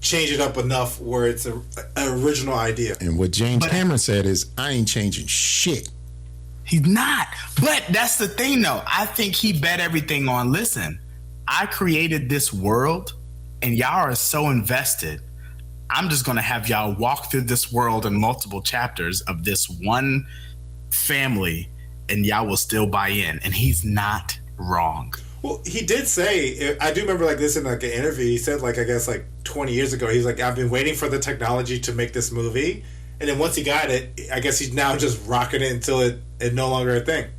[SPEAKER 2] change it up enough where it's an original idea?
[SPEAKER 3] And what James Cameron said is, I ain't changing shit.
[SPEAKER 4] He's not. But that's the thing, though. I think he bet everything on, listen, I created this world, and y'all are so invested. I'm just going to have y'all walk through this world in multiple chapters of this one family, and y'all will still buy in. And he's not wrong.
[SPEAKER 2] Well, he did say, I do remember like this in like an interview, he said like, I guess like 20 years ago, he's like, I've been waiting for the technology to make this movie. And then once he got it, I guess he's now just rocking it until it's no longer a thing.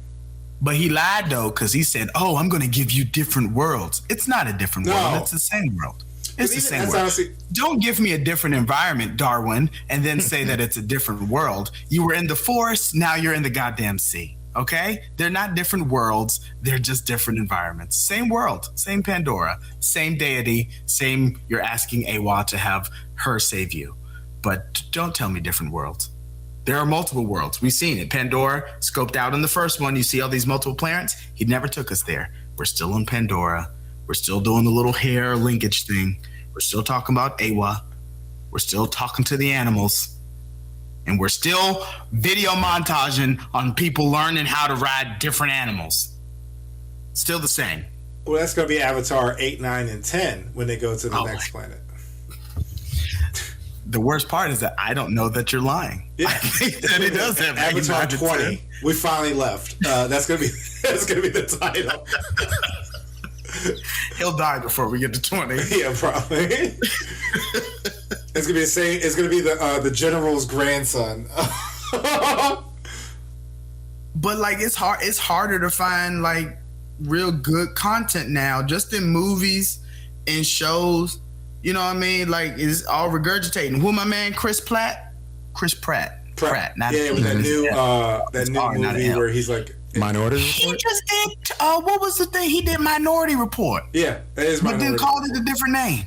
[SPEAKER 4] But he lied, though, because he said, oh, I'm going to give you different worlds. It's not a different world. It's the same world. It's the same world.
[SPEAKER 2] Honestly,
[SPEAKER 4] Don't give me a different environment, Darwin, and then say that it's a different world. You were in the forest, now you're in the goddamn sea. Okay? They're not different worlds. They're just different environments. Same world, same Pandora, same deity, same you're asking Awa to have her save you. But don't tell me different worlds. There are multiple worlds. We've seen it. Pandora, scoped out in the first one. You see all these multiple planets? He never took us there. We're still in Pandora. We're still doing the little hair linkage thing. We're still talking about Awa. We're still talking to the animals. And we're still video montaging on people learning how to ride different animals. Still the same.
[SPEAKER 2] well, that's going to be Avatar 8, 9, and 10 when they go to the next planet.
[SPEAKER 4] The worst part is that I don't know that you're lying.
[SPEAKER 2] Yeah.
[SPEAKER 4] I think that it does have
[SPEAKER 2] Avatar
[SPEAKER 4] 8, 9,
[SPEAKER 2] 20. We finally left. That's gonna be the title.
[SPEAKER 4] He'll die before we get to 20.
[SPEAKER 2] Yeah, probably. It's gonna be the same. It's gonna be the general's grandson.
[SPEAKER 4] But like, it's hard. It's harder to find like real good content now, just in movies and shows. You know what I mean? Like, it's all regurgitating. Who my man Chris Pratt? Pratt. Not
[SPEAKER 2] yeah, with that new movie where he's like
[SPEAKER 3] Minority
[SPEAKER 4] He
[SPEAKER 3] Report?
[SPEAKER 4] just did. What was the thing? He did Minority Report,
[SPEAKER 2] yeah, that is
[SPEAKER 4] but then
[SPEAKER 2] Minority
[SPEAKER 4] called
[SPEAKER 2] Report.
[SPEAKER 4] it a different name.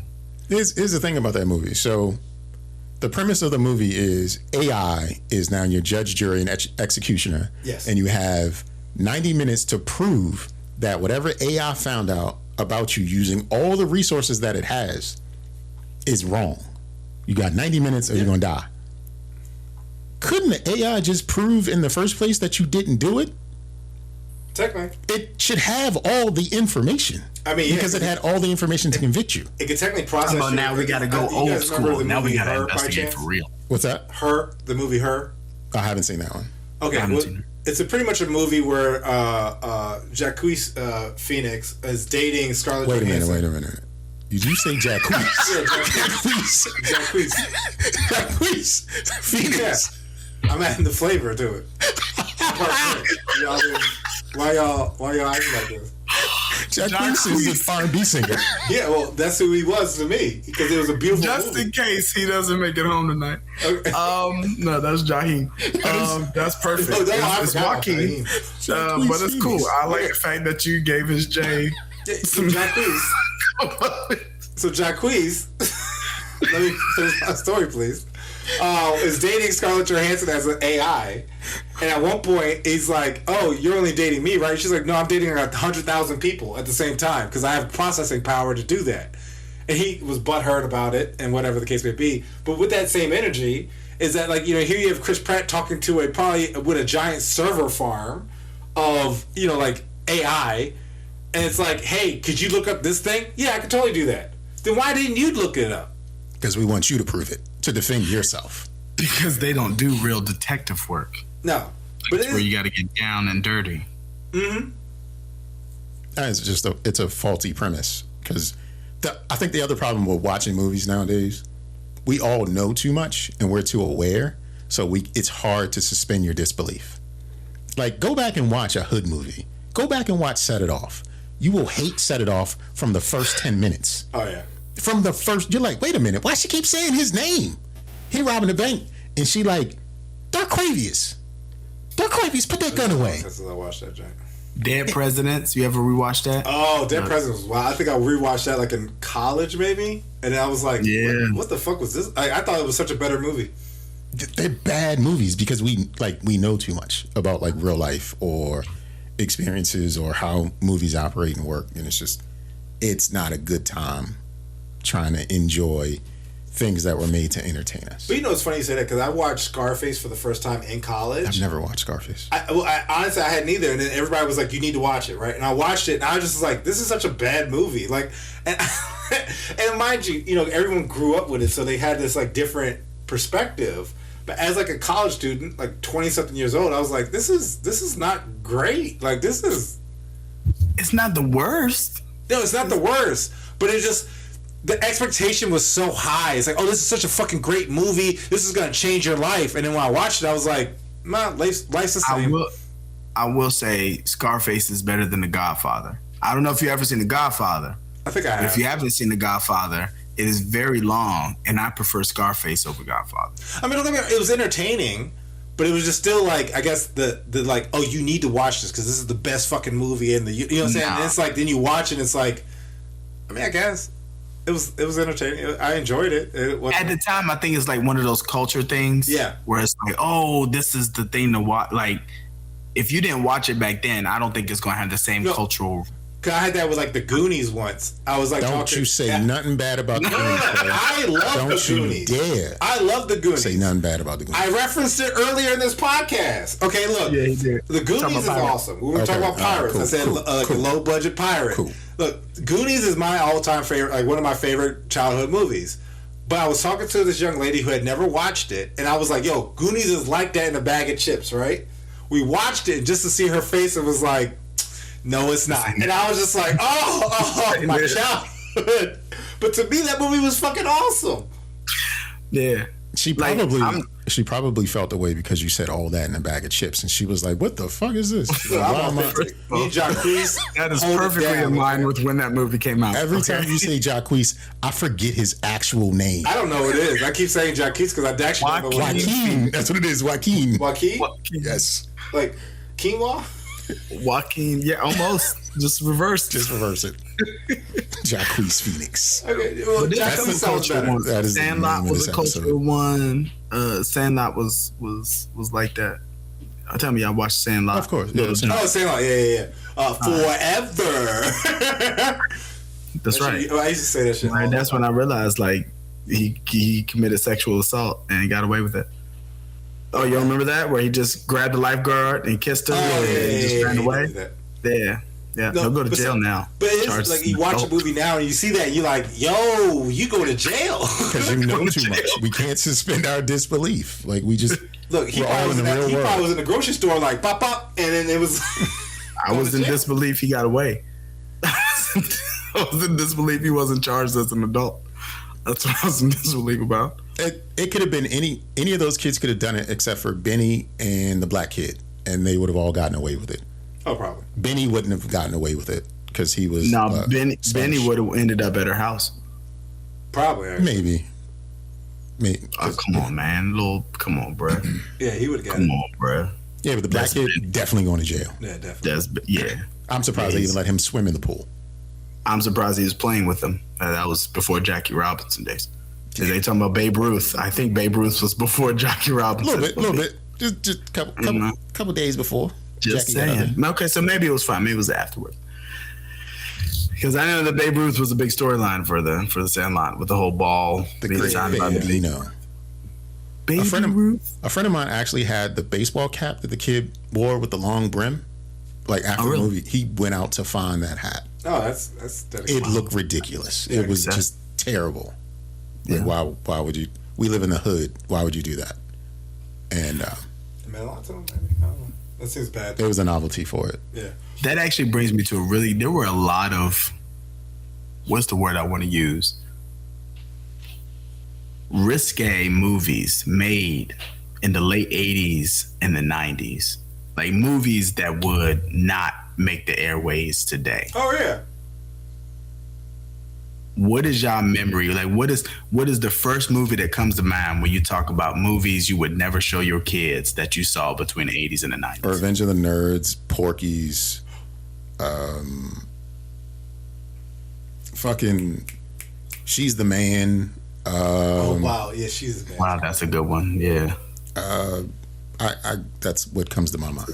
[SPEAKER 3] Here's the thing about that movie. So, the premise of the movie is AI is now your judge, jury, and executioner.
[SPEAKER 2] Yes.
[SPEAKER 3] And you have 90 minutes to prove that whatever AI found out about you using all the resources that it has is wrong. You got 90 minutes or you're going to die. Couldn't the AI just prove in the first place that you didn't do it?
[SPEAKER 2] Technically,
[SPEAKER 3] It should have all the information.
[SPEAKER 2] I mean, yeah,
[SPEAKER 3] because it had all the information to convict you.
[SPEAKER 2] it could technically process.
[SPEAKER 4] But now we got to go
[SPEAKER 2] You
[SPEAKER 4] old
[SPEAKER 2] guys remember
[SPEAKER 4] school.
[SPEAKER 2] the
[SPEAKER 4] Now we
[SPEAKER 2] movie
[SPEAKER 4] got to
[SPEAKER 2] Her, by
[SPEAKER 4] investigate
[SPEAKER 2] chance?
[SPEAKER 4] for real.
[SPEAKER 3] What's that?
[SPEAKER 2] Her, the movie Her.
[SPEAKER 3] I haven't seen that one.
[SPEAKER 2] Okay,
[SPEAKER 4] I haven't
[SPEAKER 2] well,
[SPEAKER 4] seen it.
[SPEAKER 2] it's pretty much a movie where Jacquees Phoenix is dating Scarlett Johansson.
[SPEAKER 3] Wait a minute. Did you say Jacquees?
[SPEAKER 2] Yeah, Jacquees.
[SPEAKER 3] Jacquees.
[SPEAKER 2] Jacquees.
[SPEAKER 3] Phoenix.
[SPEAKER 2] Yeah. I'm adding the flavor to it. Y'all didn't- why y'all acting like this?
[SPEAKER 3] Jacquees is an R&B singer.
[SPEAKER 2] Yeah, well, that's who he was to me because it was a beautiful
[SPEAKER 4] Just
[SPEAKER 2] movie.
[SPEAKER 4] in case he doesn't make it home tonight.
[SPEAKER 2] Okay.
[SPEAKER 4] No, that's Jaheim. That's perfect.
[SPEAKER 2] Oh, no, I
[SPEAKER 4] It's
[SPEAKER 2] forgot about
[SPEAKER 4] Joaquin.
[SPEAKER 3] Jacquees
[SPEAKER 4] But it's cool.
[SPEAKER 3] Phoenix.
[SPEAKER 4] I like the fact that you gave his J.
[SPEAKER 2] Yeah, so Jacquees. So Jacquees, let me finish my story, please. Is dating Scarlett Johansson as an AI, and at one point he's like, "Oh, you're only dating me, right?" She's like, "No, I'm dating 100,000 people at the same time because I have processing power to do that." And he was butthurt about it, and whatever the case may be. But with that same energy, is that like, you know, here you have Chris Pratt talking to probably with a giant server farm of, you know, like AI, and it's like, "Hey, could you look up this thing?" Yeah, I could totally do that. Then why didn't you look it up?
[SPEAKER 3] Because we want you to prove it, to defend yourself.
[SPEAKER 4] Because they don't do real detective work.
[SPEAKER 2] No, but
[SPEAKER 4] It's where you got to get down and dirty.
[SPEAKER 3] It's a faulty premise. Because I think the other problem with watching movies nowadays, we all know too much and we're too aware. So it's hard to suspend your disbelief. Like, go back and watch a hood movie. Go back and watch Set It Off. You will hate Set It Off from the first 10 minutes.
[SPEAKER 2] Oh yeah.
[SPEAKER 3] From the first, you're like, wait a minute, why she keep saying his name? He robbing the bank, and she like, Darquavius, put that gun away.
[SPEAKER 2] Since I watched that, Jack.
[SPEAKER 4] Dead Presidents. You ever rewatch that?
[SPEAKER 2] Oh, Dead Presidents was wild. I think I rewatched that like in college, maybe, and I was like,
[SPEAKER 4] Yeah.
[SPEAKER 2] what the fuck was this? I thought it was such a better movie.
[SPEAKER 3] They're bad movies because we know too much about like real life or experiences or how movies operate and work, and it's not a good time trying to enjoy things that were made to entertain us.
[SPEAKER 2] But you know, it's funny you say that because I watched Scarface for the first time in college.
[SPEAKER 3] I've never watched Scarface.
[SPEAKER 2] Honestly, I hadn't either, and then everybody was like, "You need to watch it," right? And I watched it, and I was just like, "This is such a bad movie." Like, and and mind you, you know, everyone grew up with it, so they had this like different perspective. But as like a college student, like 20-something years old, I was like, "This is not great. Like, this is."
[SPEAKER 4] It's not the worst.
[SPEAKER 2] No, it's not the worst, but it's just the expectation was so high. It's like, oh, this is such a fucking great movie. This is gonna change your life. And then when I watched it, I was like, nah, life's the same.
[SPEAKER 4] I will say Scarface is better than The Godfather. I don't know if you ever seen The Godfather.
[SPEAKER 2] I think I
[SPEAKER 4] But
[SPEAKER 2] have.
[SPEAKER 4] if you haven't seen The Godfather, it is very long, and I prefer Scarface over Godfather.
[SPEAKER 2] I mean, don't get me wrong, it was entertaining, but it was just still like, I guess the like, oh, you need to watch this because this is the best fucking movie in the, you know what I'm saying?
[SPEAKER 4] Nah.
[SPEAKER 2] And it's like, then you watch it, and it's like, I mean, I guess it was entertaining. I enjoyed it. It wasn't,
[SPEAKER 4] At the time, I think it's like one of those culture things.
[SPEAKER 2] Yeah.
[SPEAKER 4] Where it's like, oh, this is the thing to watch. Like, if you didn't watch it back then, I don't think it's going to have the same
[SPEAKER 2] No.
[SPEAKER 4] cultural.
[SPEAKER 2] Cause I had that with like the Goonies once. I was like,
[SPEAKER 3] Don't
[SPEAKER 2] talking,
[SPEAKER 3] you say
[SPEAKER 2] yeah.
[SPEAKER 3] nothing bad about the Goonies, bro.
[SPEAKER 2] I love
[SPEAKER 3] Don't
[SPEAKER 2] the
[SPEAKER 3] you
[SPEAKER 2] Goonies.
[SPEAKER 3] dare
[SPEAKER 2] I love the Goonies.
[SPEAKER 3] say nothing bad about the Goonies.
[SPEAKER 2] I referenced it earlier in this podcast. Okay, look.
[SPEAKER 4] Yeah, he did.
[SPEAKER 2] The Goonies
[SPEAKER 4] Talking
[SPEAKER 2] is
[SPEAKER 4] about pirates.
[SPEAKER 2] awesome. We were
[SPEAKER 3] Okay,
[SPEAKER 2] talking about
[SPEAKER 3] all right,
[SPEAKER 2] pirates.
[SPEAKER 3] cool,
[SPEAKER 2] I said
[SPEAKER 3] cool,
[SPEAKER 2] like
[SPEAKER 3] cool.
[SPEAKER 2] a low budget pirate.
[SPEAKER 3] Cool.
[SPEAKER 2] Look, Goonies is my all time favorite, like one of my favorite childhood movies. But I was talking to this young lady who had never watched it, and I was like, yo, Goonies is like that in a bag of chips, right? We watched it just to see her face and was like, No, it's not. And I was just like, oh, my childhood. But to me, that movie was fucking awesome.
[SPEAKER 4] Yeah.
[SPEAKER 3] She probably felt the way because you said all that in a bag of chips, and she was like, "What the fuck is this?"
[SPEAKER 2] Me and Jacquees.
[SPEAKER 4] That is perfectly in line with when that movie came out.
[SPEAKER 3] Every time you say Jacquees, I forget his actual name.
[SPEAKER 2] I don't know what it is. I keep saying Jacquees because I actually don't know what it is.
[SPEAKER 3] Joaquin. That's what it is. Joaquin.
[SPEAKER 2] Joaquin?
[SPEAKER 3] Yes.
[SPEAKER 2] Like quinoa?
[SPEAKER 4] Joaquin. Yeah, almost. Just reverse it.
[SPEAKER 3] Jacquees Phoenix.
[SPEAKER 2] Okay, well, Jacquees sounds better.
[SPEAKER 3] That is
[SPEAKER 4] Sandlot was a cultural one. Sandlot was like that. Tell me, y'all watched Sandlot?
[SPEAKER 3] Of course. Yeah,
[SPEAKER 2] Sandlot. Yeah. Forever.
[SPEAKER 4] That's right.
[SPEAKER 2] I used to say that shit.
[SPEAKER 4] Right, that's when I realized like he committed sexual assault and got away with it. Oh, you remember that where he just grabbed the lifeguard and kissed her and just ran away? Yeah, he'll go to jail now.
[SPEAKER 2] But it's like you watch a movie now and you see that, you're like, yo, you go to jail.
[SPEAKER 3] Because you know too much. We can't suspend our disbelief. Like, we just...
[SPEAKER 2] Look, he probably was in the grocery store like, pop, and then it was...
[SPEAKER 4] I was in disbelief he got away. I was in disbelief he wasn't charged as an adult. That's what I was in disbelief about.
[SPEAKER 3] It could have been any of those kids could have done it except for Benny and the black kid, and they would have all gotten away with it.
[SPEAKER 2] Oh, probably.
[SPEAKER 3] Benny wouldn't have gotten away with it because he was
[SPEAKER 4] Benny would have ended up at her house.
[SPEAKER 2] Probably. Actually.
[SPEAKER 3] Maybe.
[SPEAKER 4] Oh, come on, man. Come on, bro.
[SPEAKER 2] Yeah, he would have got
[SPEAKER 4] Come on, bro.
[SPEAKER 3] Yeah, but the black kid definitely going to jail.
[SPEAKER 2] Yeah, definitely.
[SPEAKER 3] I'm surprised they even let him swim in the pool.
[SPEAKER 4] I'm surprised he was playing with them. That was before Jackie Robinson days. They talking about Babe Ruth. I think Babe Ruth was before Jackie Robinson.
[SPEAKER 3] A little bit. Just couple days before.
[SPEAKER 4] Just
[SPEAKER 3] Jackie
[SPEAKER 4] saying. Okay, so maybe it was fine. Maybe it was afterwards. Because I know that Babe Ruth was a big storyline for the Sandlot with the whole ball.
[SPEAKER 3] The great Bambino.
[SPEAKER 4] Baby Ruth.
[SPEAKER 3] A friend of mine actually had the baseball cap that the kid wore with the long brim. Like after the movie, he went out to find that hat.
[SPEAKER 2] Oh, that's
[SPEAKER 3] it looked ririlous. It was just terrible. Like, why would you? We live in the hood. Why would you do that? And
[SPEAKER 2] maybe I don't know. That seems bad.
[SPEAKER 3] There was a novelty for it.
[SPEAKER 2] Yeah.
[SPEAKER 4] That actually brings me to there were a lot of, what's the word I want to use? Risque movies made in the late 80s and the 90s. Like movies that would not make the airways today.
[SPEAKER 2] Oh, yeah.
[SPEAKER 4] What is y'all memory? Like, what is the first movie that comes to mind when you talk about movies you would never show your kids that you saw between the 80s and the 90s?
[SPEAKER 3] Revenge of the Nerds, Porky's, fucking She's the Man.
[SPEAKER 2] Oh, wow. Yeah, She's the Man.
[SPEAKER 4] Wow, that's a good one. Yeah.
[SPEAKER 3] I that's what comes to my mind.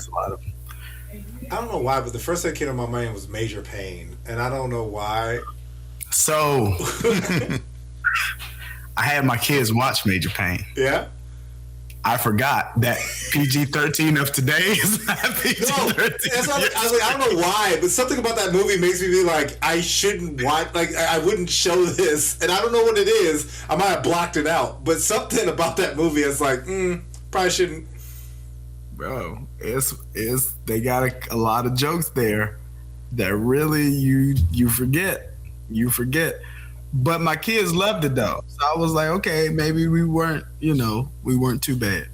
[SPEAKER 2] I don't know why, but the first thing that came to my mind was Major Payne. And I don't know why.
[SPEAKER 4] So, I had my kids watch Major Payne.
[SPEAKER 2] Yeah?
[SPEAKER 4] I forgot that PG-13 of today is not PG-13.
[SPEAKER 2] I don't know why, but something about that movie makes me be like, I shouldn't watch, like, I wouldn't show this. And I don't know what it is. I might have blocked it out. But something about that movie is like, probably shouldn't.
[SPEAKER 4] Bro, they got a lot of jokes there that really you forget. You forget. But my kids loved it though. So I was like, okay, maybe we weren't too bad.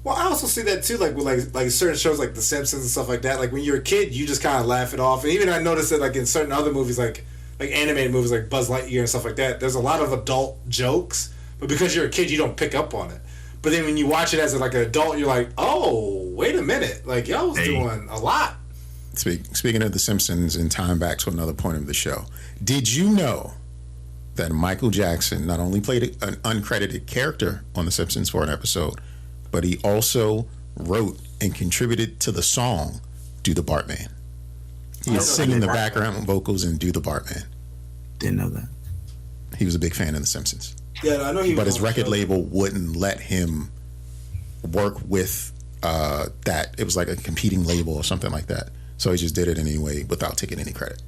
[SPEAKER 2] Well, I also see that too, like with like certain shows like The Simpsons and stuff like that. Like when you're a kid, you just kind of laugh it off. And even I noticed that like in certain other movies, like animated movies like Buzz Lightyear and stuff like that, there's a lot of adult jokes. But because you're a kid, you don't pick up on it. But then when you watch it as an adult, you're like, oh, wait a minute. Like y'all was doing a lot.
[SPEAKER 3] Speaking of The Simpsons and tying back to another point of the show, did you know that Michael Jackson not only played an uncredited character on The Simpsons for an episode, but he also wrote and contributed to the song Do the Bartman? He was singing the background vocals in Do the Bartman.
[SPEAKER 4] Didn't know that.
[SPEAKER 3] He was a big fan of The Simpsons.
[SPEAKER 2] Yeah, I know he was.
[SPEAKER 3] But his record label wouldn't let him work with that. It was like a competing label or something like that. So he just did it anyway without taking any credit.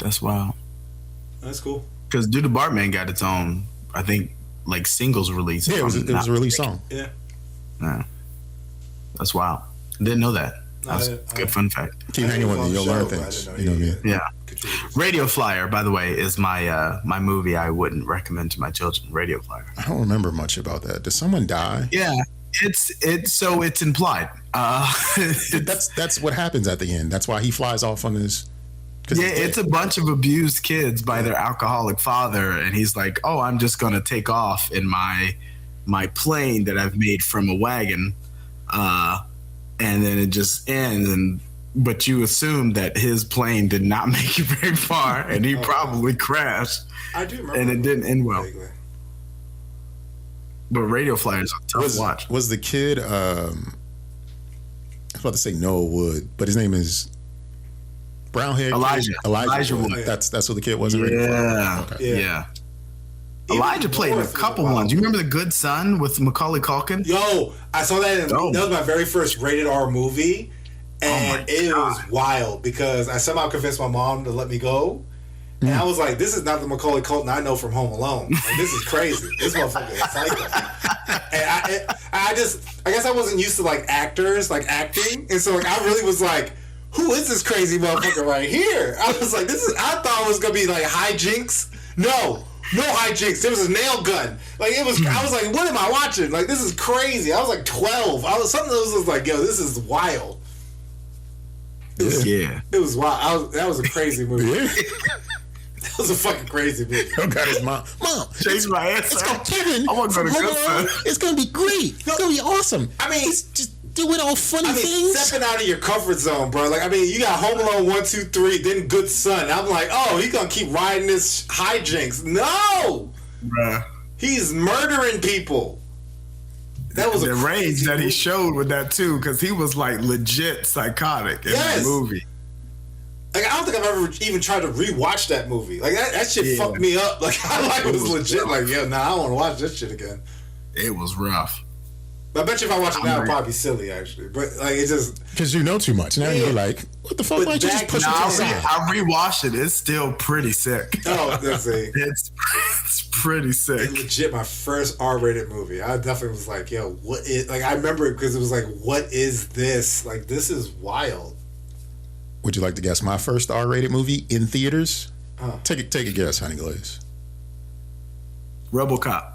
[SPEAKER 4] That's wild.
[SPEAKER 2] That's cool.
[SPEAKER 4] Because Do the Bartman got its own, I think, like singles release.
[SPEAKER 3] Yeah, it was a release song.
[SPEAKER 2] Yeah.
[SPEAKER 4] Yeah. That's wild. Didn't know that. That's a good fun fact.
[SPEAKER 3] Keep hanging with me, you'll learn things. You know what I mean?
[SPEAKER 4] Yeah. Radio Flyer, by the way, is my my movie I wouldn't recommend to my children. Radio Flyer.
[SPEAKER 3] I don't remember much about that. Did someone die?
[SPEAKER 4] Yeah, it's implied.
[SPEAKER 3] That's what happens at the end. That's why he flies off on his.
[SPEAKER 4] Yeah, it's a bunch of abused kids by their alcoholic father, and he's like, "Oh, I'm just gonna take off in my plane that I've made from a wagon," and then it just ends. But you assume that his plane did not make it very far, and he probably crashed.
[SPEAKER 2] I do remember,
[SPEAKER 4] and it didn't end well.
[SPEAKER 2] Vaguely.
[SPEAKER 4] But Radio Flyer is a tough watch.
[SPEAKER 3] Was the kid? I was about to say Noah Wood, but his name is brown hair. Elijah Wood.
[SPEAKER 2] Yeah.
[SPEAKER 3] That's what the kid was.
[SPEAKER 4] Yeah.
[SPEAKER 3] Okay.
[SPEAKER 4] Yeah. Elijah played in a couple ones. You remember The Good Son with Macaulay Culkin?
[SPEAKER 2] Yo, I saw that. That was my very first rated R movie. And it was wild because I somehow convinced my mom to let me go. And I was like, this is not the Macaulay Culkin I know from Home Alone. Like, this is crazy. This motherfucker is psycho. And I guess I wasn't used to like actors, like acting. And so like I really was like, who is this crazy motherfucker right here? I was like, I thought it was going to be like hijinks. No hijinks. There was a nail gun. Like I was like, what am I watching? Like, this is crazy. I was like 12. Something that was like, yo, this is wild. It was wild. That was a crazy movie. That was a fucking crazy movie.
[SPEAKER 3] Got his mom.
[SPEAKER 4] Change my answer.
[SPEAKER 3] It's gonna Kevin.
[SPEAKER 4] I want to go to Good Son.
[SPEAKER 3] It's gonna be great. It's gonna be awesome.
[SPEAKER 2] I mean,
[SPEAKER 3] just doing all funny things.
[SPEAKER 2] Stepping out of your comfort zone, bro. Like, I mean, you got Home Alone 1, 2, 3, then Good Son. I'm like, oh, he's gonna keep riding this hijinks. No,
[SPEAKER 4] bruh.
[SPEAKER 2] He's murdering people. That was
[SPEAKER 4] the range that he showed with that too, because he was like legit psychotic in the movie.
[SPEAKER 2] Like, I don't think I've ever even tried to rewatch that movie. Like that shit fucked me up. Like I was legit rough. Like, yo, nah, I don't want to watch this shit again.
[SPEAKER 4] It was rough.
[SPEAKER 2] But I bet you if I watch it now, it'd probably be silly actually. But like it just
[SPEAKER 3] because you know too much. Now you're like, what the fuck? Why don't you just push it to the side?
[SPEAKER 4] I rewatched it. It's still pretty sick.
[SPEAKER 2] Oh, that's it.
[SPEAKER 4] It's pretty sick.
[SPEAKER 2] It's legit my first R-rated movie. I definitely was like, yo, what is, like, I remember it because it was like, what is this? Like, this is wild.
[SPEAKER 3] Would you like to guess my first R-rated movie in theaters? Take a guess, Honey Glaze.
[SPEAKER 4] RoboCop.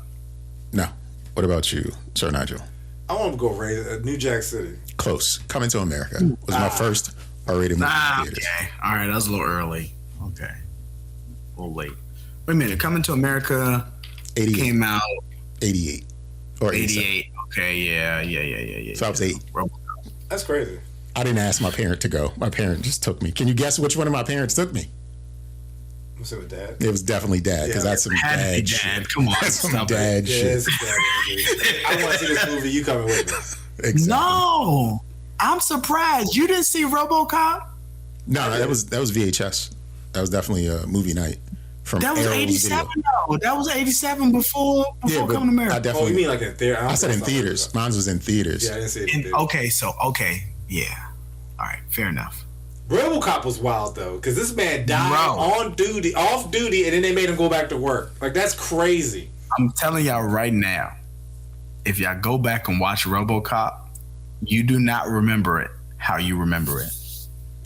[SPEAKER 3] No. What about you, Sir Nygel?
[SPEAKER 2] I want to go rated New Jack City.
[SPEAKER 3] Close. Coming to America was my first R-rated movie in theaters.
[SPEAKER 4] Okay. All right, that was a little early. Okay. A little late. Wait a minute. Coming to America
[SPEAKER 3] 88.
[SPEAKER 4] Came out
[SPEAKER 3] 88 or
[SPEAKER 4] 88. Okay, yeah.
[SPEAKER 3] So I was 8.
[SPEAKER 2] That's crazy.
[SPEAKER 3] I didn't ask my parent to go. My parent just took me. Can you guess which one of my parents took me?
[SPEAKER 2] Was it with Dad?
[SPEAKER 3] It was definitely Dad because that's some dad shit.
[SPEAKER 4] Come on,
[SPEAKER 3] that's some dad shit.
[SPEAKER 2] It's a dad movie. I want to see this movie. You coming with me?
[SPEAKER 3] Exactly.
[SPEAKER 4] No, I'm surprised you didn't see RoboCop.
[SPEAKER 3] No, that was VHS. That was definitely a movie night. From
[SPEAKER 4] that was
[SPEAKER 3] Arrow's
[SPEAKER 4] 87
[SPEAKER 3] video.
[SPEAKER 4] though. That was 87 before
[SPEAKER 3] Coming
[SPEAKER 4] to America.
[SPEAKER 3] I definitely.
[SPEAKER 2] You mean like in theater?
[SPEAKER 3] I said in theaters. Mine was in theaters.
[SPEAKER 2] Yeah, I didn't see it in theaters.
[SPEAKER 4] Okay, yeah. All right, fair enough.
[SPEAKER 2] RoboCop was wild though, because this man died off duty, and then they made him go back to work. Like, that's crazy.
[SPEAKER 4] I'm telling y'all right now, if y'all go back and watch RoboCop, you do not remember it how you remember it.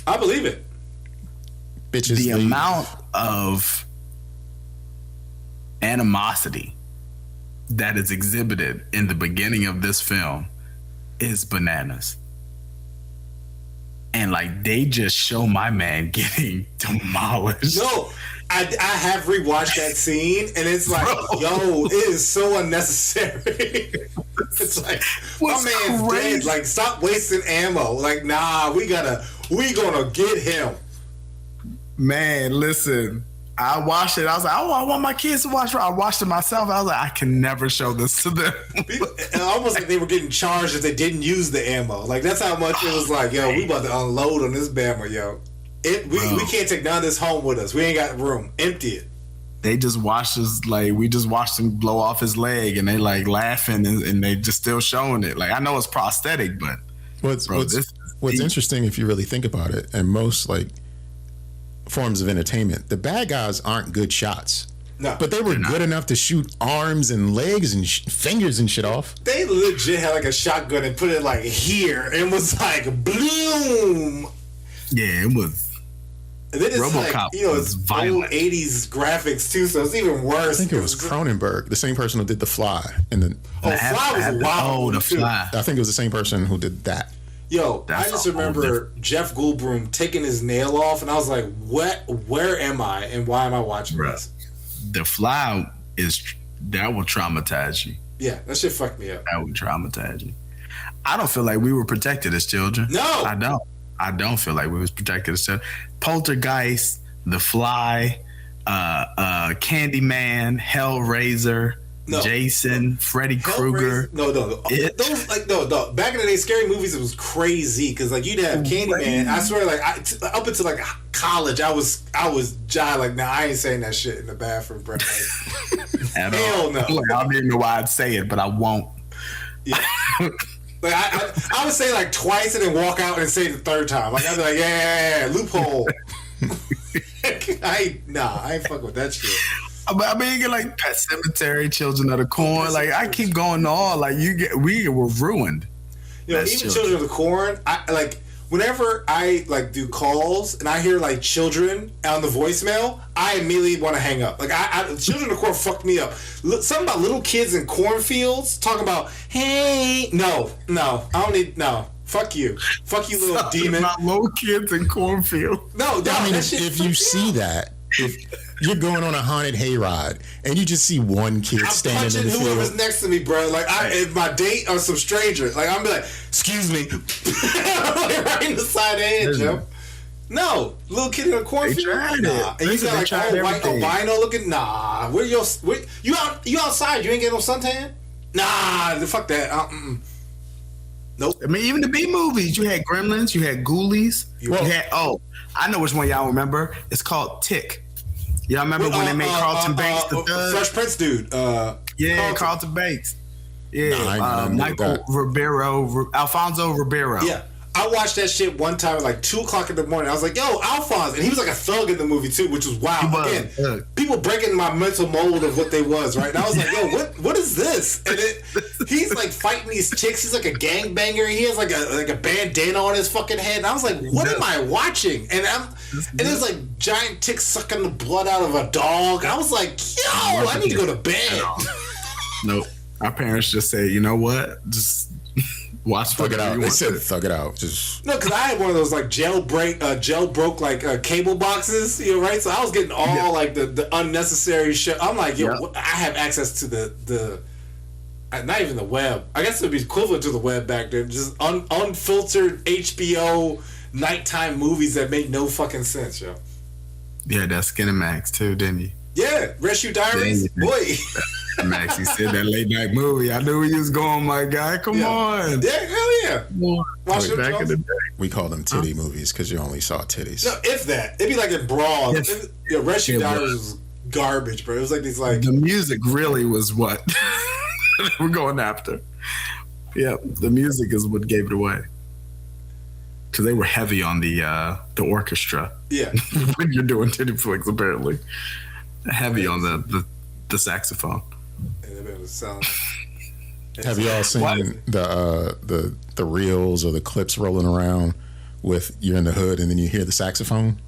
[SPEAKER 2] I believe it.
[SPEAKER 3] Bitches.
[SPEAKER 4] The amount of animosity that is exhibited in the beginning of this film is bananas. And like, they just show my man getting demolished.
[SPEAKER 2] No, I have rewatched that scene, and it's like, yo, it is so unnecessary. It's like, my man's dead. Like, stop wasting ammo. Like, nah, we gonna get him.
[SPEAKER 4] Man, listen, I watched it. I was like, oh, I want my kids to watch it. I watched it myself. I was like, I can never show this to them.
[SPEAKER 2] Almost like they were getting charged if they didn't use the ammo. Like, that's how much it was like, yo, we about to unload on this Bama, yo. We can't take none of this home with us. We ain't got room. Empty it.
[SPEAKER 4] They just watched us, like, we just watched him blow off his leg, and they like laughing, and they just still showing it. Like, I know it's prosthetic, but
[SPEAKER 3] what's interesting if you really think about it, and most like forms of entertainment, the bad guys aren't good shots.
[SPEAKER 2] No.
[SPEAKER 3] But they were good enough to shoot arms and legs and fingers and shit off.
[SPEAKER 2] They legit had like a shotgun and put it like here and was like bloom.
[SPEAKER 4] Yeah, it was.
[SPEAKER 2] And then it's
[SPEAKER 4] RoboCop
[SPEAKER 2] like, you know, it's
[SPEAKER 4] was violent.
[SPEAKER 2] old 80s graphics too, so it's even worse.
[SPEAKER 3] I think it was Cronenberg, the same person who did The Fly. And then
[SPEAKER 2] Oh, Fly was a wild one,
[SPEAKER 4] The
[SPEAKER 2] too.
[SPEAKER 4] Fly.
[SPEAKER 3] I think it was the same person who did that.
[SPEAKER 2] Yo,
[SPEAKER 4] That's
[SPEAKER 2] I just
[SPEAKER 4] a whole
[SPEAKER 2] remember Jeff Goldblum taking his nail off, and I was like, where am I, and why am I watching
[SPEAKER 4] Bruh.
[SPEAKER 2] this?
[SPEAKER 4] The Fly that will traumatize you.
[SPEAKER 2] Yeah, that shit fucked me up.
[SPEAKER 4] That would traumatize you. I don't feel like we were protected as children.
[SPEAKER 2] No.
[SPEAKER 4] I don't feel like we was protected as children. Poltergeist, The Fly, Candyman, Hellraiser,
[SPEAKER 2] No.
[SPEAKER 4] Jason, Freddy Krueger.
[SPEAKER 2] No.
[SPEAKER 4] It-
[SPEAKER 2] Those no. Back in the day, scary movies, it was crazy because like you'd have Candyman. I swear, like up until like college, I was jai like, nah, I ain't saying that shit in the bathroom, bro. Like,
[SPEAKER 4] At
[SPEAKER 2] hell
[SPEAKER 4] all.
[SPEAKER 2] no.
[SPEAKER 4] Like, I don't even know why I'd say it, but I won't.
[SPEAKER 2] yeah. Like I would say like twice and then walk out and say it the third time. Like I'd be like, yeah, loophole. I ain't fucking with that shit.
[SPEAKER 4] I mean, you get like Pet Cemetery, Children of the Corn. Like I keep going on. Like we were ruined.
[SPEAKER 2] You know,
[SPEAKER 4] That's
[SPEAKER 2] even Children of the Corn, I like whenever I like do calls and I hear like children on the voicemail, I immediately want to hang up. Like Children of the Corn fucked me up. Something about little kids in cornfields talking about, hey, no, I don't need fuck you, little demon.
[SPEAKER 4] About little kids in cornfield.
[SPEAKER 2] No,
[SPEAKER 3] I mean,
[SPEAKER 2] that shit
[SPEAKER 3] if you see that, if you're going on a haunted hayride and you just see one kid
[SPEAKER 2] I'm
[SPEAKER 3] standing
[SPEAKER 2] punching
[SPEAKER 3] in the
[SPEAKER 2] whoever's
[SPEAKER 3] field.
[SPEAKER 2] next to me, bro. Like, if my date or some stranger, like, I'm be like, excuse me, right in the side of the head, Joe. No, little kid in a cornfield.
[SPEAKER 4] tried
[SPEAKER 2] Nah.
[SPEAKER 4] it.
[SPEAKER 2] And he's got like
[SPEAKER 4] tried
[SPEAKER 2] all white
[SPEAKER 4] everything.
[SPEAKER 2] albino looking. Nah, you outside? You ain't getting no suntan? Nah, fuck that. Nope.
[SPEAKER 4] I mean, even the B movies. You had Gremlins. You had Ghoulies. You had I know which one y'all remember. It's called Tick. Y'all remember when they made Carlton Banks the thug?
[SPEAKER 2] Fresh Prince dude.
[SPEAKER 4] Carlton Banks. Yeah,
[SPEAKER 3] No, I ain't know
[SPEAKER 4] Michael
[SPEAKER 3] that.
[SPEAKER 4] Ribeiro, Alfonso Ribeiro.
[SPEAKER 2] Yeah. I watched that shit one time at like 2 o'clock in the morning. I was like, yo, Alphonse. And he was like a thug in the movie too, which was wild.
[SPEAKER 4] He was,
[SPEAKER 2] Again,
[SPEAKER 4] yeah.
[SPEAKER 2] people breaking my mental mold of what they was, right? And I was like, yo, what is this? And he's like fighting these chicks. He's like a gangbanger. He has like a bandana on his fucking head. And I was like, what am I watching? And there's like giant ticks sucking the blood out of a dog. I was like, yo, I need to go to bed.
[SPEAKER 4] Nope. Our parents just say, you know what? Just watch
[SPEAKER 3] Thug it
[SPEAKER 4] whatever
[SPEAKER 3] out.
[SPEAKER 4] you
[SPEAKER 3] They
[SPEAKER 4] want
[SPEAKER 3] said
[SPEAKER 4] to.
[SPEAKER 3] thug it out. Just
[SPEAKER 2] No, because I had one of those like jailbroke like cable boxes, you know, right? So I was getting all like the unnecessary shit. I'm like, yo, I have access to the not even the web. I guess it would be equivalent to the web back then. Just unfiltered HBO nighttime movies that make no fucking sense, yo.
[SPEAKER 4] Yeah, that Skinemax too, didn't you?
[SPEAKER 2] Yeah, Rescue Diaries,
[SPEAKER 4] Yeah.
[SPEAKER 2] boy.
[SPEAKER 4] Max, he said that late night movie. I knew he was going, my guy. Come on.
[SPEAKER 2] Yeah, hell yeah. Watch them
[SPEAKER 4] Back in
[SPEAKER 2] Jones.
[SPEAKER 4] the day.
[SPEAKER 3] we call them titty movies because you only saw titties.
[SPEAKER 2] No, if that, it'd be like in Brawl.
[SPEAKER 4] Yes.
[SPEAKER 2] Rescue
[SPEAKER 4] It
[SPEAKER 2] Diaries
[SPEAKER 4] was.
[SPEAKER 2] was garbage, bro. It was like these like.
[SPEAKER 4] The music really was what we're going after. Yeah, the music is what gave it away. Because they were heavy on the orchestra.
[SPEAKER 2] Yeah.
[SPEAKER 4] When you're doing titty flicks, apparently. Heavy on the saxophone.
[SPEAKER 2] And it was sound.
[SPEAKER 3] Have y'all seen the reels or the clips rolling around with you're in the hood and then you hear the saxophone?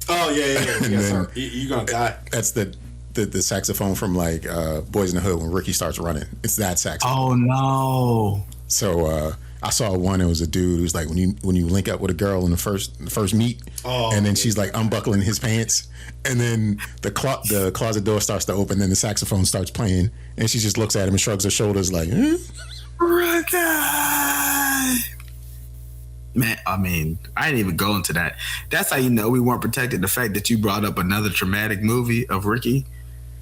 [SPEAKER 2] Oh yeah.
[SPEAKER 3] And
[SPEAKER 2] Yes,
[SPEAKER 3] then-
[SPEAKER 2] sir. You're gonna die.
[SPEAKER 3] That's the saxophone from like Boys in the Hood when Ricky starts running. It's that saxophone.
[SPEAKER 4] Oh, no.
[SPEAKER 3] So I saw one. It was a dude who's like when you link up with a girl in the first meet, and then she's like unbuckling his pants, and then the closet door starts to open, then the saxophone starts playing, and she just looks at him and shrugs her shoulders like,
[SPEAKER 4] Ricky! Man, I mean, I didn't even go into that. That's how you know we weren't protected. The fact that you brought up another traumatic movie of Ricky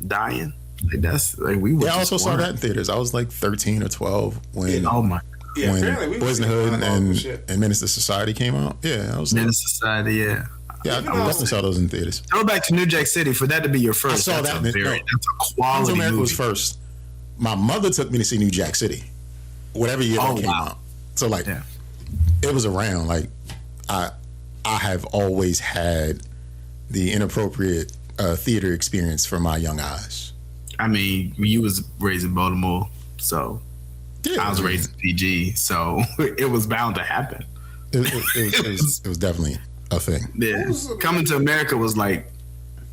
[SPEAKER 4] dying. Like that's like we were.
[SPEAKER 3] Yeah, I
[SPEAKER 4] just
[SPEAKER 3] also saw
[SPEAKER 4] weren't.
[SPEAKER 3] that in theaters. I was like 13 or 12 when
[SPEAKER 4] Oh my.
[SPEAKER 2] Yeah,
[SPEAKER 3] when
[SPEAKER 2] apparently we
[SPEAKER 3] Boys in the
[SPEAKER 2] was
[SPEAKER 3] Hood
[SPEAKER 2] getting shit.
[SPEAKER 3] and Menace to Society came out. Yeah, I was like,
[SPEAKER 4] Menace Society, yeah.
[SPEAKER 3] yeah, I definitely saw those in theaters.
[SPEAKER 4] Go back to New Jack City for that to be your first.
[SPEAKER 3] I saw
[SPEAKER 4] that's
[SPEAKER 3] that.
[SPEAKER 4] A very,
[SPEAKER 3] No.
[SPEAKER 4] that's a
[SPEAKER 3] Sons
[SPEAKER 4] quality
[SPEAKER 3] of America
[SPEAKER 4] movie.
[SPEAKER 3] was first. My mother took me to see New Jack City, whatever year that came out. So like,
[SPEAKER 4] Yeah.
[SPEAKER 3] it was around. Like, I have always had the inappropriate theater experience for my young eyes.
[SPEAKER 4] I mean, you was raised in Baltimore, so
[SPEAKER 3] Yeah,
[SPEAKER 4] I was raised in PG, so it was bound to happen.
[SPEAKER 3] It was definitely a thing.
[SPEAKER 4] Yeah, coming to America was like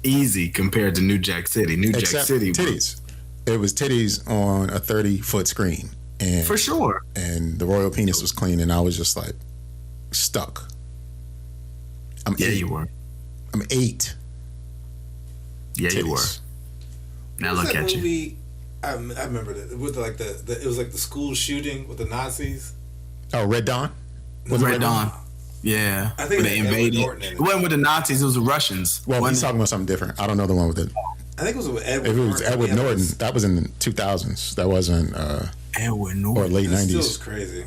[SPEAKER 4] easy compared to New Jack City. Jack City,
[SPEAKER 3] titties. It was titties on a 30-foot screen, and
[SPEAKER 4] for sure.
[SPEAKER 3] And the royal penis was clean, and I was just like stuck.
[SPEAKER 4] You were.
[SPEAKER 3] I'm 8.
[SPEAKER 4] Yeah,
[SPEAKER 3] titties.
[SPEAKER 4] you were. Now
[SPEAKER 2] What was
[SPEAKER 4] look
[SPEAKER 2] that
[SPEAKER 4] at you.
[SPEAKER 2] movie? I remember that with like the it was like the school shooting with the Nazis.
[SPEAKER 3] Oh, Red Dawn.
[SPEAKER 4] Was Red Dawn? Yeah,
[SPEAKER 2] I think
[SPEAKER 4] when they
[SPEAKER 2] it had Edward
[SPEAKER 4] invaded.
[SPEAKER 2] Norton in
[SPEAKER 4] It
[SPEAKER 2] it.
[SPEAKER 4] wasn't with the Nazis. It was the Russians.
[SPEAKER 3] Well,
[SPEAKER 4] Wasn't
[SPEAKER 3] he's talking about something different. I don't know the one with it.
[SPEAKER 2] I think it was with Edward.
[SPEAKER 3] If it was
[SPEAKER 2] Norton.
[SPEAKER 3] Edward
[SPEAKER 2] Yeah,
[SPEAKER 3] Norton, that was in the 2000s. That wasn't
[SPEAKER 4] Edward
[SPEAKER 3] or
[SPEAKER 4] Norton.
[SPEAKER 3] late
[SPEAKER 2] It still
[SPEAKER 3] 90s.
[SPEAKER 2] was crazy.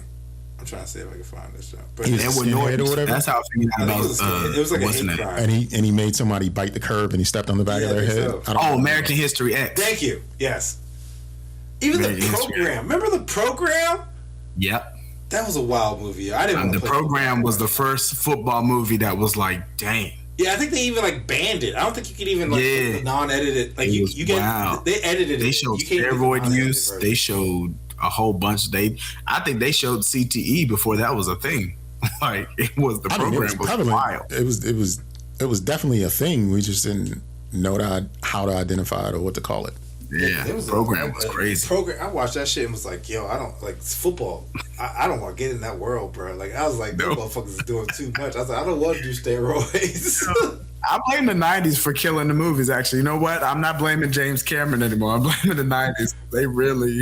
[SPEAKER 2] I'm trying to see if I can find this show. But
[SPEAKER 3] He's-
[SPEAKER 4] Edward
[SPEAKER 3] Skinhead
[SPEAKER 4] Norton.
[SPEAKER 3] or whatever?
[SPEAKER 4] That's how I figured out
[SPEAKER 2] I think
[SPEAKER 4] about.
[SPEAKER 2] it was like a
[SPEAKER 4] what's
[SPEAKER 2] hate
[SPEAKER 4] the name?
[SPEAKER 2] crime.
[SPEAKER 3] And he made somebody bite the curb and he stepped on the back
[SPEAKER 2] Yeah,
[SPEAKER 3] of their
[SPEAKER 2] I think
[SPEAKER 3] head.
[SPEAKER 2] so.
[SPEAKER 3] I don't
[SPEAKER 4] Oh,
[SPEAKER 3] know.
[SPEAKER 4] American History X.
[SPEAKER 2] Thank you. Yes. Even the
[SPEAKER 4] American History.
[SPEAKER 2] program. Remember the program?
[SPEAKER 4] Yep.
[SPEAKER 2] That was a wild movie. I didn't. Want
[SPEAKER 4] The
[SPEAKER 2] to play
[SPEAKER 4] program was the first football movie that was like, dang.
[SPEAKER 2] Yeah, I think they even like banned it. I don't think you could even like
[SPEAKER 4] Yeah.
[SPEAKER 2] put the non-edited. Like
[SPEAKER 4] It was
[SPEAKER 2] you get.
[SPEAKER 4] wild.
[SPEAKER 2] They edited it.
[SPEAKER 4] They showed
[SPEAKER 2] You can't get the
[SPEAKER 4] steroid
[SPEAKER 2] non-edited
[SPEAKER 4] use.
[SPEAKER 2] version.
[SPEAKER 4] They showed a whole bunch. I think they showed CTE before that was a thing. Like it was the
[SPEAKER 3] I mean,
[SPEAKER 4] program was wild.
[SPEAKER 3] It was definitely a thing. We just didn't know how to identify it or what to call it.
[SPEAKER 4] Yeah,
[SPEAKER 2] There
[SPEAKER 4] the
[SPEAKER 2] was
[SPEAKER 4] program was crazy.
[SPEAKER 2] Program. I watched that shit and was like, yo, I don't like it's football. I don't want to get in that world, bro. Like I was like,
[SPEAKER 4] No.
[SPEAKER 2] these motherfuckers is doing too much. I was like, I don't want to do steroids.
[SPEAKER 4] I blame the '90s for killing the movies. Actually, you know what? I'm not blaming James Cameron anymore. I'm blaming the '90s. They really,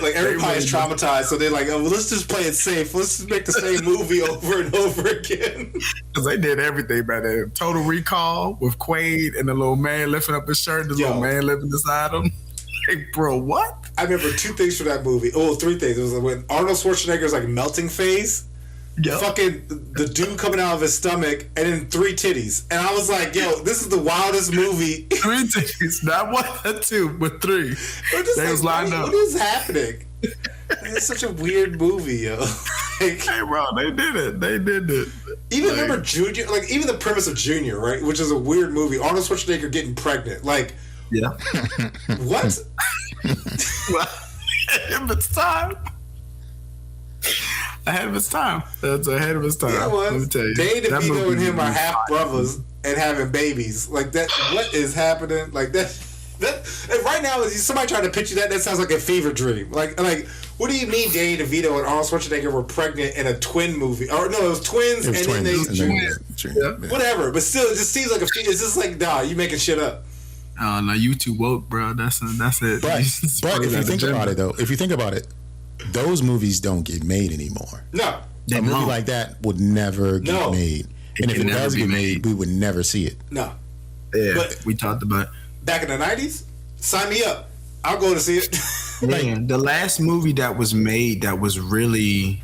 [SPEAKER 2] Like everybody's
[SPEAKER 4] really-
[SPEAKER 2] traumatized, so they're like, oh, well, let's just play it safe. Let's just make the same movie over and over again.
[SPEAKER 4] because they did everything back then. Total Recall with Quaid and the little man lifting up his shirt, and the
[SPEAKER 2] Yo.
[SPEAKER 4] little man living beside him. Like, bro, what?
[SPEAKER 2] I remember 2 things from that movie. Oh, 3 things. It was when Arnold Schwarzenegger's like melting phase.
[SPEAKER 4] Yep.
[SPEAKER 2] Fucking the dude coming out of his stomach, and then 3 titties. And I was like, yo, this is the wildest movie.
[SPEAKER 4] 3 tickets, not 1 or 2, but 3.
[SPEAKER 2] I'm just
[SPEAKER 4] They
[SPEAKER 2] like,
[SPEAKER 4] was lined
[SPEAKER 2] what
[SPEAKER 4] up.
[SPEAKER 2] is happening? It's such a weird movie, yo. Like,
[SPEAKER 4] Hey, bro, they did it. They did it.
[SPEAKER 2] even
[SPEAKER 4] Like-
[SPEAKER 2] remember Junior? Like, even the premise of Junior, right? Which is a weird movie. Arnold Schwarzenegger getting pregnant. Like,
[SPEAKER 4] Yeah.
[SPEAKER 2] what?
[SPEAKER 4] Well, ahead of its time. Ahead of its time. That's ahead of its time.
[SPEAKER 2] Yeah, it
[SPEAKER 4] Let me
[SPEAKER 2] was.
[SPEAKER 4] tell you.
[SPEAKER 2] Dave
[SPEAKER 4] That
[SPEAKER 2] DeVito
[SPEAKER 4] movie
[SPEAKER 2] and him are
[SPEAKER 4] was
[SPEAKER 2] half
[SPEAKER 4] fire.
[SPEAKER 2] brothers and having babies. Like that. What is happening? Like that. And right now, is somebody trying to pitch you that sounds like a fever dream. Like, what do you mean Danny DeVito and Arnold Schwarzenegger were pregnant in a twin movie? Or no, it was twins,
[SPEAKER 3] It was
[SPEAKER 2] and
[SPEAKER 3] twins.
[SPEAKER 2] then
[SPEAKER 3] and
[SPEAKER 2] they
[SPEAKER 3] then-
[SPEAKER 4] Yeah.
[SPEAKER 3] yeah.
[SPEAKER 2] whatever. But still, it just seems like it's just like, nah, you making shit up.
[SPEAKER 4] Oh no, you too woke, bro. That's it.
[SPEAKER 3] But if you think about it, though, those movies don't get made anymore.
[SPEAKER 2] No,
[SPEAKER 4] They
[SPEAKER 3] A movie
[SPEAKER 4] won't.
[SPEAKER 3] like that would never get
[SPEAKER 2] No.
[SPEAKER 3] made. And if
[SPEAKER 4] can
[SPEAKER 3] it
[SPEAKER 4] never
[SPEAKER 3] does
[SPEAKER 4] be
[SPEAKER 3] get
[SPEAKER 4] made.
[SPEAKER 3] made, we would never see it.
[SPEAKER 2] no.
[SPEAKER 4] Yeah,
[SPEAKER 2] But-
[SPEAKER 4] we talked about.
[SPEAKER 2] Back in the '90s, sign me up. I'll go to see it.
[SPEAKER 4] Man, the last movie that was made that was really,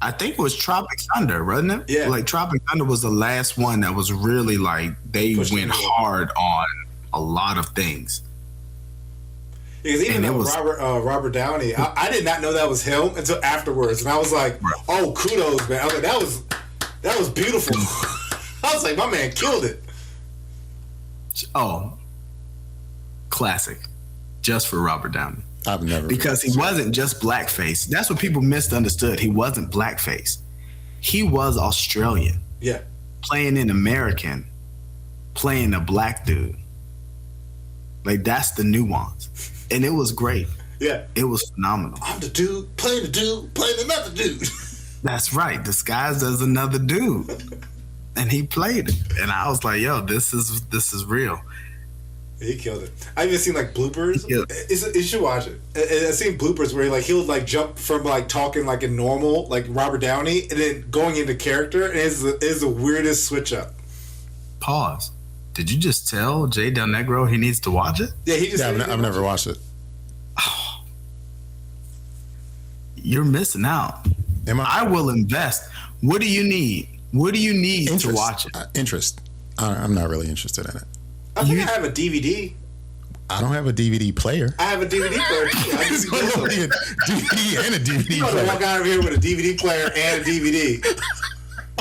[SPEAKER 4] I think it was Tropic Thunder, wasn't it?
[SPEAKER 2] Yeah.
[SPEAKER 4] Like Tropic Thunder was the last one that was really like they
[SPEAKER 2] Pushed
[SPEAKER 4] went
[SPEAKER 2] the needle.
[SPEAKER 4] hard on a lot of things.
[SPEAKER 2] Because even
[SPEAKER 4] And it
[SPEAKER 2] though
[SPEAKER 4] was-
[SPEAKER 2] Robert Downey, I did not know that was him until afterwards, and I was like,
[SPEAKER 4] Right.
[SPEAKER 2] "Oh, kudos, man!" I was like, "That was beautiful." I was like, "My man killed it."
[SPEAKER 4] Oh, classic, just for Robert Downey.
[SPEAKER 3] I've never
[SPEAKER 4] Because he wasn't just blackface. That's what people misunderstood. He wasn't blackface. He was Australian,
[SPEAKER 2] Yeah,
[SPEAKER 4] playing an American, playing a black dude. Like that's the nuance. And it was great.
[SPEAKER 2] yeah.
[SPEAKER 4] It was phenomenal.
[SPEAKER 2] I'm the dude playing another dude.
[SPEAKER 4] That's right. Disguised as another dude. And he played it. And I was like, yo, this is real.
[SPEAKER 2] He killed it. I even seen like bloopers.
[SPEAKER 4] Yeah.
[SPEAKER 2] You should watch it. I seen bloopers where he'll like jump from like talking like in normal, like Robert Downey, and then going into character, and it's the weirdest switch up.
[SPEAKER 4] Pause. Did you just tell Jay Delnegro he needs to watch it?
[SPEAKER 2] Yeah, he just.
[SPEAKER 3] Yeah, I've never watched it.
[SPEAKER 4] You're missing out.
[SPEAKER 3] Am
[SPEAKER 4] I will invest. What do you need? What do you need to
[SPEAKER 3] Interest.
[SPEAKER 4] watch it?
[SPEAKER 3] Interest. I'm not really interested in it.
[SPEAKER 2] I think I have a DVD.
[SPEAKER 3] I don't have a DVD player.
[SPEAKER 2] I have a DVD player. Too. I just
[SPEAKER 3] There's already a DVD and a DVD
[SPEAKER 2] You know,
[SPEAKER 3] player.
[SPEAKER 2] walk out of here with a DVD player and a DVD.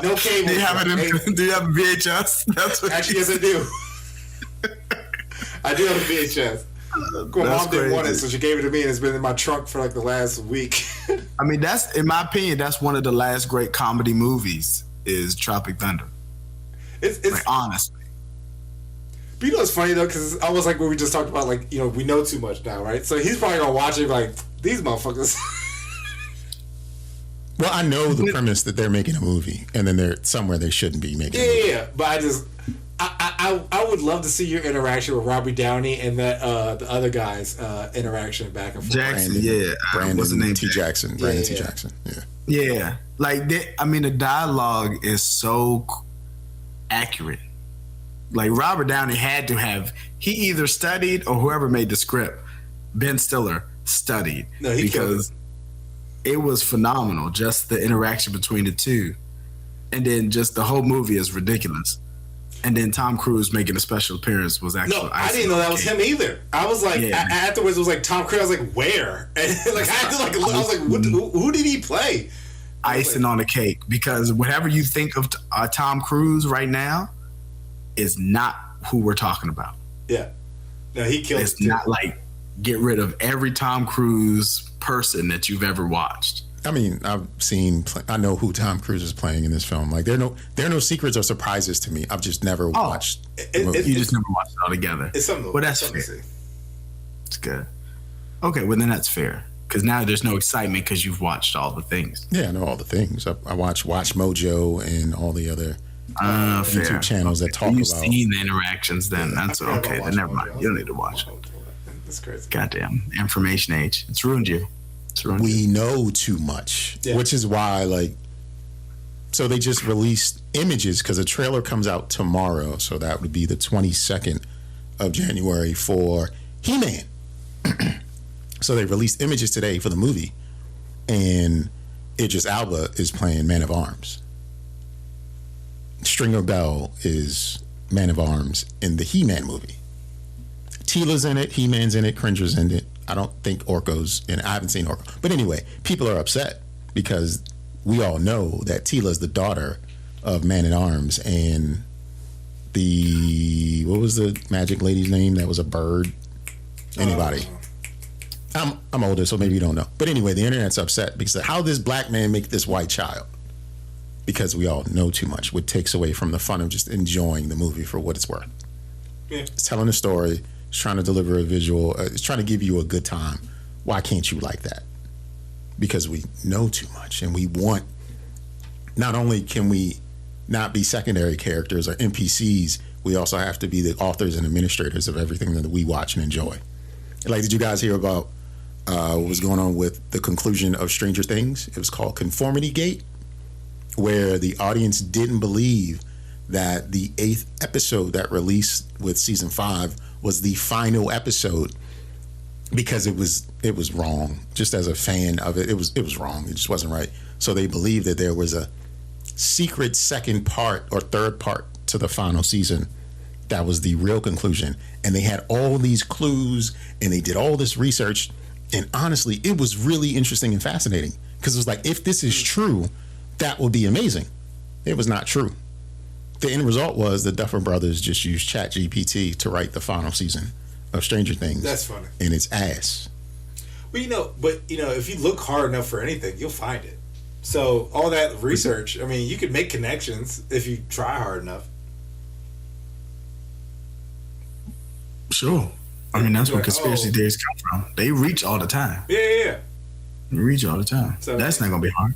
[SPEAKER 2] No cable.
[SPEAKER 4] Do you have it
[SPEAKER 2] Hey,
[SPEAKER 4] in, do you have a VHS? That's what
[SPEAKER 2] actually, yes, I do. I do have a VHS. Well, Mom didn't want it, so she gave it to me, and it's been in my trunk for like the last week.
[SPEAKER 4] I mean, that's, in my opinion, that's one of the last great comedy movies is Tropic Thunder.
[SPEAKER 2] It's
[SPEAKER 4] like, honestly.
[SPEAKER 2] But you know what's funny though, because it's almost like what we just talked about, like, you know, we know too much now, right? So he's probably gonna watch it like, these motherfuckers.
[SPEAKER 3] Well, I know the premise that they're making a movie, and then they're somewhere they shouldn't be making.
[SPEAKER 2] Yeah. But I would love to see your interaction with Robbie Downey and that the other guy's interaction back and forth.
[SPEAKER 4] Jackson,
[SPEAKER 3] Brandon
[SPEAKER 4] what's the name?
[SPEAKER 3] T. Jackson. Brandon T. Jackson.
[SPEAKER 4] Yeah. Like, I mean, the dialogue is so accurate. Like, Robert Downey had to have, he either studied or whoever made the script, Ben Stiller, studied.
[SPEAKER 2] No, because
[SPEAKER 4] it was phenomenal, just the interaction between the two. And then just the whole movie is ridiculous. And then Tom Cruise making a special appearance was actually.
[SPEAKER 2] No, I didn't know that was him either. I was like, afterwards it was like Tom Cruise. I was like, where? And like I had to like, I was like, who did he play?
[SPEAKER 4] Icing on the cake, because whatever you think of Tom Cruise right now is not who we're talking about.
[SPEAKER 2] Yeah, no, he killed.
[SPEAKER 4] It's not like get rid of every Tom Cruise person that you've ever watched.
[SPEAKER 3] I mean, I know who Tom Cruise is playing in this film. Like, there are no secrets or surprises to me. I've just never watched.
[SPEAKER 4] You just never watched it all together.
[SPEAKER 2] It's something.
[SPEAKER 4] But that's fair. It's good. Okay, well then that's fair, because now there's no excitement because you've watched all the things.
[SPEAKER 3] Yeah, I know all the things. I watch Mojo and all the other YouTube channels that talk about.
[SPEAKER 4] You've seen the interactions, then that's okay. Then never mind. You don't need to watch it.
[SPEAKER 2] That's crazy.
[SPEAKER 4] Goddamn information age. It's ruined you.
[SPEAKER 3] We know too much, which is why, like, so they just released images because a trailer comes out tomorrow, so that would be the 22nd of January for He-Man. So they released images today for the movie, and Idris Elba is playing Man of Arms. Stringer Bell is Man of Arms in the He-Man movie. Teela's in it, He-Man's in it, Cringer's in it. I don't think Orko's in it. I haven't seen Orko. But anyway, people are upset because we all know that Teela's the daughter of Man at Arms and what was the magic lady's name that was a bird? Anybody? I'm older, so maybe you don't know. But anyway, the internet's upset because how this black man make this white child? Because we all know too much, which takes away from the fun of just enjoying the movie for what it's worth. Yeah. It's telling a story. It's trying to deliver a visual. It's trying to give you a good time. Why can't you like that? Because we know too much, and we want. Not only can we not be secondary characters or NPCs, we also have to be the authors and administrators of everything that we watch and enjoy. Like, did you guys hear about what was going on with the conclusion of Stranger Things? It was called Conformity Gate, where the audience didn't believe that the 8th episode that released with season 5 was the final episode because it was wrong. Just as a fan of it, it was wrong. It just wasn't right. So they believed that there was a secret second part or third part to the final season that was the real conclusion. And they had all these clues and they did all this research. And honestly, it was really interesting and fascinating because it was like, if this is true, that would be amazing. It was not true. The end result was the Duffer Brothers just used ChatGPT to write the final season of Stranger Things.
[SPEAKER 2] That's funny.
[SPEAKER 3] And it's ass.
[SPEAKER 2] Well, if you look hard enough for anything, you'll find it. So all that research, I mean, you could make connections if you try hard enough.
[SPEAKER 4] Sure. I mean, that's where conspiracy theories come from. They reach all the time.
[SPEAKER 2] Yeah.
[SPEAKER 4] They reach all the time. So that's not going to be hard.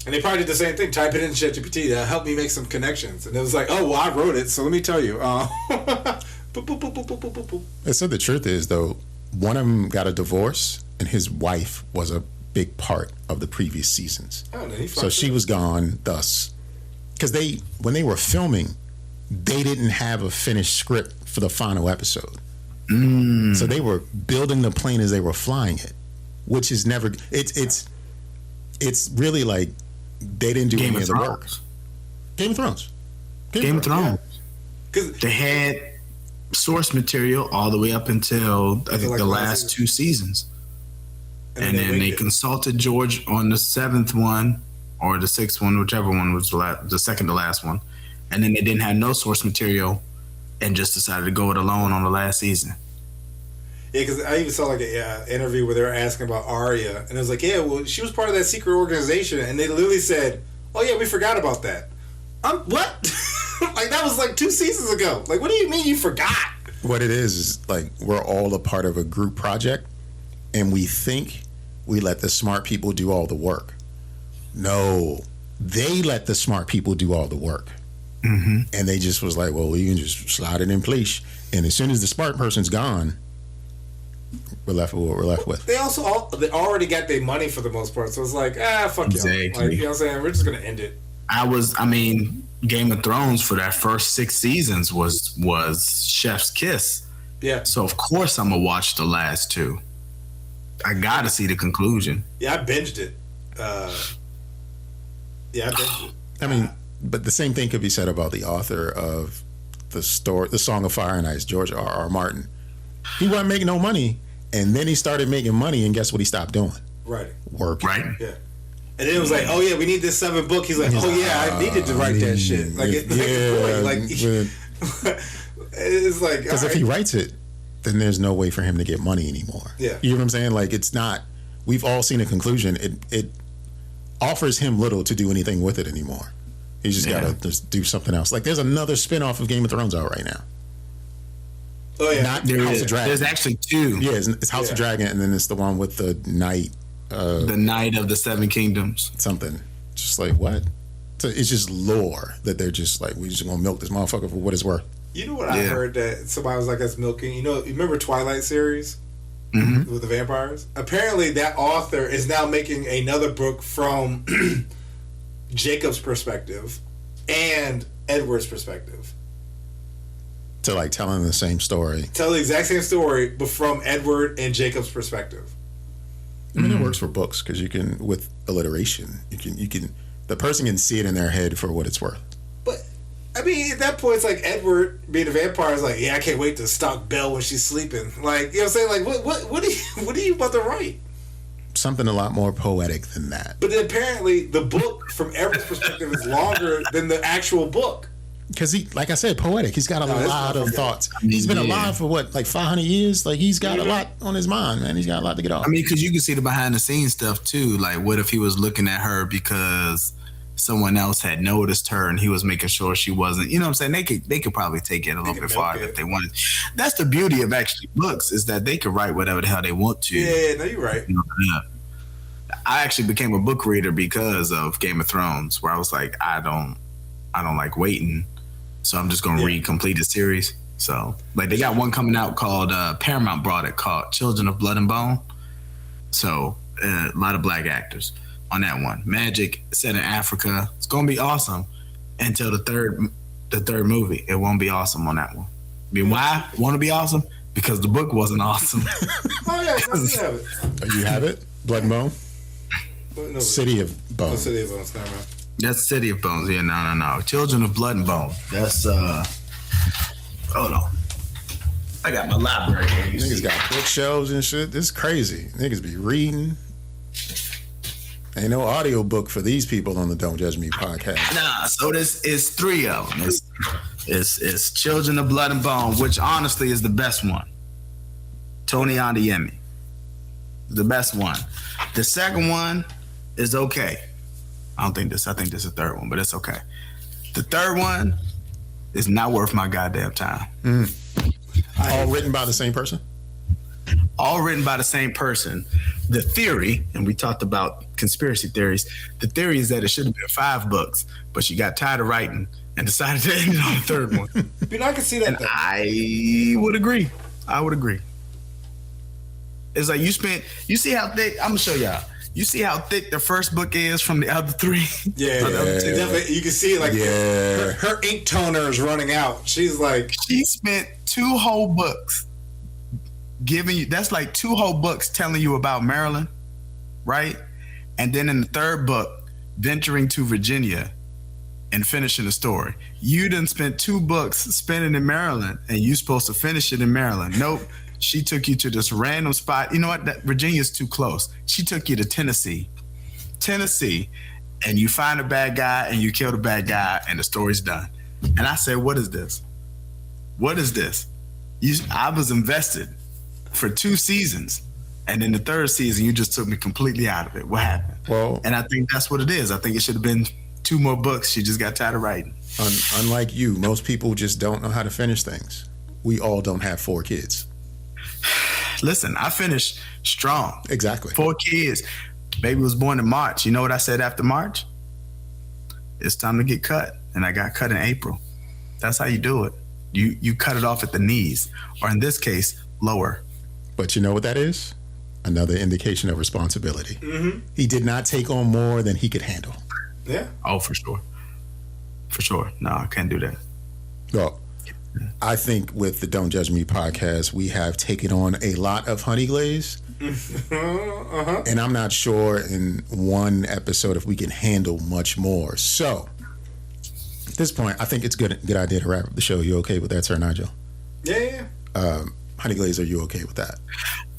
[SPEAKER 2] And they probably did the same thing. Type it in ChatGPT to help me make some connections. And it was like, oh, well, I wrote it, so let me tell you. Boop, boop, boop, boop, boop, boop, boop.
[SPEAKER 3] And so the truth is, though, one of them got a divorce, and his wife was a big part of the previous seasons.
[SPEAKER 2] Oh,
[SPEAKER 3] so she was gone, thus. Because when they were filming, they didn't have a finished script for the final episode. So they were building the plane as they were flying it, which is never. It's really like they didn't do any of the work. Game of Thrones.
[SPEAKER 4] Game of Thrones. Because they had source material all the way up until I think the last 2 seasons, and then they consulted George on the 7th one or the 6th one, whichever one was the second to last one, and then they didn't have no source material and just decided to go it alone on the last season.
[SPEAKER 2] Yeah, because I even saw like an interview where they were asking about Arya, and it was like, yeah, well, she was part of that secret organization, and they literally said, oh yeah, we forgot about that. What? Like, that was like 2 seasons ago. Like, what do you mean you forgot?
[SPEAKER 3] What it is like we're all a part of a group project, and we think we let the smart people do all the work. No, they let the smart people do all the work.
[SPEAKER 4] Mm-hmm.
[SPEAKER 3] And they just was like, well, we can just slide it in place. And as soon as the smart person's gone, we're left with what we're left with.
[SPEAKER 2] They they already got their money for the most part, so it's like, fuck
[SPEAKER 4] Exactly.
[SPEAKER 2] y'all. Like, you know what I'm saying? We're just gonna end it.
[SPEAKER 4] Game of Thrones for that first 6 seasons was chef's kiss.
[SPEAKER 2] Yeah.
[SPEAKER 4] So of course I'm gonna watch the last 2. I gotta see the conclusion.
[SPEAKER 2] Yeah, I binged it. I binged it.
[SPEAKER 3] I mean, but the same thing could be said about the author of the Song of Fire and Ice, George R.R. Martin. He wasn't making no money, and then he started making money, and guess what he stopped doing?
[SPEAKER 2] Writing.
[SPEAKER 3] Working.
[SPEAKER 4] Right?
[SPEAKER 2] Yeah. And then it was like, oh yeah, we need this 7th book. He's like, oh yeah, I needed to write that shit. Like, it's like,
[SPEAKER 3] because if he writes it, then there's no way for him to get money anymore.
[SPEAKER 2] Yeah.
[SPEAKER 3] You know what I'm saying? Like, it's not. We've all seen a conclusion. It offers him little to do anything with it anymore. He's just got to just do something else. Like, there's another spinoff of Game of Thrones out right now.
[SPEAKER 2] Oh yeah,
[SPEAKER 3] Not House of Dragon.
[SPEAKER 4] There's actually 2.
[SPEAKER 3] Yeah, it's House of Dragon, and then it's the one with the Knight.
[SPEAKER 4] The Knight of the 7 Kingdoms.
[SPEAKER 3] Something. Just like, what? So it's just lore that they're just like, we just gonna milk this motherfucker for what it's worth.
[SPEAKER 2] You know what I heard that somebody was like, that's milking? You remember Twilight series?
[SPEAKER 4] Mm-hmm.
[SPEAKER 2] With the vampires? Apparently that author is now making another book from Jacob's perspective and Edward's perspective.
[SPEAKER 3] To like telling the same story.
[SPEAKER 2] Tell the exact same story, but from Edward and Jacob's perspective.
[SPEAKER 3] I mean, it works for books because you can, with alliteration, you can, the person can see it in their head for what it's worth.
[SPEAKER 2] But I mean, at that point, it's like Edward being a vampire is like, yeah, I can't wait to stalk Belle when she's sleeping. Like, you know what I'm saying? Like, what are you about to write?
[SPEAKER 3] Something a lot more poetic than that.
[SPEAKER 2] But then apparently, the book from Edward's perspective is longer than the actual book.
[SPEAKER 3] Because he, like I said, poetic. He's got a lot of thoughts. He's been alive for what, like 500 years? Like, he's got a lot on his mind, man. He's got a lot to get off.
[SPEAKER 4] I mean, because you can see the behind the scenes stuff too. Like, what if he was looking at her because someone else had noticed her and he was making sure she wasn't, you know what I'm saying? They could probably take it a little bit farther if they wanted. That's the beauty of actually books, is that they could write whatever the hell they want to.
[SPEAKER 2] Yeah, no, you're right.
[SPEAKER 4] I actually became a book reader because of Game of Thrones, where I was like, I don't like waiting. So I'm just going to read completed series. So, like, they got one coming out called, Paramount brought it, called Children of Blood and Bone. So, a lot of black actors on that one. Magic, set in Africa. It's going to be awesome until the third movie. It won't be awesome on that one. I mean, why? Want to be awesome? Because the book wasn't awesome.
[SPEAKER 2] Oh, yeah, I do have it.
[SPEAKER 3] Oh, you have it? Blood and Bone?
[SPEAKER 2] No,
[SPEAKER 3] City of Bones.
[SPEAKER 2] No, City of Bones, never mind.
[SPEAKER 4] That's City of Bones. Yeah, no. Children of Blood and Bone. That's hold on. I got my library here.
[SPEAKER 3] Niggas got bookshelves and shit. This is crazy. Niggas be reading. Ain't no audio book for these people on the Don't Judge Me podcast.
[SPEAKER 4] Nah, so this is 3 of them. It's Children of Blood and Bone, which honestly is the best one. Tony Adeyemi. The best one. The second one is okay. I think this is the third one, but it's okay. The third one is not worth my goddamn time.
[SPEAKER 3] All written by the same person?
[SPEAKER 4] All written by the same person. The theory, and we talked about conspiracy theories, the theory is that it should have been 5 books, but she got tired of writing and decided to end it on the third one.
[SPEAKER 2] You know, I can see that.
[SPEAKER 4] And I would agree. It's like you see how thick, I'm going to show y'all. You see how thick the first book is from the other 3?
[SPEAKER 2] Yeah. Definitely, you can see it, like, her ink toner is running out. She's like,
[SPEAKER 4] she spent 2 whole books giving you, that's like 2 whole books telling you about Maryland, right? And then in the third book, venturing to Virginia and finishing the story. You done spent 2 books spending in Maryland, and you supposed to finish it in Maryland. Nope. She took you to this random spot. You know what? Virginia's too close. She took you to Tennessee, and you find a bad guy and you kill the bad guy and the story's done. And I said, what is this? What is this? I was invested for 2 seasons, and in the 3rd season, you just took me completely out of it. What happened?
[SPEAKER 3] Well,
[SPEAKER 4] and I think that's what it is. I think it should have been 2 more books. She just got tired of writing.
[SPEAKER 3] Unlike you, most people just don't know how to finish things. We all don't have 4 kids.
[SPEAKER 4] Listen, I finished strong.
[SPEAKER 3] Exactly.
[SPEAKER 4] 4 kids. Baby was born in March. You know what I said after March? It's time to get cut. And I got cut in April. That's how you do it. You cut it off at the knees, or in this case, lower.
[SPEAKER 3] But you know what that is? Another indication of responsibility.
[SPEAKER 2] Mm-hmm.
[SPEAKER 3] He did not take on more than he could handle.
[SPEAKER 2] Yeah.
[SPEAKER 4] Oh, for sure. For sure. No, I can't do that.
[SPEAKER 3] Well, I think with the Don't Judge Me podcast, we have taken on a lot of Honey Glaze.
[SPEAKER 2] Uh-huh.
[SPEAKER 3] And I'm not sure in one episode if we can handle much more. So, at this point, I think it's a good idea to wrap up the show. You okay with that, Sir Nygel?
[SPEAKER 2] Yeah.
[SPEAKER 3] Honey Glaze, are you okay with that?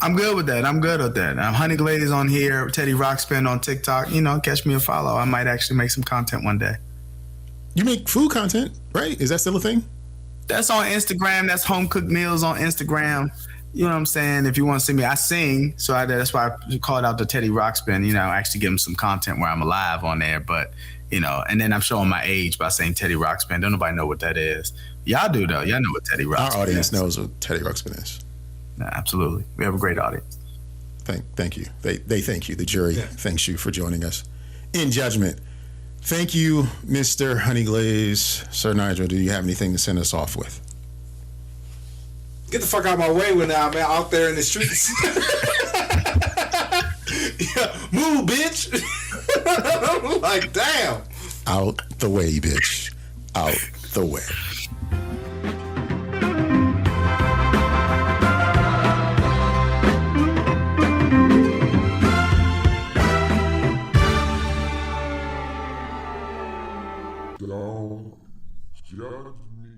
[SPEAKER 4] I'm good with that. I'm Honey Glaze on here, Teddy Rockspin on TikTok. Catch me a follow. I might actually make some content one day.
[SPEAKER 3] You make food content, right? Is that still a thing?
[SPEAKER 4] That's on Instagram. That's home cooked meals on Instagram. You know what I'm saying? If you want to see me, I sing. So that's why I called out the Teddy Rockspin, actually give him some content where I'm alive on there. But, and then I'm showing my age by saying Teddy Rockspin. Don't nobody know what that is. Y'all do, though. Y'all know what Teddy Rockspin is.
[SPEAKER 3] Our audience knows what Teddy Rockspin is.
[SPEAKER 4] Nah, absolutely. We have a great audience.
[SPEAKER 3] Thank you. They thank you. The jury thanks you for joining us in judgment. Thank you, Mr. Honey Glaze. Sir Nygel, do you have anything to send us off with?
[SPEAKER 2] Get the fuck out of my way when I'm out there in the streets. Yeah, move, bitch. I'm like, damn.
[SPEAKER 3] Out the way, bitch. Out the way.
[SPEAKER 1] Don't judge me.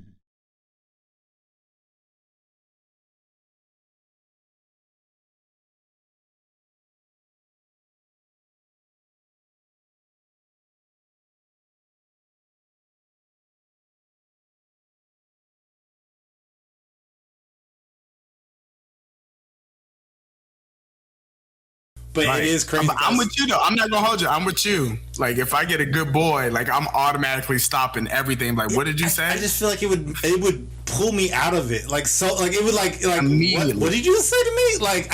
[SPEAKER 2] But
[SPEAKER 4] Like,
[SPEAKER 2] it is crazy.
[SPEAKER 4] I'm with you, though. I'm not going to hold you. I'm with you. Like, if I get a good boy, like, I'm automatically stopping everything. Like, what did you say?
[SPEAKER 2] I just feel like it would pull me out of it. Like, so, like, it would, like
[SPEAKER 4] Immediately.
[SPEAKER 2] what did you just say to me? Like,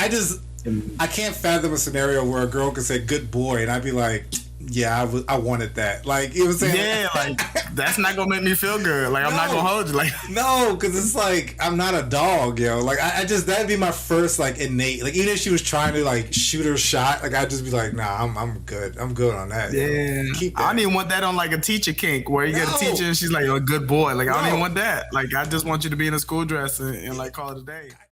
[SPEAKER 2] I can't fathom a scenario where a girl could say good boy, and I'd be like, yeah, I wanted that. Like, you know what I'm saying?
[SPEAKER 4] Yeah, like, that's not going to make me feel good. Like, I'm not going to hold you. Like,
[SPEAKER 2] no, because it's like, I'm not a dog, yo. Like, I just, that'd be my first, like, innate. Like, even if she was trying to, like, shoot her shot, like, I'd just be like, nah, I'm good. I'm good on that.
[SPEAKER 4] yeah.
[SPEAKER 2] Yo. Keep that.
[SPEAKER 4] I don't even want that on, like, a teacher kink where you get a
[SPEAKER 2] No.
[SPEAKER 4] teacher and she's like, a good boy. Like, I don't
[SPEAKER 2] No.
[SPEAKER 4] even want that. Like, I just want you to be in a school dress and like, call it a day.